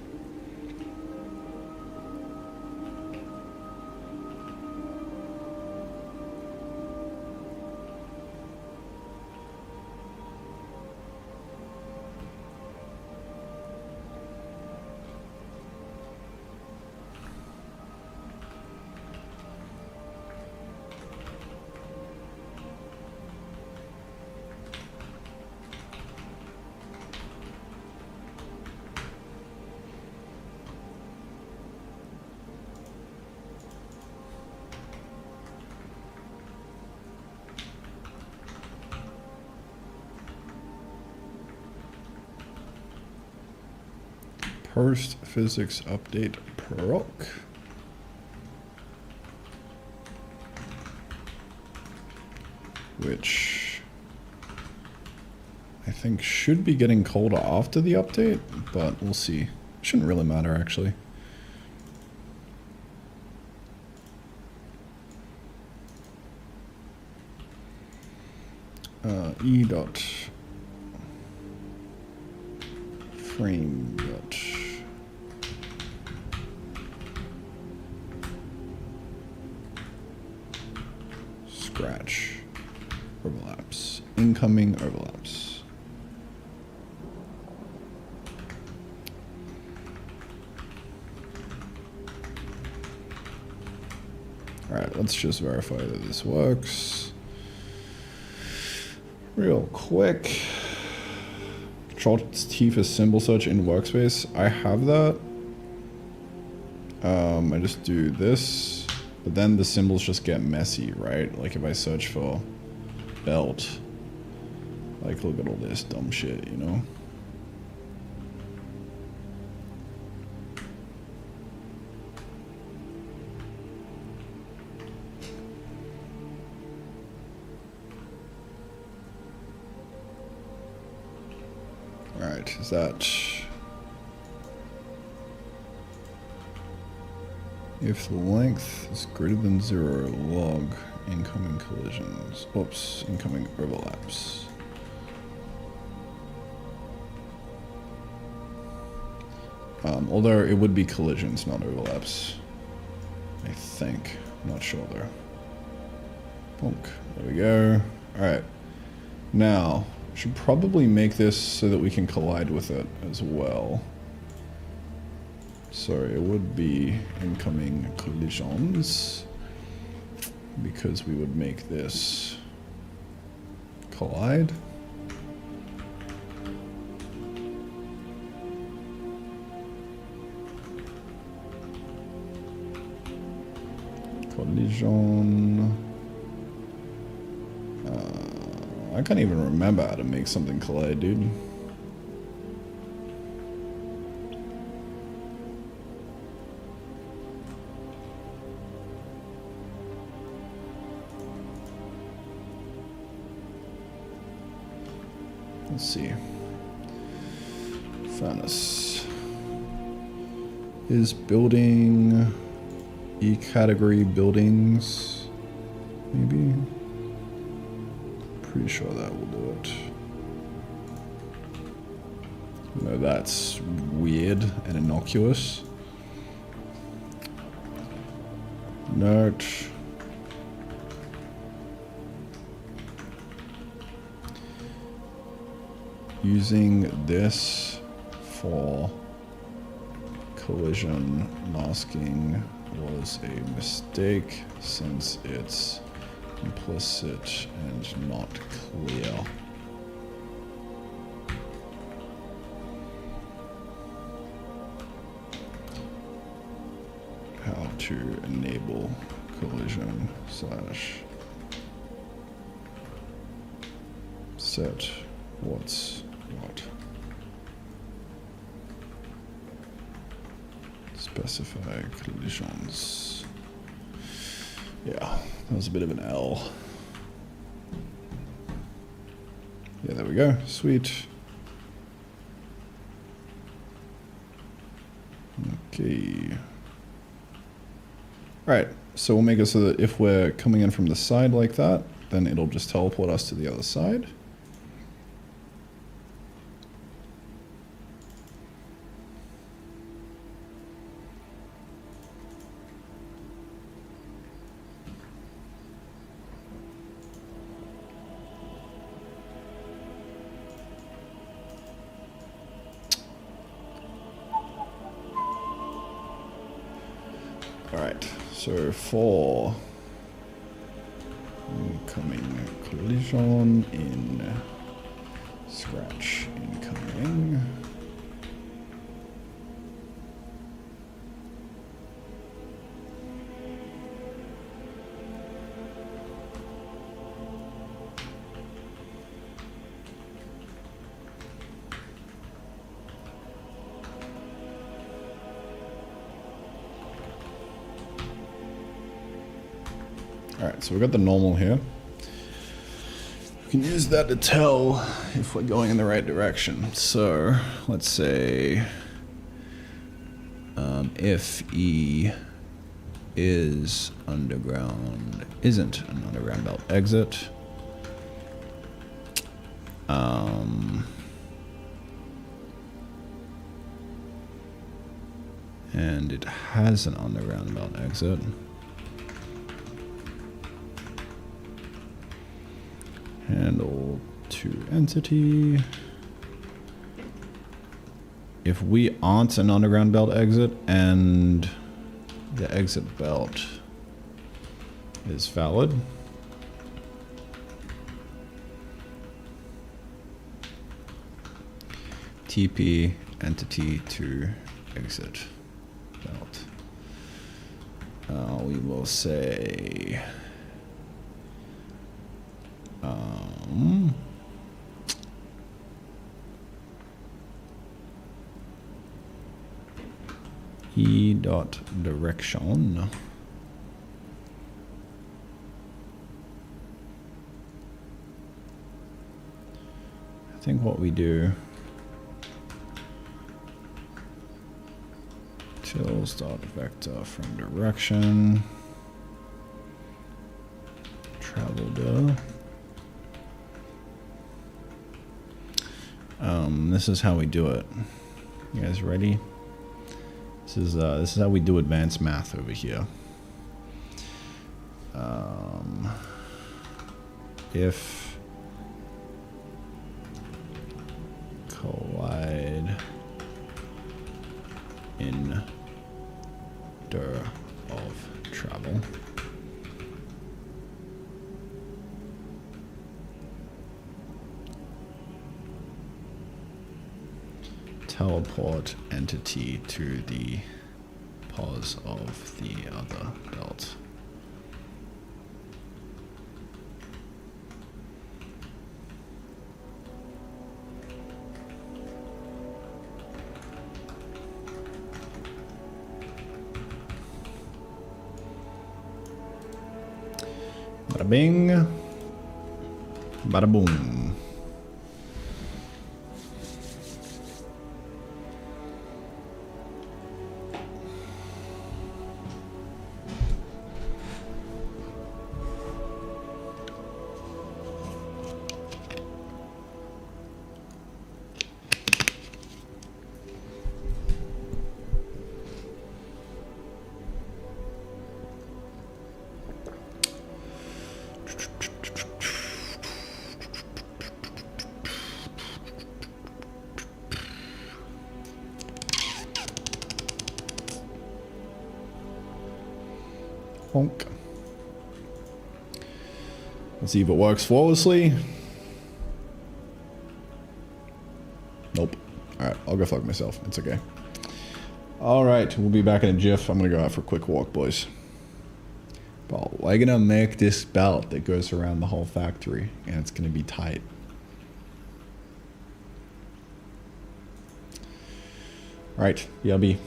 Speaker 1: Post physics update proc. Which I think should be getting colder after the update, but we'll see. Shouldn't really matter actually. E dot frame dot scratch overlaps, incoming overlaps. All right, let's just verify that this works real quick. Control T for symbol search in workspace. I have that. I just do this, but then the symbols just get messy, right? Like if I search for belt, like look at all this dumb shit, you know? Alright, is that... If the length is greater than 0, log incoming collisions. Oops, incoming overlaps. Although it would be collisions, not overlaps. I think. I'm not sure though. Bonk. There we go. Alright. Now, should probably make this so that we can collide with it as well. So it would be incoming collisions, because we would make this collide. collision. I can't even remember how to make something collide, dude. Let's see. Furnace is building E category buildings, maybe. Pretty sure that will do it. No, that's weird and innocuous. Note. Using this for collision masking was a mistake since it's implicit and not clear. How to enable collision slash set what's what. Specify collisions. Yeah, that was a bit of an L. Yeah, there we go. Sweet. Okay. Alright, so we'll make it so that if we're coming in from the side like that, then it'll just teleport us to the other side. Alright, so for incoming collision in scratch incoming. Alright, so we've got the normal here. We can use that to tell if we're going in the right direction. So, let's say if E is underground, isn't an underground belt exit. And it has an underground belt exit. Handle to entity. If we aren't an underground belt exit and the exit belt is valid, TP entity to exit belt. We will say E dot direction. I think what we do, till start vector from direction, travel to. This is how we do it. You guys ready? This is how we do advanced math over here. If collide in der of travel. Teleport entity to the pause of the other belt. Bada bing. Bada boom. Honk. Let's see if it works flawlessly. Nope. Alright, I'll go fuck myself. It's okay. Alright, we'll be back in a jiff. I'm gonna go out for a quick walk, boys. But we're gonna make this belt that goes around the whole factory, and it's gonna be tight. Alright, BLB.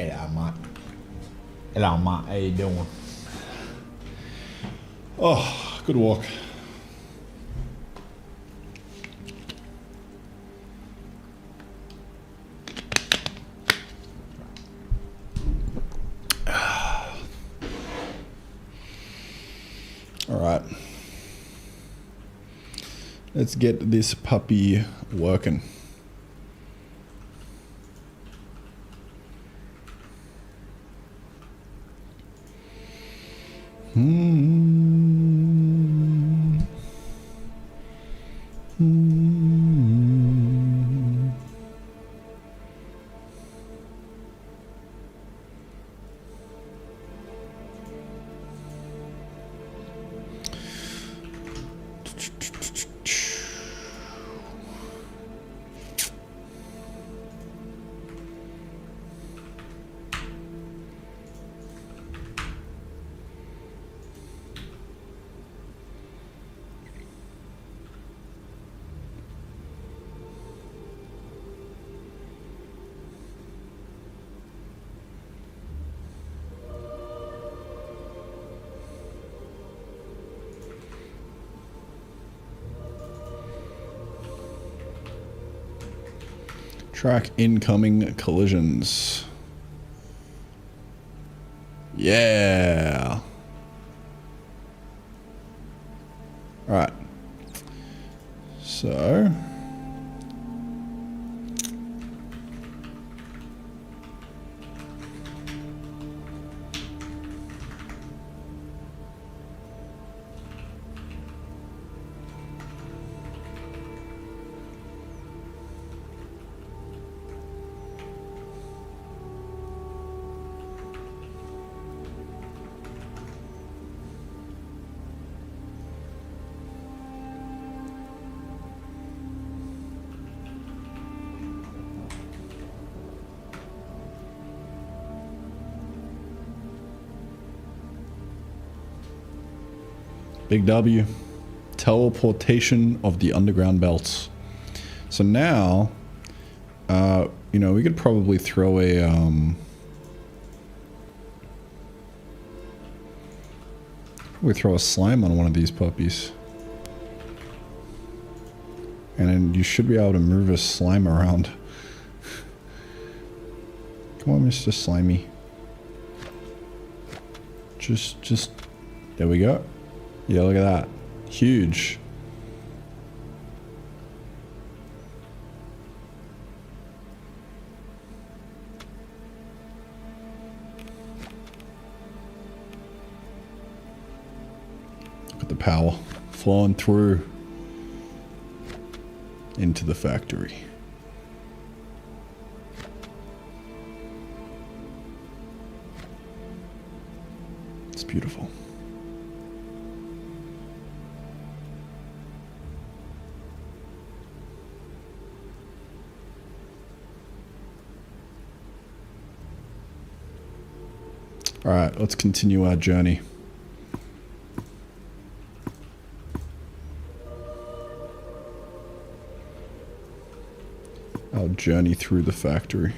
Speaker 5: Hey, Matt. Hello, Matt. How you doing?
Speaker 1: Oh, good walk. All right. Let's get this puppy working. Track incoming collisions. Yeah. All right. So. Big W. Teleportation of the underground belts. So now, you know, we could probably throw a, slime on one of these puppies. And then you should be able to move a slime around. Come on, Mr. Slimy. Just, there we go. Yeah, look at that. Huge. Look at the power flowing through into the factory. It's beautiful. All right, let's continue our journey. Our journey through the factory.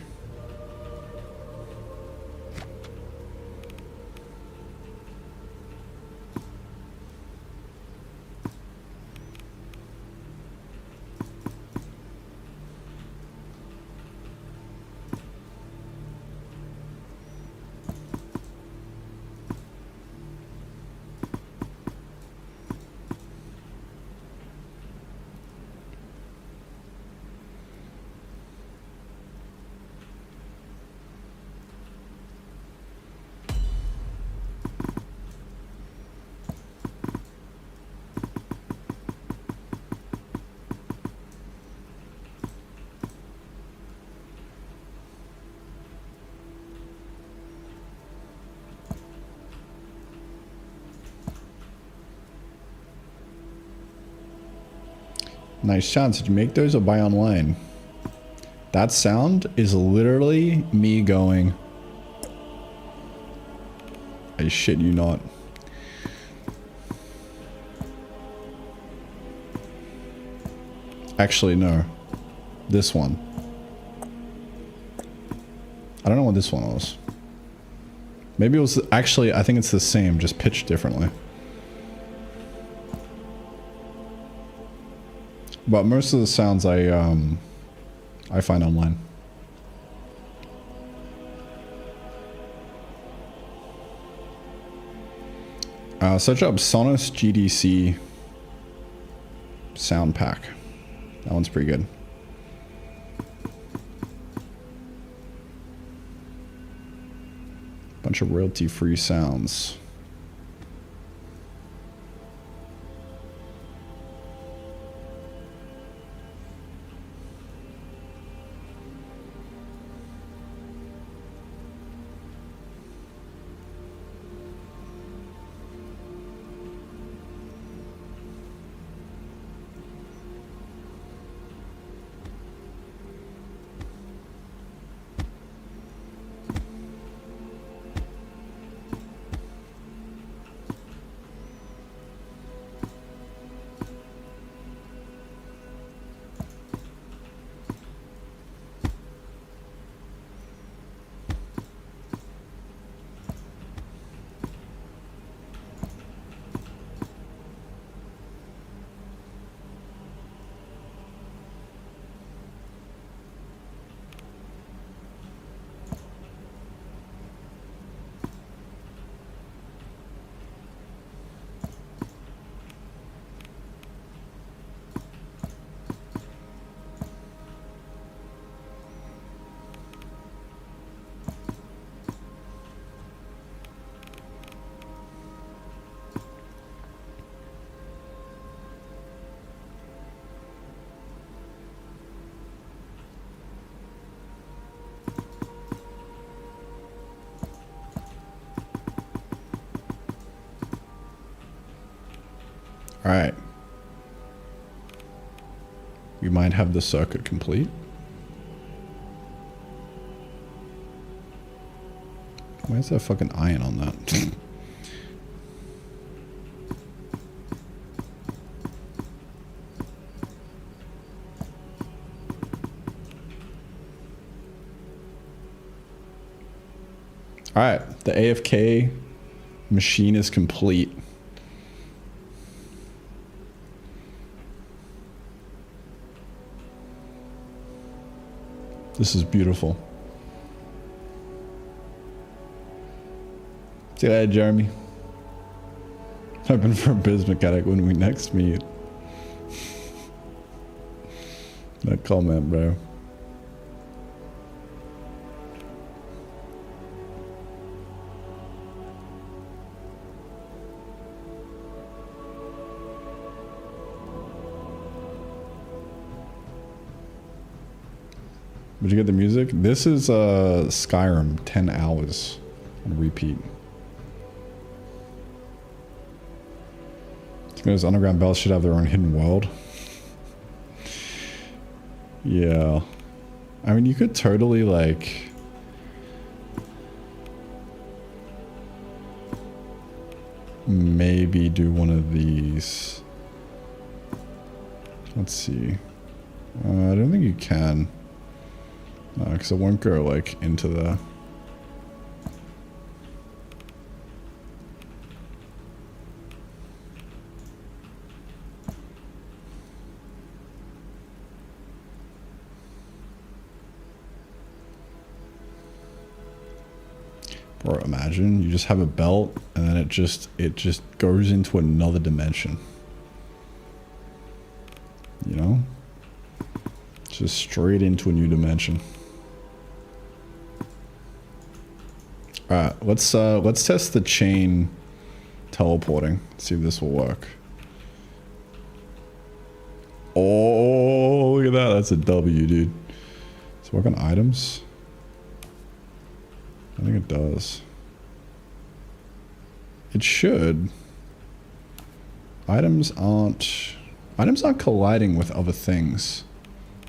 Speaker 1: Nice sounds. Did you make those or buy online? That sound is literally me going, I shit you not. Actually, no. This one. I don't know what this one was. Maybe it was actually, I think it's the same, just pitched differently. But most of the sounds I find online. Search up Sonos GDC sound pack. That one's pretty good. Bunch of royalty-free sounds. All right. We might have the circuit complete. Where's that fucking iron on that? All right, the AFK machine is complete. This is beautiful. See you later, Jeremy. Hoping for a biz mechanic when we next meet. No comment, bro. Did you get the music? This is Skyrim, 10 hours on repeat. Those underground bells should have their own hidden world. Yeah. I mean, you could totally like... maybe do one of these. Let's see. I don't think you can. Because it won't go like into the... Or imagine you just have a belt and then it just goes into another dimension. You know? Just straight into a new dimension. Alright, let's test the chain teleporting. See if this will work. Oh, look at that. That's a W, dude. Does it work on items? I think it does. It should. Items aren't colliding with other things.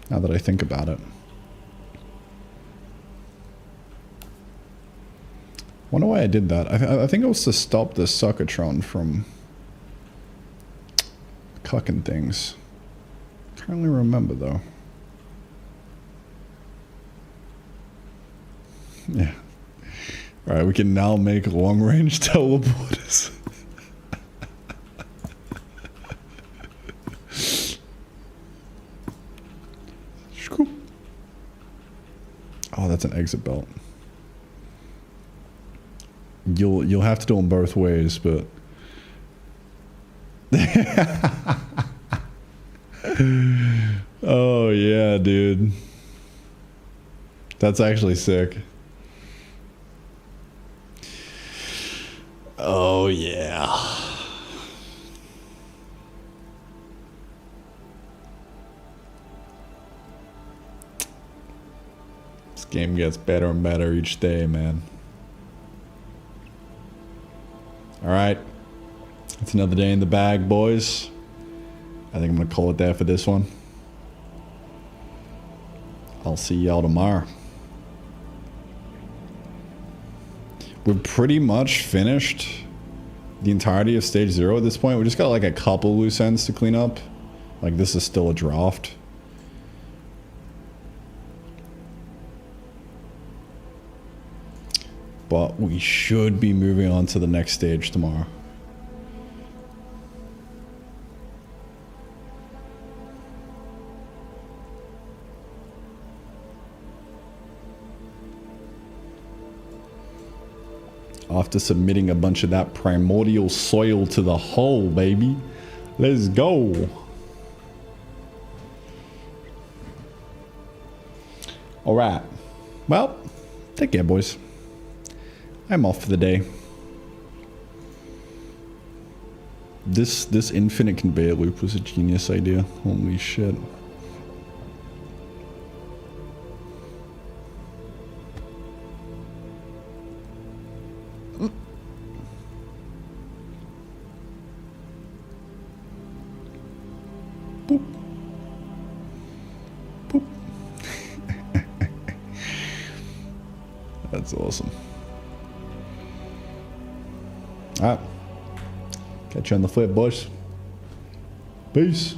Speaker 1: Now that I think about it. Wonder why I did that. I think it was to stop the Circuitron from cucking things. Can't really remember though. Yeah. Alright, we can now make long-range teleporters. Oh, that's an exit belt. You'll have to do them both ways, but oh yeah, dude. That's actually sick. Oh yeah. This game gets better and better each day, man. Alright. It's another day in the bag, boys. I think I'm gonna call it there for this one. I'll see y'all tomorrow. We're pretty much finished the entirety of stage 0 at this point. We just got like a couple loose ends to clean up. Like this is still a draft. But we should be moving on to the next stage tomorrow. After submitting a bunch of that primordial soil to the hull, baby. Let's go. Alright. Well, take care, boys. I'm off for the day. This infinite conveyor loop was a genius idea. Holy shit. Boop. Boop. That's awesome. Alright. Catch you on the flip, boys. Peace.